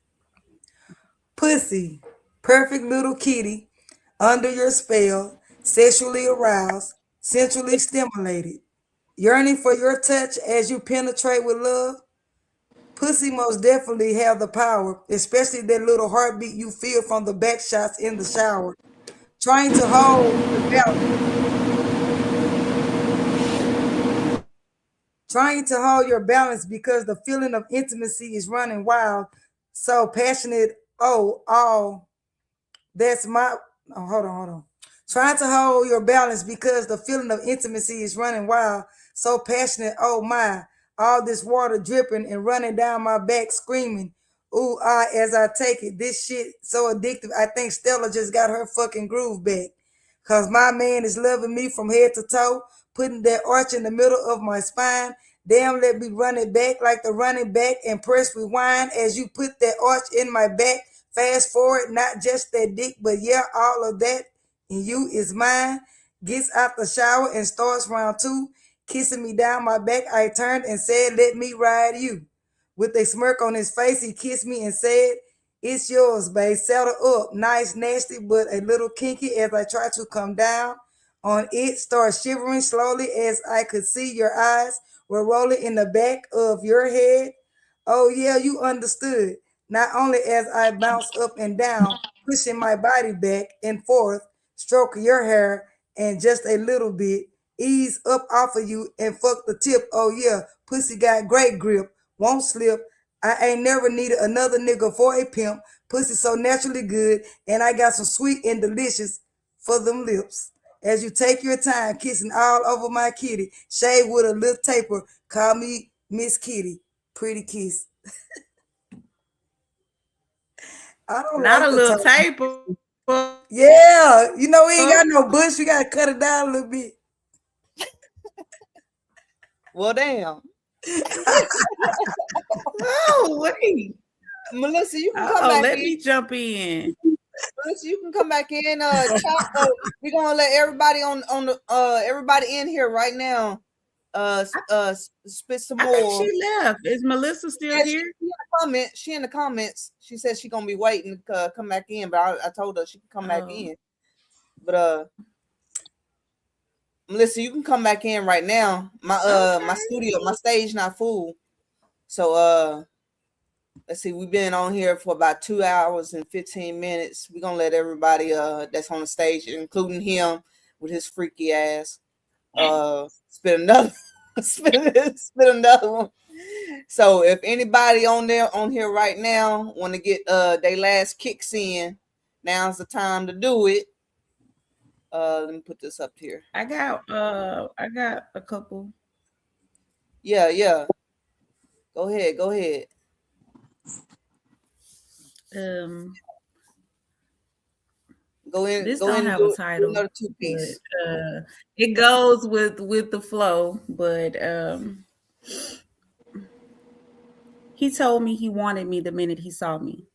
Pussy, perfect little kitty, under your spell, sexually aroused, sensually stimulated, yearning for your touch as you penetrate with love. Pussy most definitely have the power, especially that little heartbeat you feel from the back shots in the shower. Trying to hold your balance. Trying to hold your balance because the feeling of intimacy is running wild. So passionate. That's my. Oh, hold on. Trying to hold your balance because the feeling of intimacy is running wild. So passionate. Oh my. All this water dripping and running down my back, screaming. Ooh, as I take it. This shit so addictive. I think Stella just got her fucking groove back. Cause my man is loving me from head to toe, putting that arch in the middle of my spine. Damn, let me run it back like the running back and press rewind as you put that arch in my back. Fast forward, not just that dick, but yeah, all of that. And you is mine. Gets out the shower and starts round two. Kissing me down my back, I turned and said, let me ride you. With a smirk on his face, he kissed me and said, it's yours, babe. Settle up. Nice, nasty, but a little kinky as I try to come down on it. Start shivering slowly as I could see your eyes were rolling in the back of your head. Oh, yeah, you understood. Not only as I bounce up and down, pushing my body back and forth, stroke your hair and just a little bit, ease up off of you and fuck the tip. Oh, yeah, pussy got great grip, won't slip. I ain't never needed another nigga for a pimp. Pussy so naturally good, and I got some sweet and delicious for them lips. as you take your time kissing all over my kitty. Shade with a little taper. Call me Miss Kitty. Pretty kiss. I don't Not like a the little tone. taper. Yeah, you know, we ain't got no bush. We got to cut it down a little bit. Well, damn. Oh, wait. Melissa, you can come back Let in. me jump in. Melissa, you can come back in. We're gonna let everybody on the everybody in here right now. Spit some more. I think she left. Is Melissa still here? She in the comments. She said she gonna be waiting to come back in, but I told her she can come back in. But Melissa, you can come back in right now. My studio, my stage not full. So let's see, we've been on here for about 2 hours and 15 minutes. We're gonna let everybody that's on the stage, including him with his freaky ass, spit another spit another one. So if anybody on here right now want to get their last kicks in, now's the time to do it. Let me put this up here. I got a couple. Yeah. Go ahead. Go in. This go don't in have do, a title. Do another 2-piece. But, it goes with the flow, but he told me he wanted me the minute he saw me.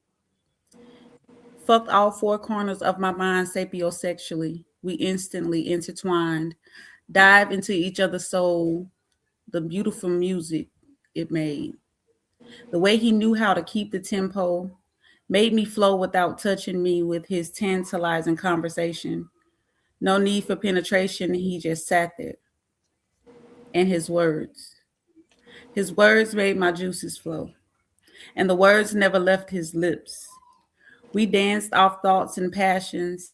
Fucked all 4 corners of my mind sapiosexually. We instantly intertwined, dive into each other's soul, the beautiful music it made. The way he knew how to keep the tempo made me flow without touching me with his tantalizing conversation. No need for penetration, he just sat there. And his words made my juices flow. And the words never left his lips. We danced off thoughts and passions,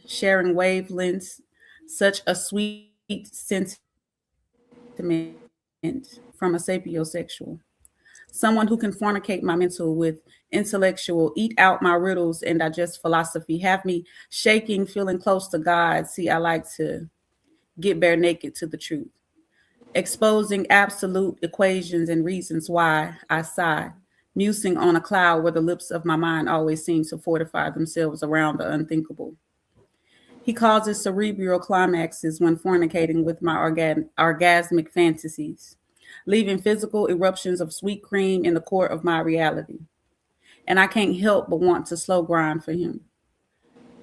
sharing wavelengths, such a sweet sentiment from a sapiosexual. Someone who can fornicate my mental with intellectual, eat out my riddles and digest philosophy, have me shaking, feeling close to God. See, I like to get bare naked to the truth, exposing absolute equations and reasons why I sigh, musing on a cloud where the lips of my mind always seem to fortify themselves around the unthinkable. He causes cerebral climaxes when fornicating with my orgasmic fantasies, leaving physical eruptions of sweet cream in the core of my reality. And I can't help but want to slow grind for him.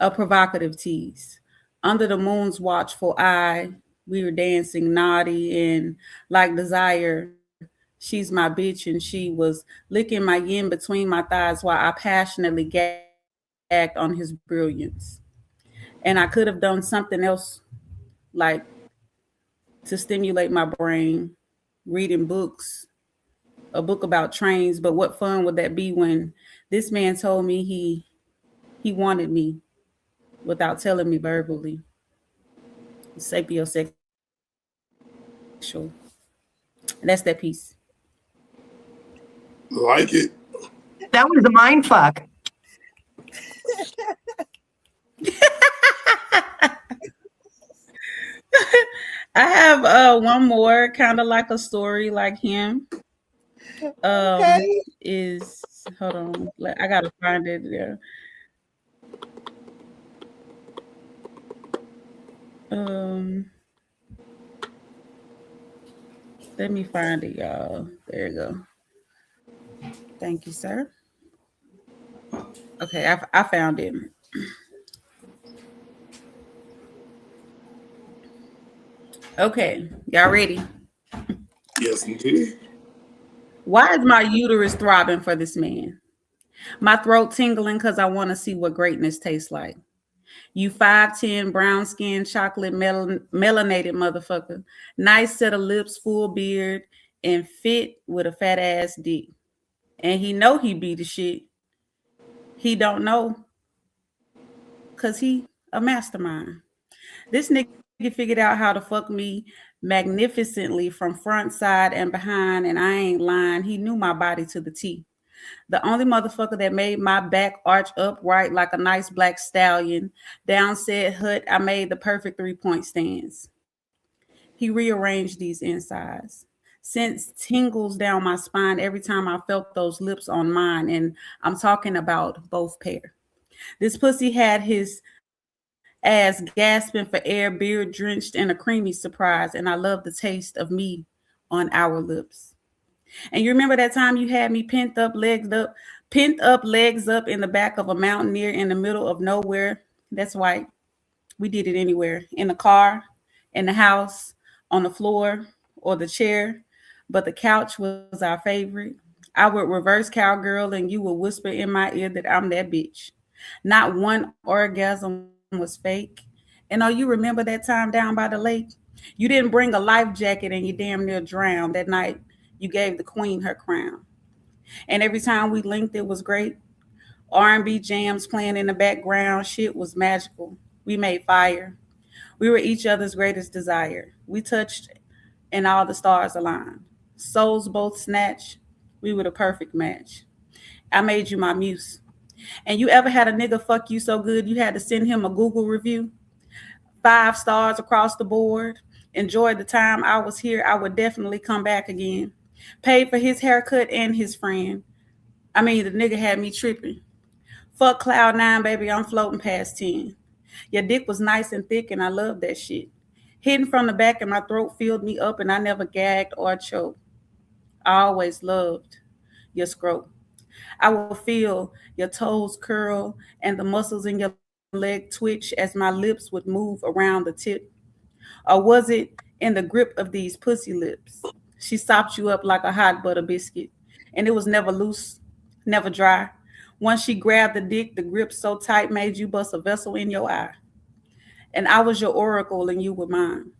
A provocative tease. Under the moon's watchful eye, we were dancing naughty and like desire. She's my bitch, and she was licking my yin between my thighs while I passionately gagged on his brilliance. And I could have done something else, like to stimulate my brain, reading books, a book about trains, but what fun would that be when this man told me he wanted me without telling me verbally. Sapiosexual. That's that piece. Like it. That was a mind fuck. I have one more, kind of like a story like him. Is hold on, I gotta find it there. Let me find it, y'all. There you go. Thank you, sir. Okay, I found it. Okay, y'all ready? Yes, indeed. Why is my uterus throbbing for this man? My throat tingling because I want to see what greatness tastes like. You 5'10", brown skin, chocolate melanated motherfucker. Nice set of lips, full beard, and fit with a fat ass dick. And he know he be the shit. He don't know because he a mastermind. This nigga figured out how to fuck me magnificently from front, side, and behind, and I ain't lying. He knew my body to the T. The only motherfucker that made my back arch upright like a nice black stallion. Down said hut, I made the perfect 3-point stands. He rearranged these insides. Sent tingles down my spine every time I felt those lips on mine, and I'm talking about both pair. This pussy had his ass gasping for air, beard drenched in a creamy surprise, and I love the taste of me on our lips. And you remember that time you had me pent up, legs up in the back of a mountaineer in the middle of nowhere? That's white. We did it anywhere, in the car, in the house, on the floor, or the chair. But the couch was our favorite. I would reverse cowgirl and you would whisper in my ear that I'm that bitch. Not one orgasm was fake. And oh, you remember that time down by the lake? You didn't bring a life jacket and you damn near drowned. That night, you gave the queen her crown. And every time we linked, it was great. R&B jams playing in the background. Shit was magical. We made fire. We were each other's greatest desire. We touched and all the stars aligned. Souls both snatched. We were the perfect match. I made you my muse. And you ever had a nigga fuck you so good you had to send him a Google review? 5 stars across the board. Enjoyed the time I was here. I would definitely come back again. Paid for his haircut and his friend. I mean, the nigga had me tripping. Fuck cloud 9, baby. I'm floating past 10. Your dick was nice and thick, and I loved that shit. Hidden from the back, and my throat filled me up, and I never gagged or choked. I always loved your scrote. I will feel your toes curl and the muscles in your leg twitch as my lips would move around the tip. Or was it in the grip of these pussy lips? She sopped you up like a hot butter biscuit, and it was never loose, never dry. Once she grabbed the dick, the grip so tight made you bust a vessel in your eye. And I was your oracle and you were mine.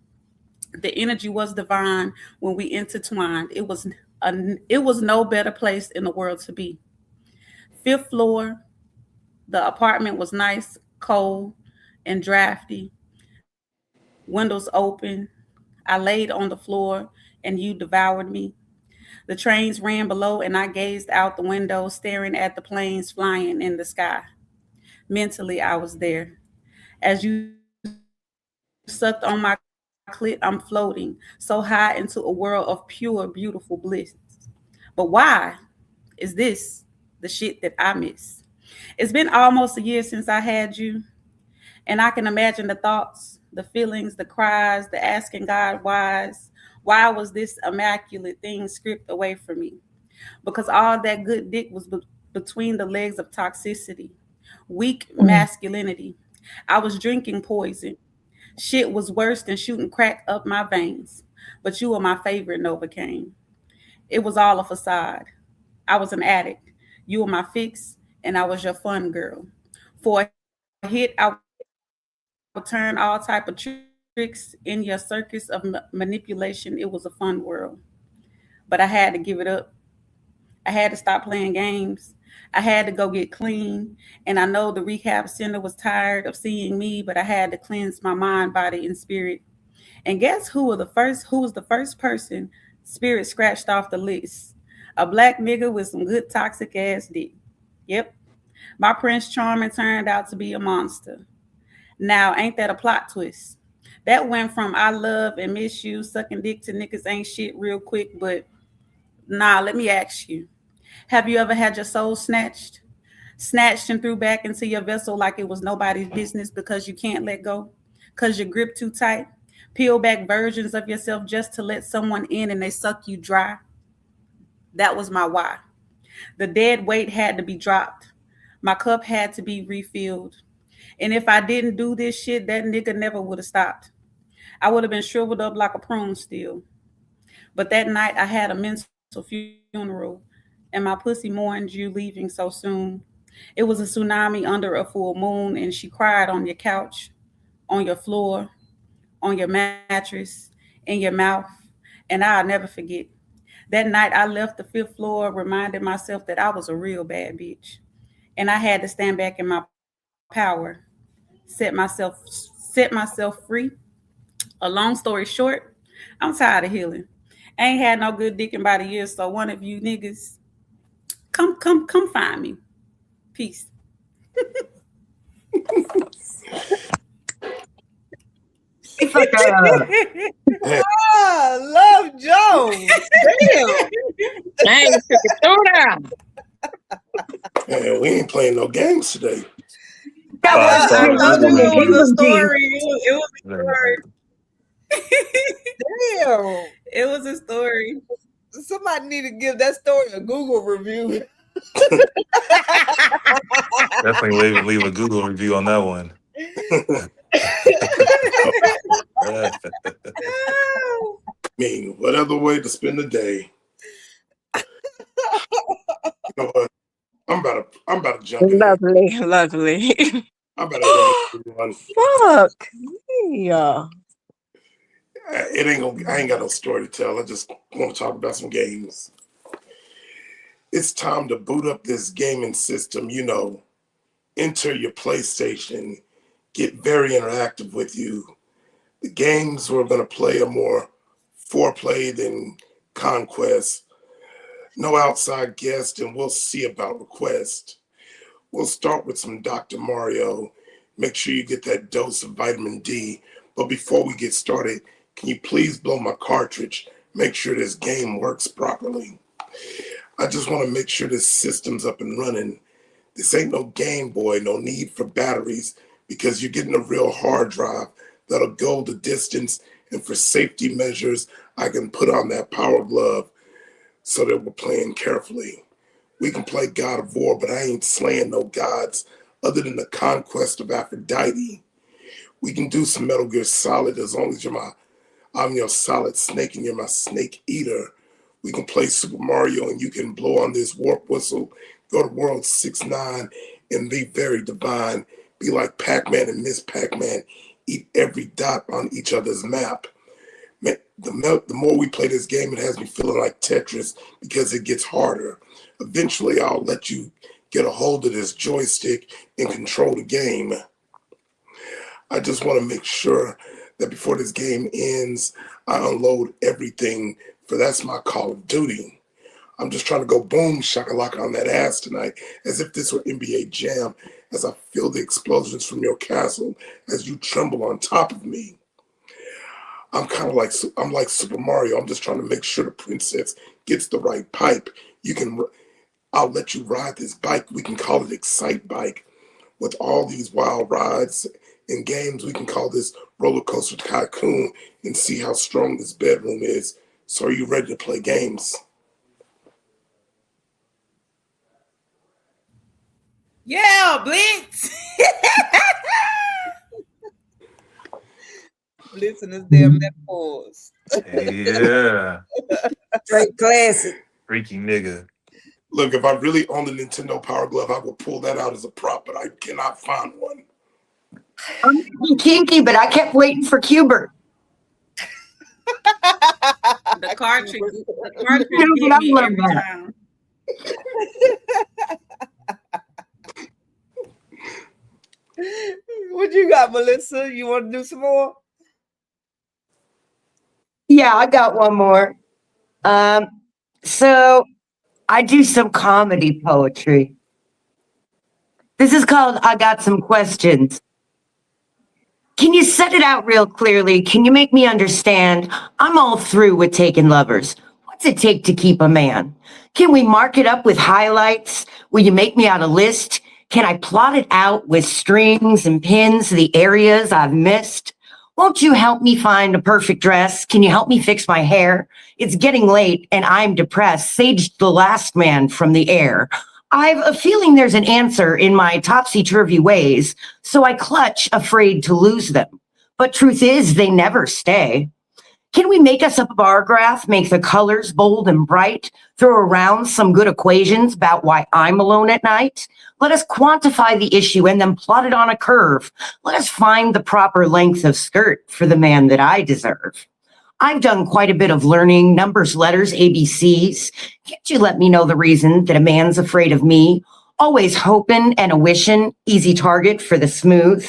The energy was divine when we intertwined. It was no better place in the world to be. 5th floor, the apartment was nice, cold, and drafty. Windows open. I laid on the floor and you devoured me. The trains ran below and I gazed out the window, staring at the planes flying in the sky. Mentally, I was there. As you sucked on my clit, I'm floating so high into a world of pure, beautiful bliss. But why is this the shit that I miss? It's been almost a year since I had you, and I can imagine the thoughts, the feelings, the cries, the asking God why was this immaculate thing stripped away from me? Because all that good dick was between the legs of toxicity, weak masculinity. I was drinking poison. Shit was worse than shooting crack up my veins. But you were my favorite Novocaine. It was all a facade. I was an addict. You were my fix, and I was your fun girl. For a hit, I would turn all type of tricks in your circus of manipulation. It was a fun world. But I had to give it up. I had to stop playing games. I had to go get clean. And I know the rehab center was tired of seeing me, but I had to cleanse my mind, body, and spirit. And guess who was the first person Spirit scratched off the list? A black nigga with some good toxic ass dick. Yep. My Prince Charming turned out to be a monster. Now, ain't that a plot twist? That went from I love and miss you, sucking dick to niggas ain't shit real quick, but nah, let me ask you. Have you ever had your soul snatched? Snatched and threw back into your vessel like it was nobody's business because you can't let go? Because your grip too tight? Peel back versions of yourself just to let someone in and they suck you dry? That was my why. The dead weight had to be dropped. My cup had to be refilled. And if I didn't do this shit, that nigga never would have stopped. I would have been shriveled up like a prune still. But that night I had a mental funeral and my pussy mourned you leaving so soon. It was a tsunami under a full moon and she cried on your couch, on your floor, on your mattress, in your mouth. And I'll never forget. That night I left the 5th floor, reminded myself that I was a real bad bitch. And I had to stand back in my power, set myself free. A long story short, I'm tired of healing. I ain't had no good dick in about a year, so one of you niggas Come find me. Peace. It's like Love Jones. Damn. Dang, took it through there. Man, we ain't playing no games today. I thought it was a story. It was a story. Damn. It was a story. Somebody need to give that story a Google review. Definitely leave a Google review on that one. I mean, what other way to spend the day? You know what? I'm about to jump in. Lovely. I'm about to jump in one. Fuck. Yeah. I ain't got no story to tell. I just want to talk about some games. It's time to boot up this gaming system, you know. Enter your PlayStation. Get very interactive with you. The games we're going to play are more foreplay than conquest. No outside guest, and we'll see about request. We'll start with some Dr. Mario. Make sure you get that dose of vitamin D. But before we get started, can you please blow my cartridge? Make sure this game works properly. I just want to make sure this system's up and running. This ain't no Game Boy, no need for batteries, because you're getting a real hard drive that'll go the distance, and for safety measures, I can put on that power glove so that we're playing carefully. We can play God of War, but I ain't slaying no gods other than the conquest of Aphrodite. We can do some Metal Gear Solid as long as I'm your solid snake and you're my snake eater. We can play Super Mario and you can blow on this warp whistle, go to World 6-9 and be very divine. Be like Pac-Man and Miss Pac-Man, eat every dot on each other's map. Man, the more we play this game, it has me feeling like Tetris because it gets harder. Eventually, I'll let you get a hold of this joystick and control the game. I just want to make sure that before this game ends, I unload everything, for that's my Call of Duty. I'm just trying to go boom shakalaka on that ass tonight, as if this were NBA Jam, as I feel the explosions from your castle as you tremble on top of me. I'm like Super Mario. I'm just trying to make sure the princess gets the right pipe. I'll let you ride this bike. We can call it Excite Bike. With all these wild rides and games, we can call this Roller Coaster Tycoon and see how strong this bedroom is. So are you ready to play games? Yeah, Blitz. Blitz and his damn metaphors. Yeah. Straight classic. Freaky nigga. Look, if I really owned a Nintendo Power Glove, I would pull that out as a prop, but I cannot find one. I'm kinky, but I kept waiting for Cubert. The cartridge get me every time. What you got, Melissa? You want to do some more? Yeah, I got one more. So I do some comedy poetry. This is called I Got Some Questions. Can you set it out real clearly? Can you make me understand? I'm all through with taking lovers. What's it take to keep a man? Can we mark it up with highlights? Will you make me out a list? Can I plot it out with strings and pins, the areas I've missed? Won't you help me find a perfect dress? Can you help me fix my hair? It's getting late and I'm depressed. Saged the last man from the air. I've a feeling there's an answer in my topsy-turvy ways, so I clutch, afraid to lose them. But truth is, they never stay. Can we make us up a bar graph, make the colors bold and bright, throw around some good equations about why I'm alone at night? Let us quantify the issue and then plot it on a curve. Let us find the proper length of skirt for the man that I deserve. I've done quite a bit of learning, numbers, letters, ABCs. Can't you let me know the reason that a man's afraid of me? Always hoping and a wishing, easy target for the smooth.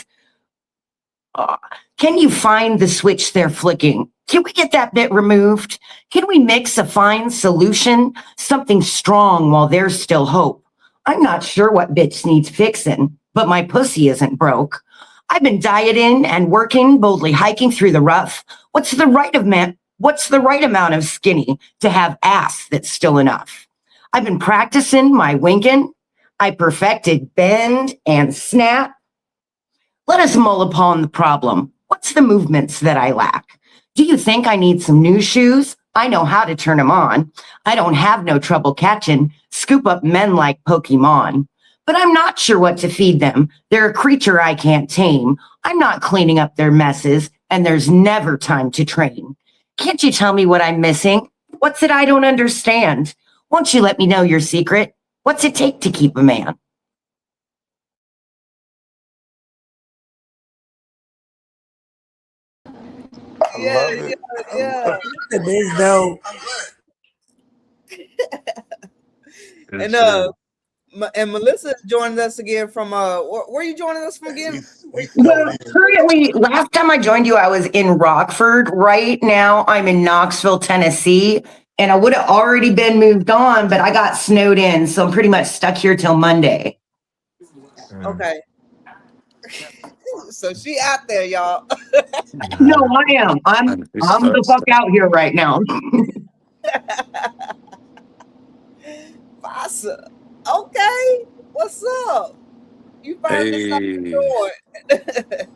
Can you find the switch they're flicking? Can we get that bit removed? Can we mix a fine solution? Something strong while there's still hope. I'm not sure what bitch needs fixing, but my pussy isn't broke. I've been dieting and working, boldly hiking through the rough. What's the right amount of skinny to have ass that's still enough? I've been practicing my winking. I perfected bend and snap. Let us mull upon the problem. What's the movements that I lack? Do you think I need some new shoes? I know how to turn them on. I don't have no trouble catching, scoop up men like Pokemon. But I'm not sure what to feed them. They're a creature I can't tame. I'm not cleaning up their messes, and there's never time to train. Can't you tell me what I'm missing? What's it I don't understand? Won't you let me know your secret? What's it take to keep a man? I love it. Yeah. That's dope. And Melissa joined us again from where are you joining us from again? Well, currently, last time I joined you, I was in Rockford. Right now, I'm in Knoxville, Tennessee, and I would have already been moved on, but I got snowed in, so I'm pretty much stuck here till Monday. Okay. So she out there, y'all. No, I am. I'm the fuck out here right now. Fasa. Okay. What's up? You finally started doing.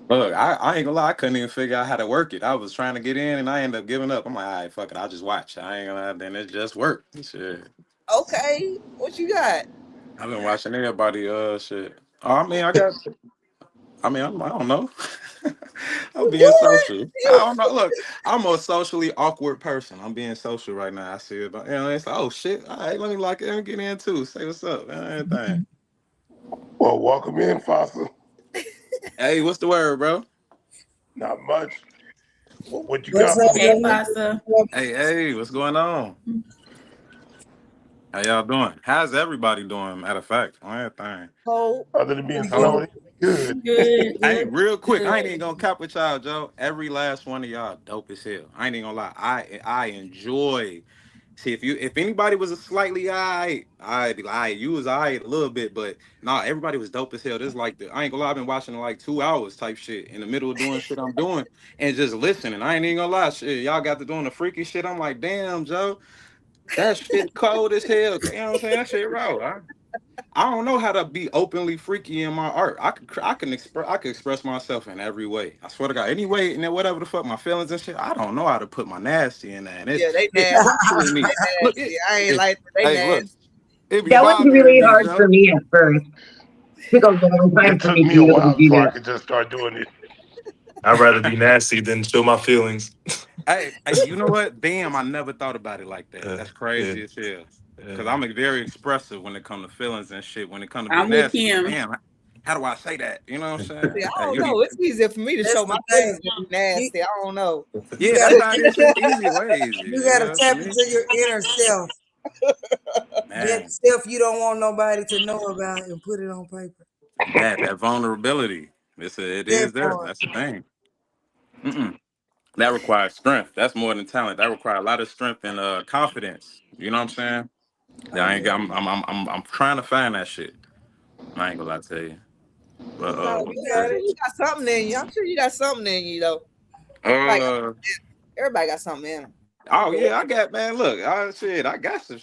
Look, I ain't gonna lie, I couldn't even figure out how to work it. I was trying to get in and I ended up giving up. I'm like, all right, fuck it, I'll just watch. I ain't gonna lie, then it just worked. Shit. Okay. What you got? I've been watching everybody shit. Oh, I don't know. I'm being social. I don't know. Look, I'm a socially awkward person. I'm being social right now. I see it, but it's like, oh shit. All right, let me get in too. Say what's up, everything. Well, welcome in, Fasa. Hey, what's the word, bro? Not much. Well, what you got for me? Hey, Fasa. Hey, what's going on? How y'all doing? How's everybody doing? Matter of fact, on everything. Other than being snowy, good. Hey, real quick, I ain't even gonna cap with y'all, Joe. Every last one of y'all dope as hell. I ain't even gonna lie. I enjoy. See, if anybody was a slightly you was a little bit, but nah, everybody was dope as hell. This like I ain't gonna lie, I've been watching like 2 hours type shit in the middle of doing shit I'm doing and just listening. I ain't even gonna lie, shit. Y'all got to doing the freaky shit. I'm like, damn, Joe, that shit cold as hell. You know what I'm saying? That shit raw. I don't know how to be openly freaky in my art. I can express myself in every way. I swear to God, any way and then whatever the fuck my feelings and shit. I don't know how to put my nasty in that. Yeah, they nasty. Look, I ain't like they nasty. That was really hard for me at first. It took a long time for me to be able to do that. I could just start doing it. I'd rather be nasty than show my feelings. Hey, you know what? Damn, I never thought about it like that. That's crazy as hell. Because I'm very expressive when it comes to feelings and shit. When it comes to being nasty, damn, how do I say that? You know what I'm saying? See, I don't know. It's easier for me to show my feelings than be nasty. I don't know. Yeah, that's how it is. Easy, way easy. You gotta tap into your inner self. That self you don't want nobody to know about and put it on paper. That vulnerability. It is there. That's the thing. That requires strength. That's more than talent. That requires a lot of strength and confidence. You know what I'm saying? I'm trying to find that shit. I ain't gonna lie to you. But you got something in you. I'm sure you got something in you though. Everybody got something in them. Oh yeah, I got look, I got some.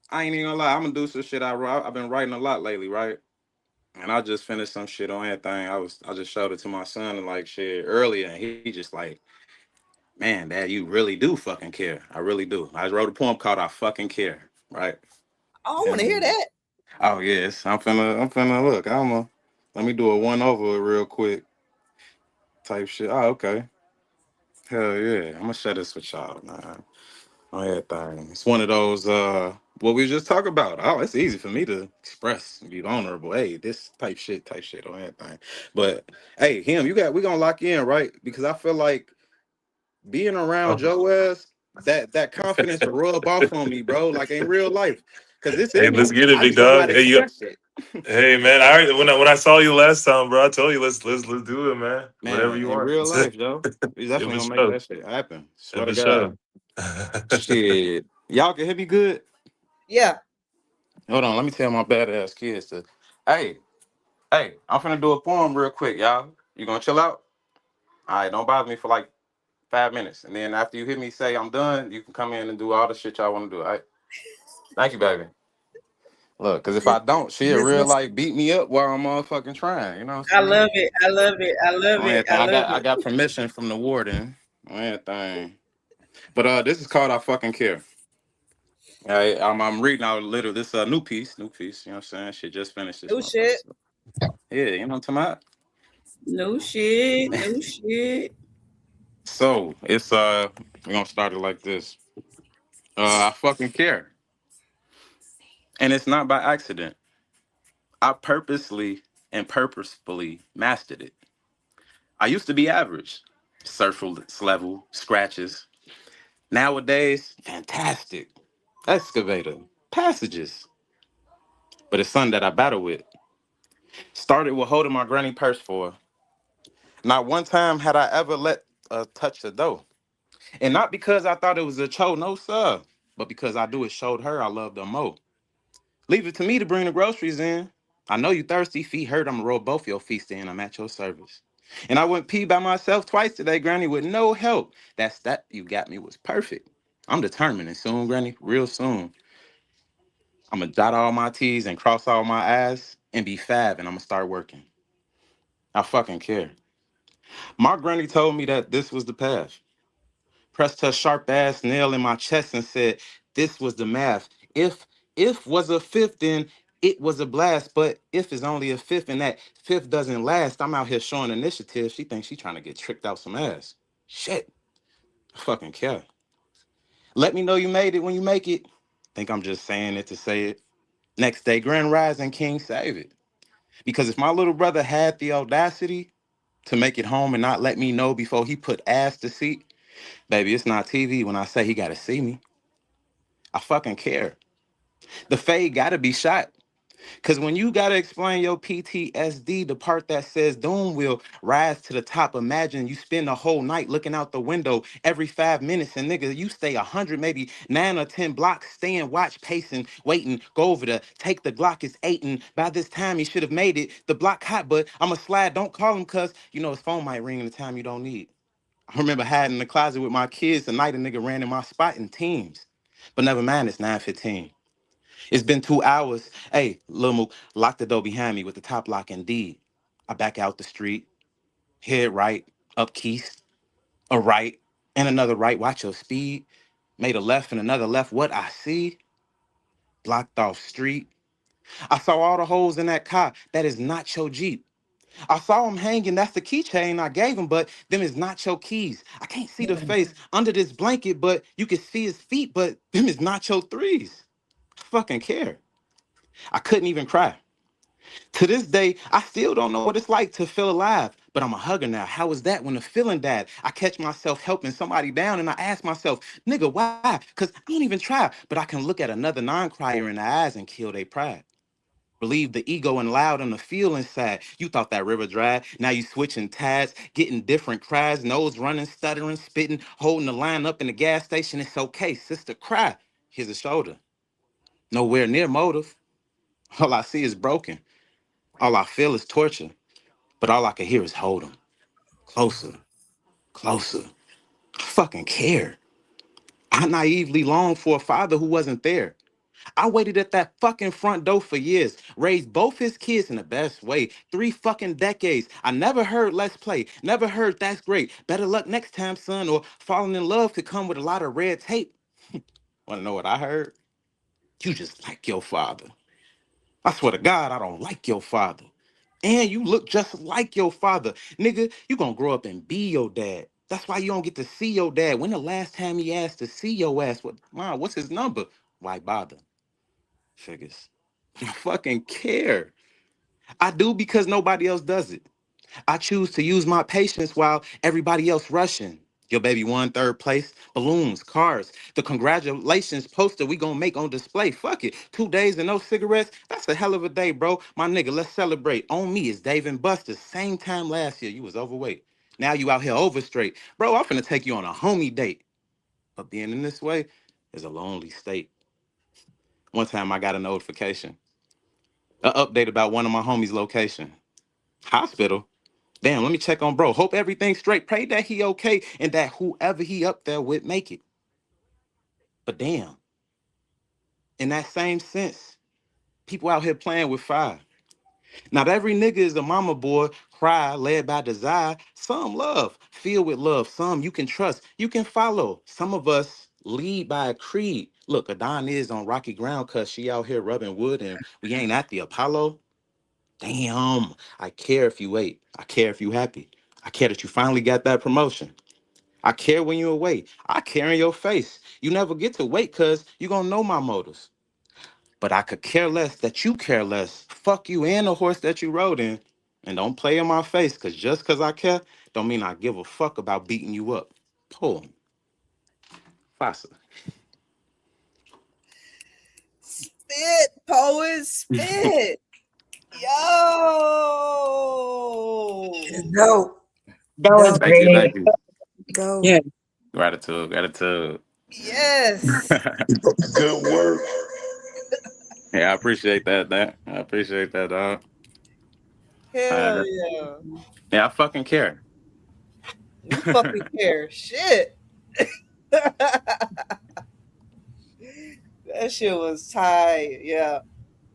I ain't even gonna lie. I'm gonna do some shit. I've been writing a lot lately, right? And I just finished some shit on everything. I just showed it to my son and like shit earlier, and he just like, man, Dad, you really do fucking care. I really do. I wrote a poem called "I Fucking Care," right? Oh, I want to hear that. Oh yes, I'm finna look. Let me do a one over real quick. Type shit. Oh okay. Hell yeah, I'm gonna share this with y'all, man. On everything. It's one of those what we just talked about. Oh, it's easy for me to express and be vulnerable. Hey, this type shit on everything. But hey, we gonna lock in, right? Because I feel like being around Joe ass, that confidence will rub off on me, bro. Like in real life. Cause it's Hey, in let's me. get it, I big just don't know how dog. to Hey, yo. express it. Hey man, I already, when I saw you last time, bro, I told you let's do it, man. Whatever Man, you in want. real life, yo. We Yeah, definitely for gonna make sure. that shit happen. Yeah, Swear to for God. sure. Shit. Y'all can hear me good? Yeah. Hold on, let me tell my badass kids to hey, I'm finna do a poem real quick, y'all. You gonna chill out? Alright, don't bother me for like 5 minutes. And then after you hear me say I'm done, you can come in and do all the shit y'all wanna do. All right. Thank you, baby. Look, cause if I don't, she'll real Business. like beat me up while I'm motherfucking trying. You know what I I'm saying? love it. I love it. I love On it. everything. I love I it. got permission from the warden. On everything. But this is called I Fucking Care. I'm reading out a little this new piece, you know what I'm saying? Shit just finished this New motherfucker. shit. So, yeah, you know what I'm talking about? No shit. No shit. So it's we're gonna start it like this. I fucking care. And it's not by accident. I purposely and purposefully mastered it. I used to be average. Surface level, scratches. Nowadays, fantastic. Excavator. Passages. But it's something that I battle with. Started with holding my granny purse for her. Not one time had I ever let touch the dough. And not because I thought it was a chore, no sir. But because I do it showed her I loved her more. Leave it to me to bring the groceries in. I know you thirsty, feet hurt, I'ma roll both your feet in. I'm at your service. And I went pee by myself twice today, Granny, with no help. That step you got me was perfect. I'm determined, and soon, Granny, real soon, I'ma dot all my T's and cross all my I's and be fab, and I'ma start working. I fucking care. My granny told me that this was the path. Pressed her sharp ass nail in my chest and said, this was the math. If was a fifth, then it was a blast. But if is only a fifth and that fifth doesn't last, I'm out here showing initiative. She thinks she trying to get tricked out some ass. Shit. I fucking care. Let me know you made it when you make it. Think I'm just saying it to say it. Next day, Grand Rising King save it. Because if my little brother had the audacity to make it home and not let me know before he put ass to seat, baby, it's not TV when I say he gotta see me. I fucking care. The fade gotta be shot. Cause when you gotta explain your PTSD, the part that says doom will rise to the top. Imagine you spend the whole night looking out the window every 5 minutes, and nigga, you stay 100, maybe 9 or 10 blocks, staying, watch, pacing, waiting, go over to take the Glock is 8, and by this time he should have made it. The block hot, but I'ma slide. Don't call him, cause you know his phone might ring in the time you don't need. I remember hiding in the closet with my kids the night a nigga ran in my spot in teams. But never mind, it's 9:15. It's been 2 hours. Hey, Lil Mook, lock the door behind me with the top lock indeed. I back out the street, head right, up Keith, a right, and another right. Watch your speed. Made a left and another left. What I see? Blocked off street. I saw all the holes in that car. That is not your Jeep. I saw him hanging. That's the keychain I gave him, but them is not your keys. I can't see the face under this blanket, but you can see his feet, but them is not your threes. I fucking care. I couldn't even cry. To this day, I still don't know what it's like to feel alive, but I'm a hugger now. How was that when the feeling died? I catch myself helping somebody down and I ask myself, nigga, why? Because I don't even try, but I can look at another non-crier in the eyes and kill their pride. Relieve the ego and loud on the feel inside. You thought that river dried. Now you switching tabs, getting different cries, nose running, stuttering, spitting, holding the line up in the gas station. It's okay, sister, cry. Here's a shoulder. Nowhere near motive. All I see is broken. All I feel is torture. But all I can hear is hold him. Closer, closer. I fucking care. I naively longed for a father who wasn't there. I waited at that fucking front door for years, raised both his kids in the best way. 3 fucking decades. I never heard let's play, never heard that's great. Better luck next time, son, or falling in love could come with a lot of red tape. Wanna know what I heard? You just like your father. I swear to God, I don't like your father. And you look just like your father. Nigga, you gonna grow up and be your dad. That's why you don't get to see your dad. When the last time he asked to see your ass? What, Mom, what's his number? Why bother? Figures. I fucking care. I do because nobody else does it. I choose to use my patience while everybody else rushing. Your baby won third place. Balloons, cars, the congratulations poster we gonna make on display. Fuck it. 2 days and no cigarettes. That's a hell of a day, bro. My nigga, let's celebrate. On me is Dave and Buster's. Same time last year, you was overweight. Now you out here over straight. Bro, I'm finna take you on a homie date. But being in this way is a lonely state. One time I got a notification, an update about one of my homies' location. Hospital. Damn, let me check on bro. Hope everything's straight. Pray that he okay and that whoever he up there with make it. But damn, in that same sense, people out here playing with fire. Not every nigga is a mama boy, cry, led by desire. Some love, filled with love. Some you can trust, you can follow. Some of us lead by a creed. Look, Adon is on rocky ground cause she out here rubbing wood and we ain't at the Apollo. Damn, I care if you wait. I care if you happy. I care that you finally got that promotion. I care when you're away. I care in your face. You never get to wait cause you gonna know my motives. But I could care less that you care less. Fuck you and the horse that you rode in. And don't play in my face, cause just cause I care, don't mean I give a fuck about beating you up. Poem. Fassa. Spit, poet, spit. Yo. Dope. That was Thank you, great. thank you. Go. Yeah. Gratitude, gratitude. Yes. Good work. Yeah, I appreciate that. I appreciate that, dog. Hell yeah. Yeah, I fucking care. You fucking care. Shit. That shit was tight. Yeah.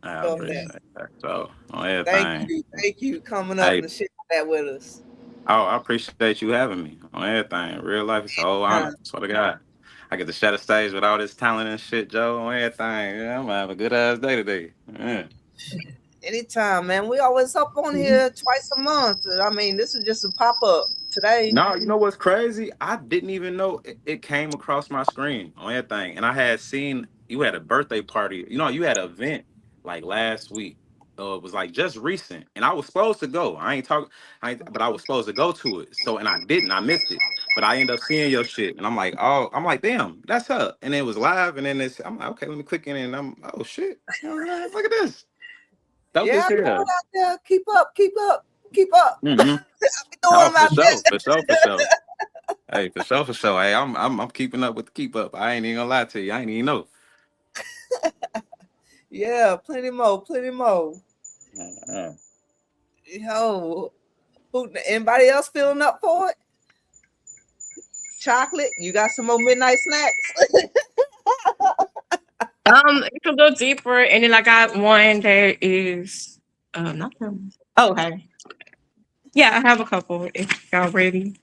I Felt appreciate that. that. So, on everything. Thank you coming up Hey, and sharing that with us. oh, I appreciate you having me on everything. Real life, it's a whole honor. Swear to God. I get to share the stage with all this talent and shit, Joe, on everything. Yeah, I'm gonna have a good ass day today. Yeah. Anytime, man. We always up on here twice a month. I mean, this is just a pop up today. No, you know what's crazy? I didn't even know it came across my screen on everything. And I had seen you had a birthday party. You know, you had an event like last week. It was like just recent. And I was supposed to go. But I was supposed to go to it. So, and I didn't. I missed it. But I ended up seeing your shit. And I'm like, oh, damn, that's her. And it was live. And then I'm like, okay, let me click in. And oh, shit. All right, look at this. Dope Yeah, is here. out there. Keep up. Mm-hmm. Oh, for sure. Hey, for sure. Hey, I'm keeping up with the keep up. I ain't even gonna lie to you. I ain't even know. Yeah, plenty more. Uh, Yo, anybody else feeling up for it? Chocolate, you got some more midnight snacks? It's a little deeper, and then I got one that is not them. Oh, okay. Yeah, I have a couple if y'all ready.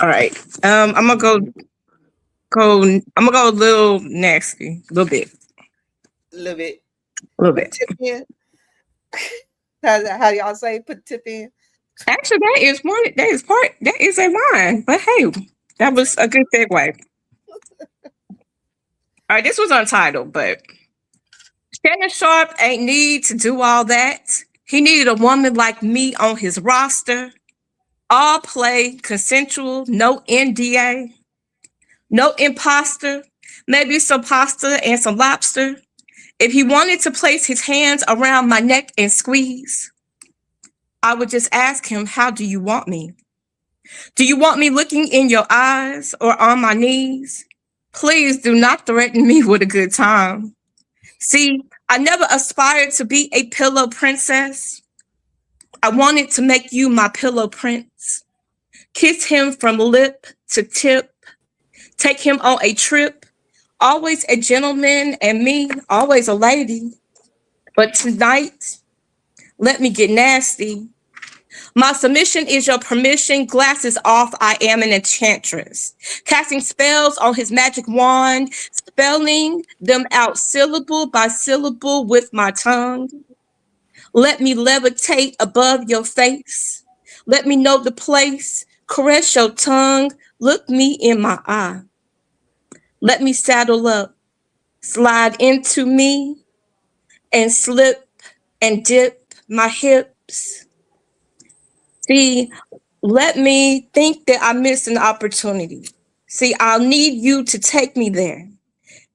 All right. I'm gonna go I'm gonna go a little nasty, a little bit. Put tip in. How y'all say put tip in? Actually, that is a line. But hey, that was a good segue. All right, this was untitled, but Shannon Sharp ain't need to do all that. He needed a woman like me on his roster. All play, consensual, no NDA, no imposter, maybe some pasta and some lobster. If he wanted to place his hands around my neck and squeeze, I would just ask him, how do you want me? Do you want me looking in your eyes or on my knees? Please do not threaten me with a good time. See, I never aspired to be a pillow princess. I wanted to make you my pillow prince. Kiss him from lip to tip. Take him on a trip. Always a gentleman and me, always a lady. But tonight, let me get nasty. My submission is your permission. Glasses off, I am an enchantress. Casting spells on his magic wand, spelling them out syllable by syllable with my tongue. Let me levitate above your face. Let me know the place. Caress your tongue. Look me in my eye. Let me saddle up. Slide into me and slip and dip my hips. See, let me think that I missed an opportunity. See, I'll need you to take me there.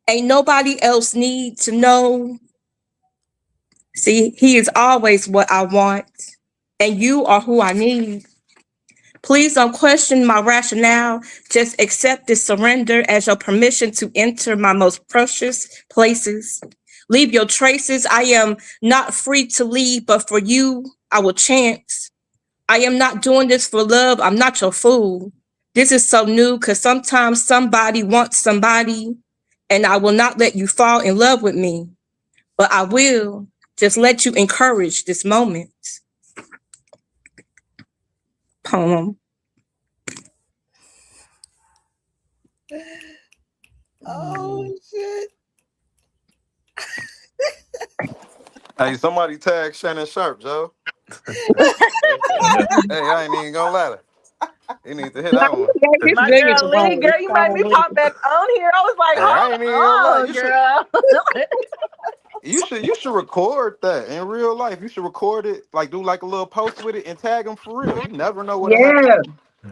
Ain't nobody else need to know. See, he is always what I want, and you are who I need. Please don't question my rationale. Just accept this surrender as your permission to enter my most precious places. Leave your traces. I am not free to leave, but for you, I will chance. I am not doing this for love. I'm not your fool. This is so new because sometimes somebody wants somebody, and I will not let you fall in love with me, but I will just let you encourage this moment. Poem. Oh shit. Hey, somebody tag Shannon Sharp, Joe. Hey, I ain't even gonna lie. He need to hit My, that one. my girl Lee, girl, you made me pop back on here. I was like, Hey, I ain't even gonna lie. hold on, girl. You should record that in real life. You should record it, like do like a little post with it and tag him for real. You never know what'll happen. Yeah.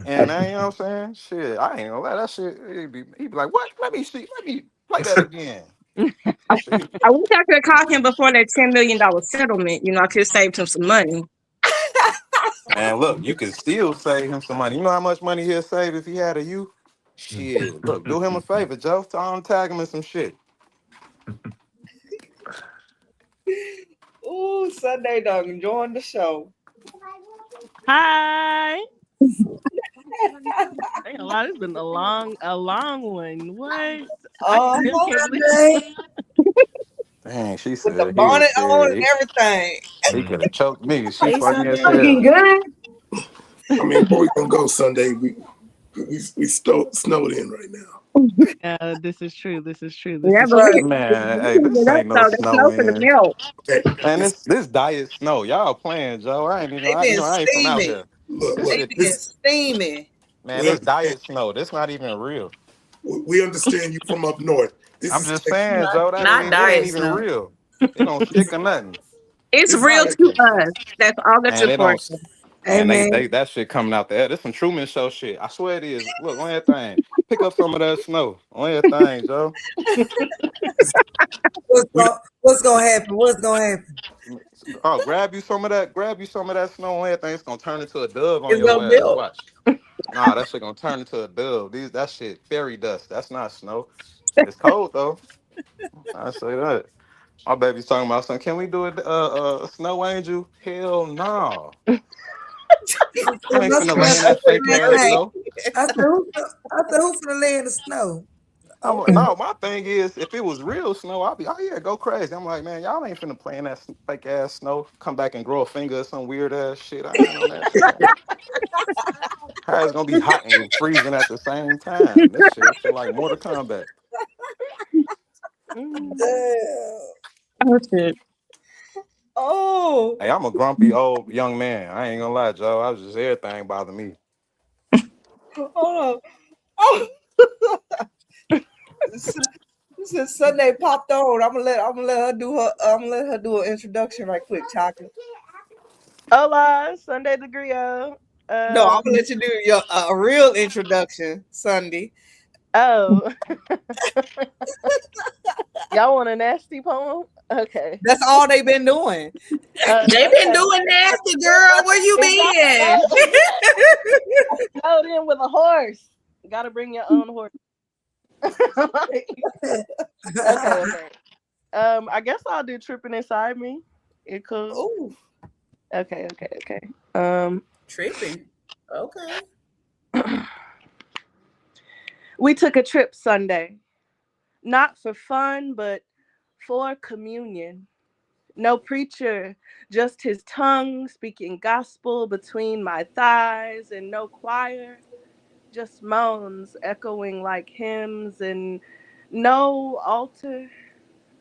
And now, you know what I'm saying? Shit, I ain't gonna lie. That shit, he'd be like, what? Let me see. Let me play that again. I wish I could have caught him before that $10 million settlement. You know, I could have saved him some money. Man, look, you can still save him some money. You know how much money he'll save if he had a you? Shit, look, do him a favor, Joe. Tell him tag him in some shit. Ooh, Sunday dog enjoying the show. Hi. Ain't a lot. It's been a long one. What? I still can't believe. Dang, she With the said he bonnet was on and scared. everything. He could have choked me. She Hey, fucking Sunday. as hell. Looking good. I mean, where we gonna go Sunday? We snowed in right now. Yeah, this is true. This is true. Yeah, This is but true. Man, hey, this ain't no the snow snow for the in. melt. Man, this diet snow. Y'all playing, Joe. I ain't even. They been I ain't from out steaming. here. This Look, They shit. been steaming. Man, we this understand, diet snow. This not even real. we understand you from up north. This I'm is just Texas. saying, Joe. That Not ain't. It ain't diet even snow. real. It don't stick or nothing. It's It's real hot. to us. That's all that's Man, it don't. important. Man, Amen. they that shit coming out there. This some Truman Show shit. I swear it is. Look on that thing. Pick up some of that snow on that thing, Joe. What's gonna happen? What's gonna happen? Oh, grab you some of that. Grab you some of that snow on that thing. It's gonna turn into a dove on It's your gonna ass. melt. Watch. Nah, that shit gonna turn into a dove. That shit fairy dust. That's not snow. It's cold though. I say that. My baby's talking about something. Can we do a snow angel? Hell no. I ain't That's finna what lay I in that fake ass said. snow. I said, who finna lay in the snow? No, my thing is, if it was real snow, I'd be, oh yeah, go crazy. I'm like, man, y'all ain't finna play in that fake ass snow. Come back and grow a finger or some weird ass shit. I ain't on that shit. How it's gonna be hot and freezing at the same time? This shit feel like Mortal Kombat. Oh, shit. Oh, Hey, I'm a grumpy old young man. I ain't gonna lie, Joe. I was just everything bother me. hold on. Oh. Since Sunday popped on, I'm gonna let her do an introduction right quick, Chocolate. Hola, Sunday the Griot. No, I'm gonna let you do your a real introduction, Sunday. Oh. Y'all want a nasty poem? Okay. That's all they've been doing. They been doing nasty, girl. Where you been? Snowed in with a horse. Gotta bring your own horse. Okay. I guess I'll do tripping inside me. It cool. Ooh. Okay. Tripping. Okay. We took a trip Sunday. Not for fun, but for communion. No preacher, just his tongue speaking gospel between my thighs, and no choir, just moans echoing like hymns, and no altar,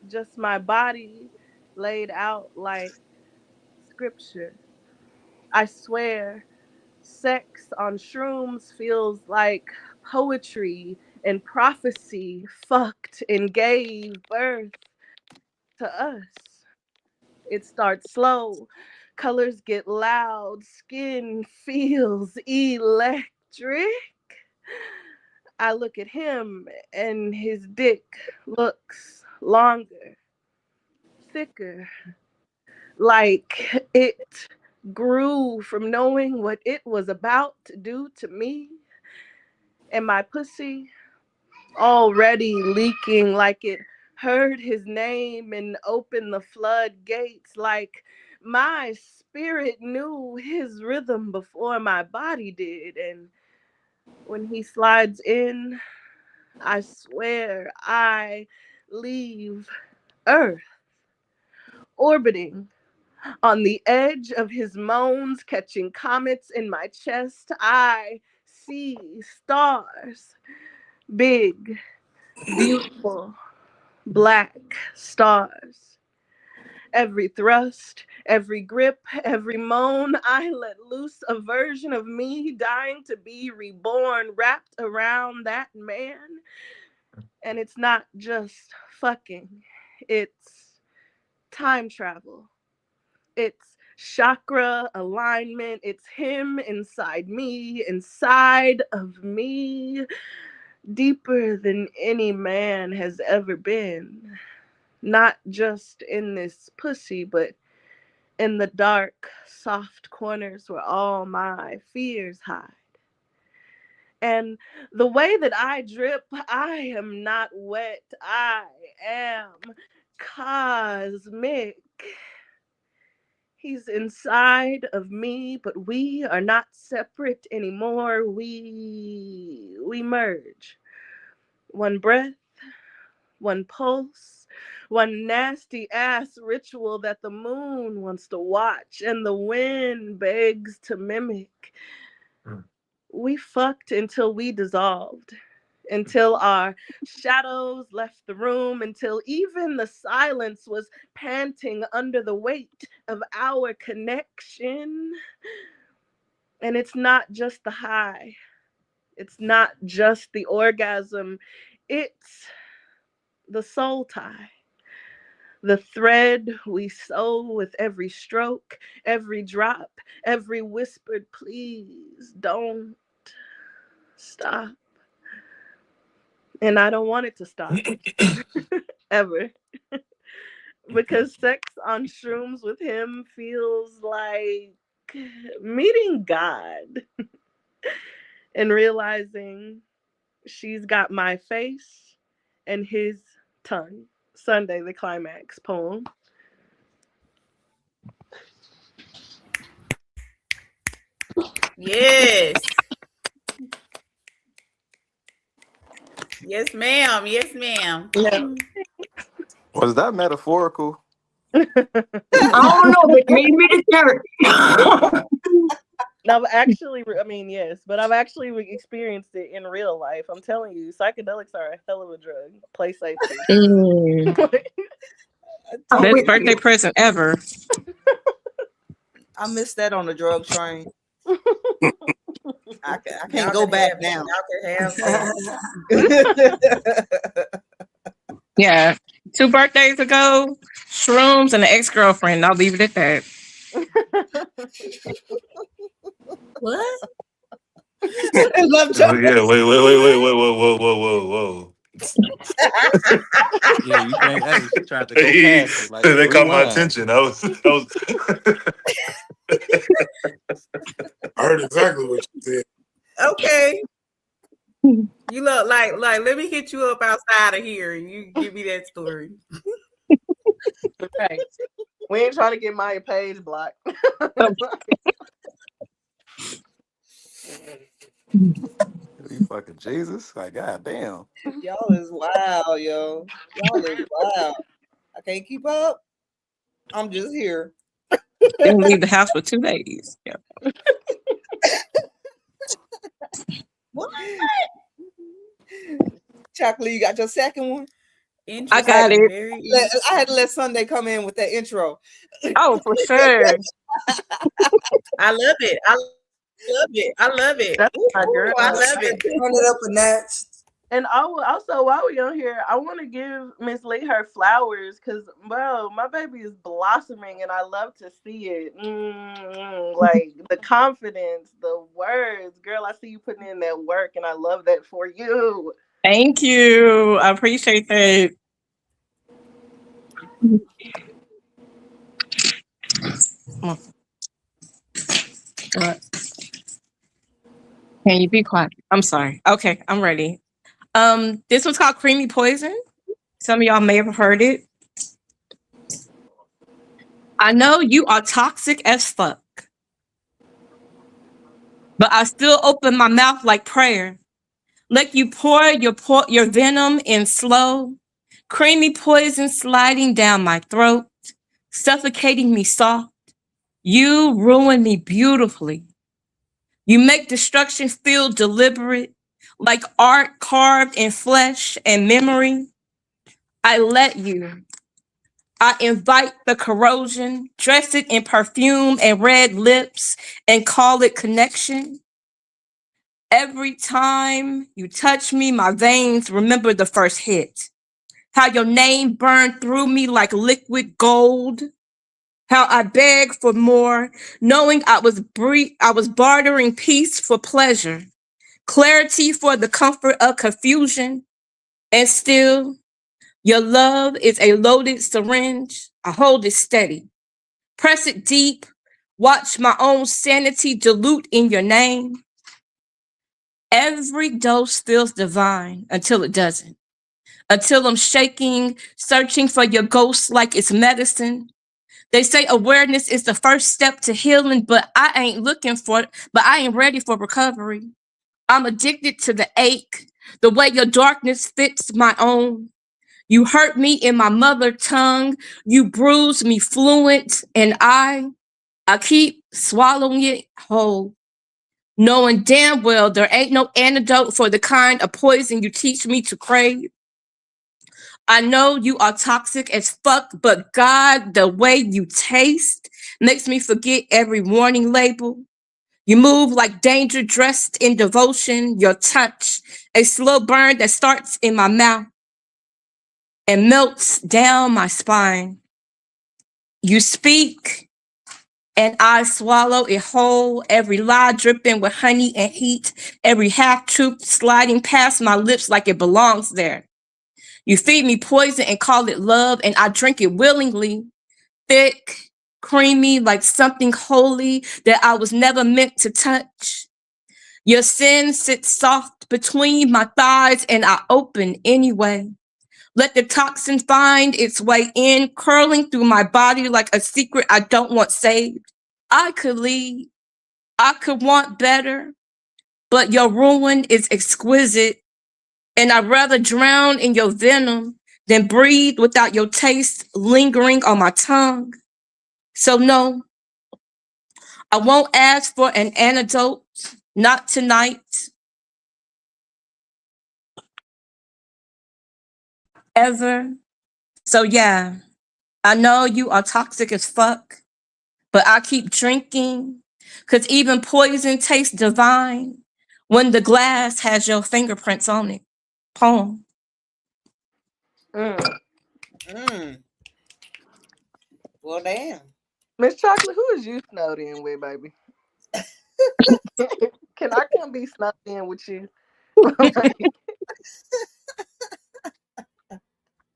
just my body laid out like scripture. I swear, sex on shrooms feels like poetry and prophecy fucked and gave birth to us. It starts slow, Colors get loud, skin feels electric. I look at him and his dick looks longer, thicker, like it grew from knowing what it was about to do to me. And my pussy already leaking like it heard his name and opened the floodgates, like my spirit knew his rhythm before my body did. And when he slides in, I swear I leave Earth, orbiting on the edge of his moans, catching comets in my chest. I see stars, big, beautiful, black stars. Every thrust, every grip, every moan, I let loose a version of me dying to be reborn, wrapped around that man. And it's not just fucking, it's time travel. It's chakra alignment. It's him inside me, inside of me, deeper than any man has ever been. Not just in this pussy, but in the dark, soft corners where all my fears hide. And the way that I drip, I am not wet. I am cosmic. He's inside of me, but we are not separate anymore. We merge. One breath, one pulse, one nasty ass ritual that the moon wants to watch and the wind begs to mimic. We fucked until we dissolved, until our shadows left the room, until even the silence was panting under the weight of our connection. And it's not just the high. It's not just the orgasm. It's the soul tie. The thread we sew with every stroke, every drop, every whispered, please don't stop. And I don't want it to stop. Ever. Because sex on shrooms with him feels like meeting God and realizing she's got my face and his tongue. Sunday, the climax poem. Yes. Yes, ma'am. Yes, ma'am. Yeah. Was that metaphorical? I don't know, but maybe the church. I've actually, I mean, yes, but I've actually experienced it in real life. I'm telling you, psychedelics are a hell of a drug. Play safe. Best birthday present ever. I missed that on the drug train. I can't go back now. Yeah. 2 birthdays ago, shrooms and an ex-girlfriend. I'll leave it at that. What? Oh, yeah, whoa. Yeah, you think hey, she tried to go past it. Like, That caught my rewind. attention. I was I heard exactly what you said. Okay. You look like let me hit you up outside of here and you give me that story. Right. We ain't trying to get Maya Page blocked. You fucking Jesus. Like, goddamn. Y'all is wild, yo. Y'all is wild. I can't keep up. I'm just here. Didn't leave the house for 2 days. Yeah. What? Chocolate, you got your second one? I got it. I had to let Sunday come in with that intro. Oh, for sure. I love it. I love it. I love it. That's my Ooh, girl. I love it. Turn it up a notch. And also while we on here, I want to give Miss Lee her flowers because, bro, my baby is blossoming and I love to see it. Like the confidence, the words, girl. I see you putting in that work, and I love that for you. Thank you. I appreciate that. Can you be quiet? I'm sorry. Okay, I'm ready. This one's called Creamy Poison. Some of y'all may have heard it. I know you are toxic as fuck, but I still open my mouth like prayer. Let you pour your venom in slow, creamy poison sliding down my throat, suffocating me soft. You ruin me beautifully. You make destruction feel deliberate, like art carved in flesh and memory. I let you. I invite the corrosion, dress it in perfume and red lips, and call it connection. Every time you touch me, my veins remember the first hit. How your name burned through me like liquid gold. How I begged for more, knowing I was bartering peace for pleasure, clarity for the comfort of confusion, and still, your love is a loaded syringe. I hold it steady, press it deep, watch my own sanity dilute in your name. Every dose feels divine until it doesn't. Until I'm shaking, searching for your ghost like it's medicine. They say awareness is the first step to healing, but I ain't ready for recovery. I'm addicted to the ache, the way your darkness fits my own. You hurt me in my mother tongue, you bruise me fluent, and I keep swallowing it whole, knowing damn well there ain't no antidote for the kind of poison you teach me to crave. I know you are toxic as fuck, but God, the way you taste makes me forget every warning label. You move like danger dressed in devotion, your touch, a slow burn that starts in my mouth and melts down my spine. You speak and I swallow it whole, every lie dripping with honey and heat, every half-truth sliding past my lips like it belongs there. You feed me poison and call it love, and I drink it willingly, thick, creamy, like something holy that I was never meant to touch. Your sin sits soft between my thighs, and I open anyway. Let the toxin find its way in, curling through my body like a secret I don't want saved. I could leave. I could want better, but your ruin is exquisite, and I'd rather drown in your venom than breathe without your taste lingering on my tongue. So no, I won't ask for an antidote, not tonight. Ever. So yeah, I know you are toxic as fuck, but I keep drinking, cause even poison tastes divine when the glass has your fingerprints on it. Poem. Well, damn. Miss Chocolate, who is you snowed in with, baby? Can I come be snowed in with you?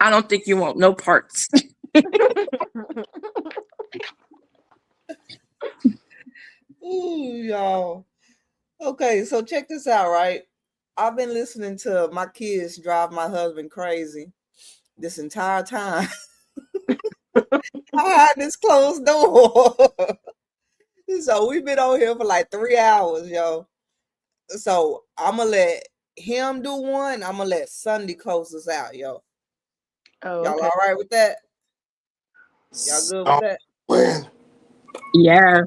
I don't think you want no parts. Ooh, y'all. Okay, so check this out, right? I've been listening to my kids drive my husband crazy this entire time. Behind this closed door. So we've been on here for like 3 hours, yo. So I'm gonna let him do one. I'm gonna let Sunday close us out, yo. Oh, y'all okay. all right with that? Y'all good with that? Yeah.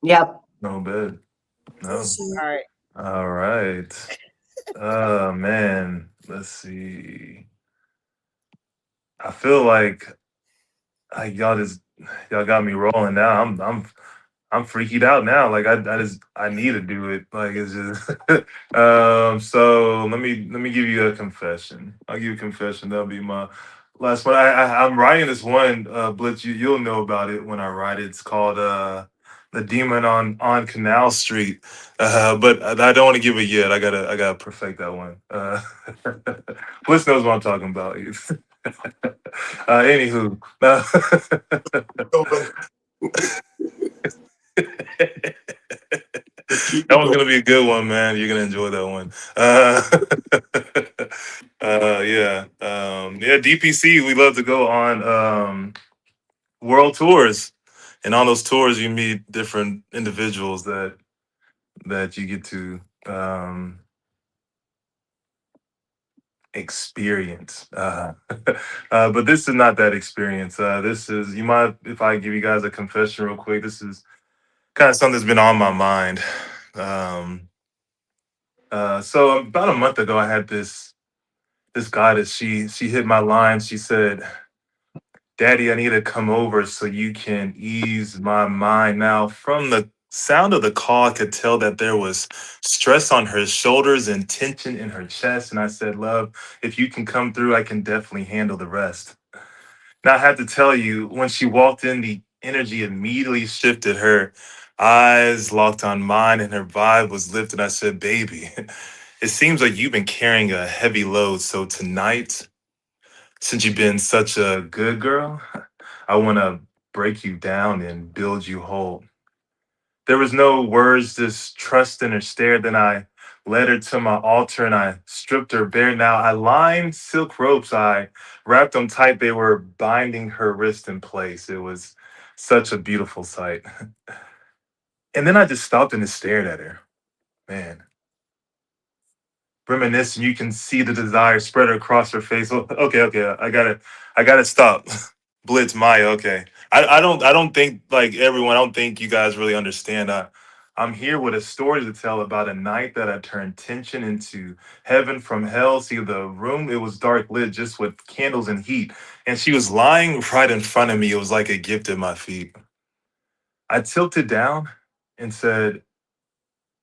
Yep. No bad. No. All right. All right. Man, let's see. I feel like y'all got me rolling now. I'm freaking out now. Like I need to do it. Like it's just so let me give you a confession. I'll give you a confession. That'll be my last one. I'm writing this one, Blitz, you'll know about it when I write it. It's called The Demon on Canal Street. But I don't want to give it yet. I gotta perfect that one. Blitz knows what I'm talking about. Anywho. That one's gonna be a good one, man. You're gonna enjoy that one. Yeah. Yeah, DPC, we love to go on world tours. And on those tours you meet different individuals that you get to experience. But this is not that experience. This is, you mind if I give you guys a confession real quick? This is kind of something that's been on my mind. So about a month ago, I had this goddess. She hit my line. She said, "Daddy, I need to come over so you can ease my mind." Now, from the sound of the call, I could tell that there was stress on her shoulders and tension in her chest. And I said, "Love, if you can come through, I can definitely handle the rest." Now, I have to tell you, when she walked in, the energy immediately shifted. Her eyes locked on mine and her vibe was lifted. I said, "Baby, it seems like you've been carrying a heavy load. So tonight, since you've been such a good girl, I want to break you down and build you whole." There was no words, just trust in her stare. Then I led her to my altar and I stripped her bare. Now I lined silk ropes. I wrapped them tight. They were binding her wrist in place. It was such a beautiful sight. And then I just stopped and just stared at her. Man, reminiscing, you can see the desire spread across her face. Oh, okay, I gotta stop. Blitz, Maya, okay. I don't think, like everyone, I don't think you guys really understand. I'm here with a story to tell about a night that I turned tension into heaven from hell. See, the room, it was dark lit just with candles and heat, and she was lying right in front of me. It was like a gift at my feet. I tilted down and said,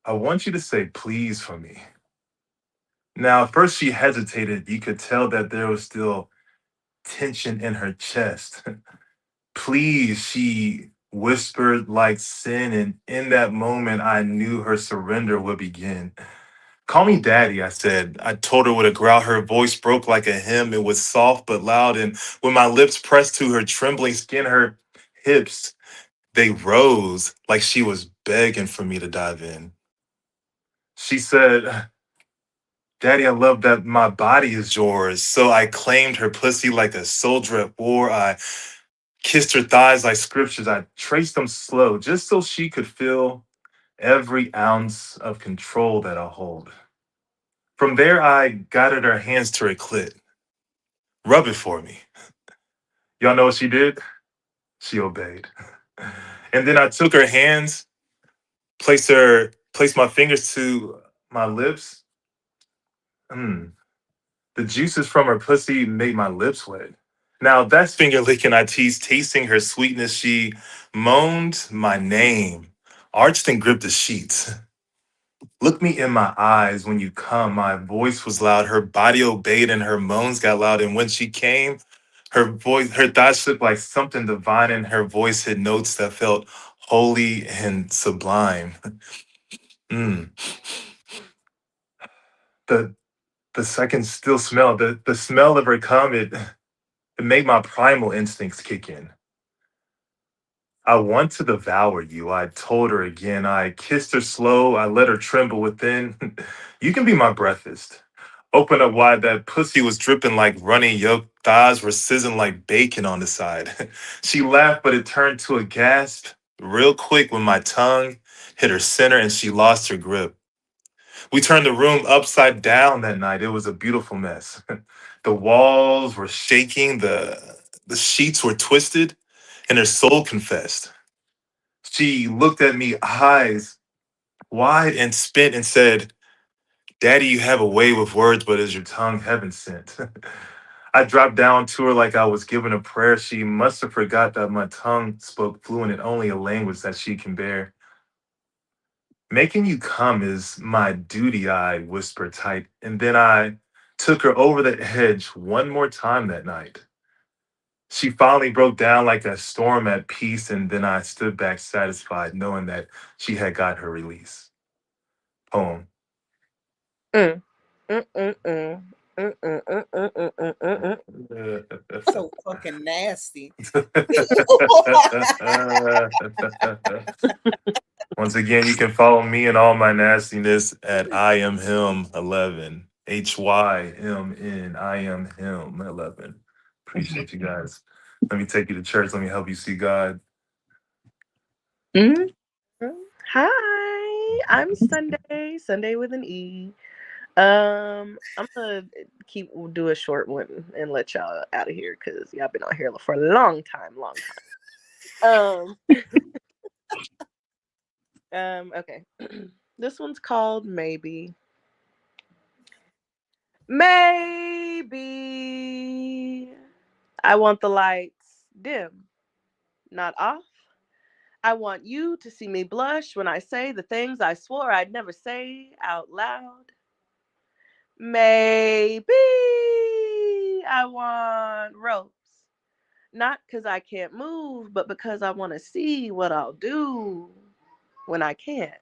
"I want you to say please for me." Now, at first she hesitated. You could tell that there was still tension in her chest. "Please," she whispered like sin, and in that moment, I knew her surrender would begin. "Call me daddy," I said. I told her with a growl. Her voice broke like a hymn. It was soft but loud, and when my lips pressed to her trembling skin, her hips, they rose like she was begging for me to dive in. She said, "Daddy, I love that my body is yours." So I claimed her pussy like a soldier at war. I kissed her thighs like scriptures. I traced them slow just so she could feel every ounce of control that I hold. From there, I guided her hands to her clit. "Rub it for me." Y'all know what she did? She obeyed. And then I took her hands, placed my fingers to my lips. Mm. The juices from her pussy made my lips wet. Now that's finger licking. I teased, tasting her sweetness. She moaned my name, arched and gripped the sheets. "Look me in my eyes when you come." My voice was loud. Her body obeyed and her moans got loud. And when she came, her thighs shook like something divine, and her voice hit notes that felt holy and sublime. Mm. The the second still smell, the smell of her cum, it made my primal instincts kick in. "I want to devour you," I told her again. I kissed her slow. I let her tremble within. "You can be my breakfast." Open up wide, that pussy was dripping like running yolk. Thighs were sizzling like bacon on the side. She laughed, but it turned to a gasp real quick when my tongue hit her center and she lost her grip. We turned the room upside down that night. It was a beautiful mess. The walls were shaking, the sheets were twisted, and her soul confessed. She looked at me, eyes wide and spent, and said, "Daddy, you have a way with words, but is your tongue heaven sent?" I dropped down to her like I was giving a prayer. She must have forgot that my tongue spoke fluent and only a language that she can bear. Making you come is my duty, I whispered tight, and then I took her over the edge one more time that night. She finally broke down like a storm at peace, and then I stood back satisfied, knowing that she had got her release. Poem. Mm. Mm, mm, mm. Mm, mm, mm, mm, mm, mm, mm. So fucking nasty. Once again, you can follow me and all my nastiness at I am him 11. HYMN. I am him 11. Appreciate you guys. Let me take you to church. Let me help you see God. Hi, I'm Sunday with an E. I'm gonna do a short one and let y'all out of here because y'all been on here for a long time. Okay. This one's called Maybe. Maybe I want the lights dim, not off. I want you to see me blush when I say the things I swore I'd never say out loud. Maybe I want ropes, not because I can't move, but because I want to see what I'll do when I can't.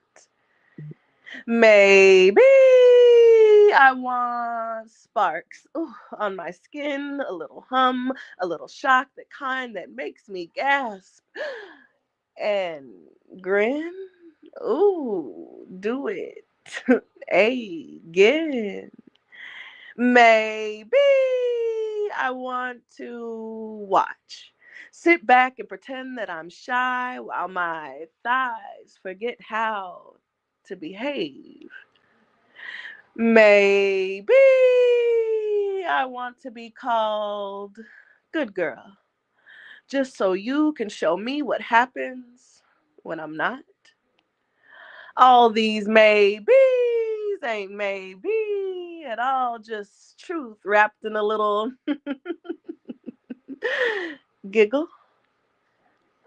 Maybe I want sparks on my skin, a little hum, a little shock, the kind that makes me gasp and grin. Ooh, do it again. Maybe I want to watch. Sit back and pretend that I'm shy while my thighs forget how to behave. Maybe I want to be called good girl, just so you can show me what happens when I'm not. All these maybes ain't maybe at all, just truth wrapped in a little giggle.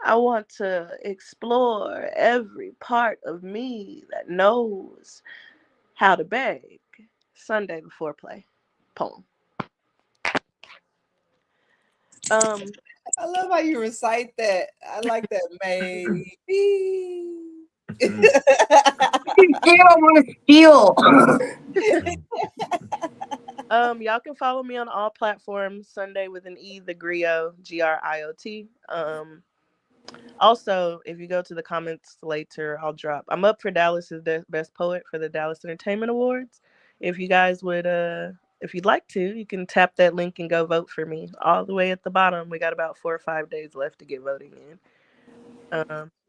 I want to explore every part of me that knows how to beg. Sunday before play. Poem. I love how you recite that. I like that. Maybe. I want to steal. Y'all can follow me on all platforms. Sunday with an E, the Griot, GRIOT. Also, if you go to the comments later, I'm up for Dallas's best poet for the Dallas Entertainment Awards. If you guys would, if you'd like to, you can tap that link and go vote for me. All the way at the bottom, we got about 4 or 5 days left to get voting in.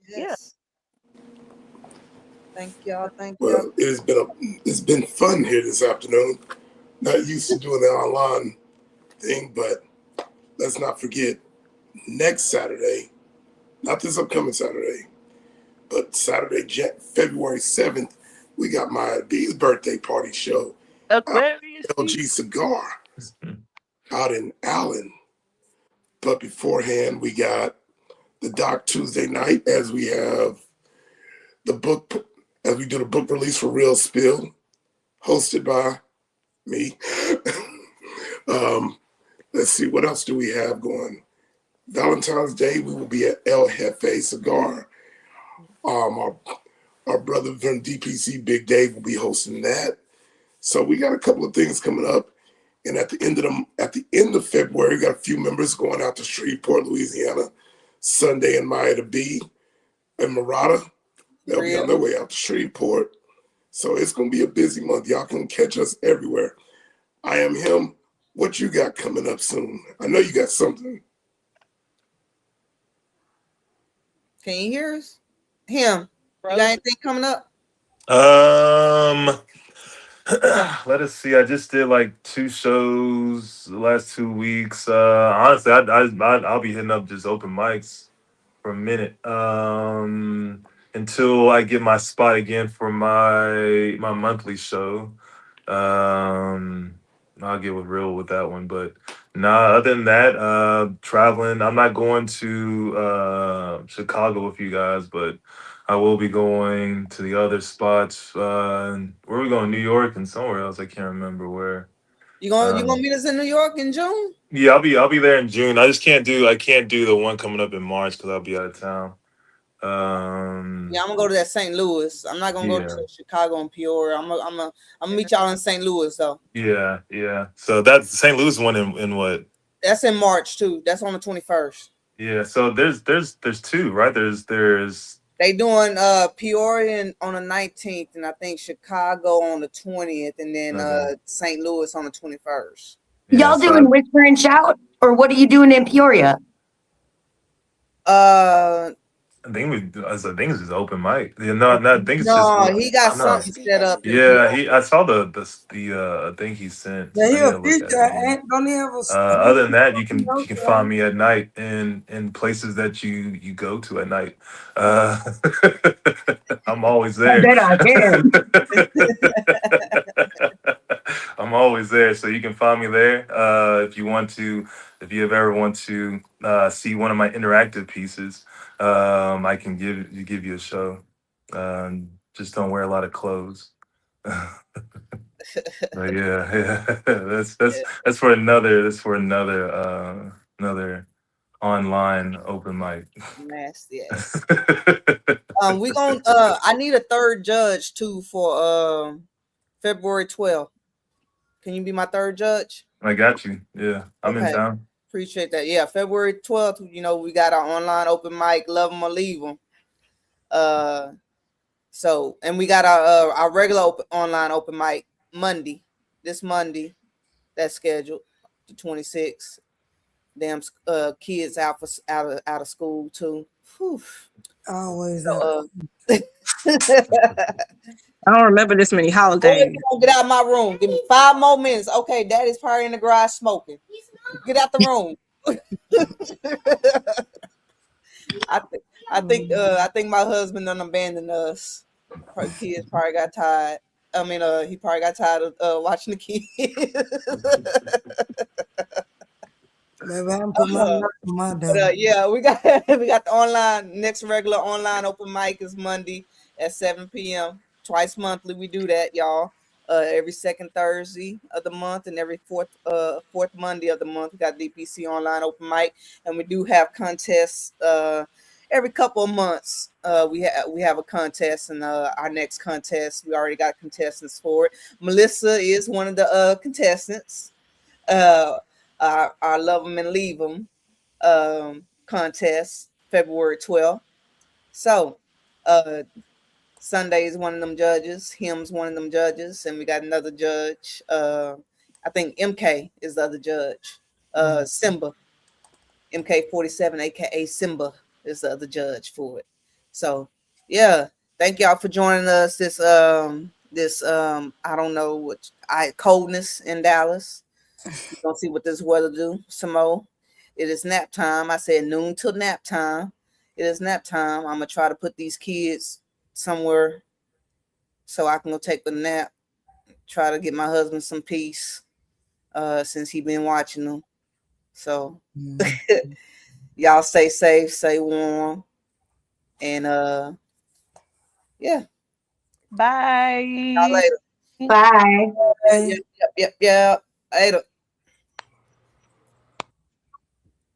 Yeah. Thank y'all. Thank Well, y'all. it's been fun here this afternoon. Not used to doing the online thing, but let's not forget next Saturday, not this upcoming Saturday, but Saturday, February 7th, we got my B's birthday party show. Aquarius. LG Cigar out in Allen. But beforehand, we got the Doc Tuesday night as we have the book, as we do the book release for Real Spill, hosted by me. Let's see, what else do we have going? Valentine's Day, we will be at El Jefe Cigar. Our brother from DPC, Big Dave, will be hosting that. So we got a couple of things coming up. And at the end of February, we got a few members going out to Shreveport, Louisiana. Sunday and Maya to B and Murata. They'll be on their way out to Shreveport. So it's going to be a busy month. Y'all can catch us everywhere. I am him. What you got coming up soon? I know you got something. Can you hear us? Him. You got anything coming up? Let us see. I just did like 2 shows the last 2 weeks. Honestly, I'll be hitting up just open mics for a minute. Until I get my spot again for my monthly show. I'll get real with that one. But Nah, other than that, traveling. I'm not going to Chicago with you guys, but I will be going to the other spots. Where are we going? New York and somewhere else. I can't remember where. You gonna meet us in New York in June? Yeah, I'll be there in June. I can't do the one coming up in March because I'll be out of town. Yeah, I'm gonna go to that St. Louis. I'm not gonna go to Chicago and Peoria. I'm gonna meet y'all in St. Louis though. Yeah. So that's St. Louis one in what? That's in March too. That's on the 21st. Yeah. So there's two, right? There's they doing Peoria on the 19th, and I think Chicago on the 20th, and then St. Louis on the 21st. Y'all doing Whisper and Shout, or what are you doing in Peoria? I think it's just open mic. Yeah, no, I think it's just. He got something set up. Yeah, I saw the thing he sent. Yeah, don't he have a other than that, you can find me at night in places that you go to at night. I'm always there. I bet I can. I'm always there, so you can find me there. If you ever want to see one of my interactive pieces, I can give you a show. Just don't wear a lot of clothes. But yeah, that's for another online open mic. Nasty ass. We gonna I need a third judge too for February 12th. Can you be my third judge? I got you. Yeah, I'm in town. Appreciate that. Yeah, February 12th. We got our online open mic, Love 'em or Leave 'em. So, and we got our regular online open mic this Monday, that's scheduled, the 26th. Damn, kids out of school too. Whew. Always. So, I don't remember this many holidays. Get out of my room. Give me 5 more minutes. Okay, Daddy's probably in the garage smoking. Get out the room. I think my husband done abandoned us. Kids probably got tired. I mean, he probably got tired of watching the kids. Yeah, we got the next regular online open mic is Monday at 7 p.m. Twice monthly. We do that, y'all. Every second Thursday of the month and every fourth Monday of the month. We got DPC online open mic, and we do have contests every couple of months. We have a contest, and our next contest, we already got contestants for it. Melissa is one of the contestants. Our Love 'em and Leave 'em contest, February 12th. So, Sunday is one of them judges. Him's one of them judges, and we got another judge. I think MK is the other judge. Simba, MK47, aka Simba, is the other judge for it. So, yeah, thank y'all for joining us. This I don't know what coldness in Dallas. We're gonna see what this weather do some more. It is nap time. I said noon till nap time. It is nap time. I'm gonna try to put these kids somewhere so I can go take a nap. Try to get my husband some peace since he been watching them. So y'all stay safe, stay warm, and yeah. Bye. Y'all later. Bye. Yep. Later.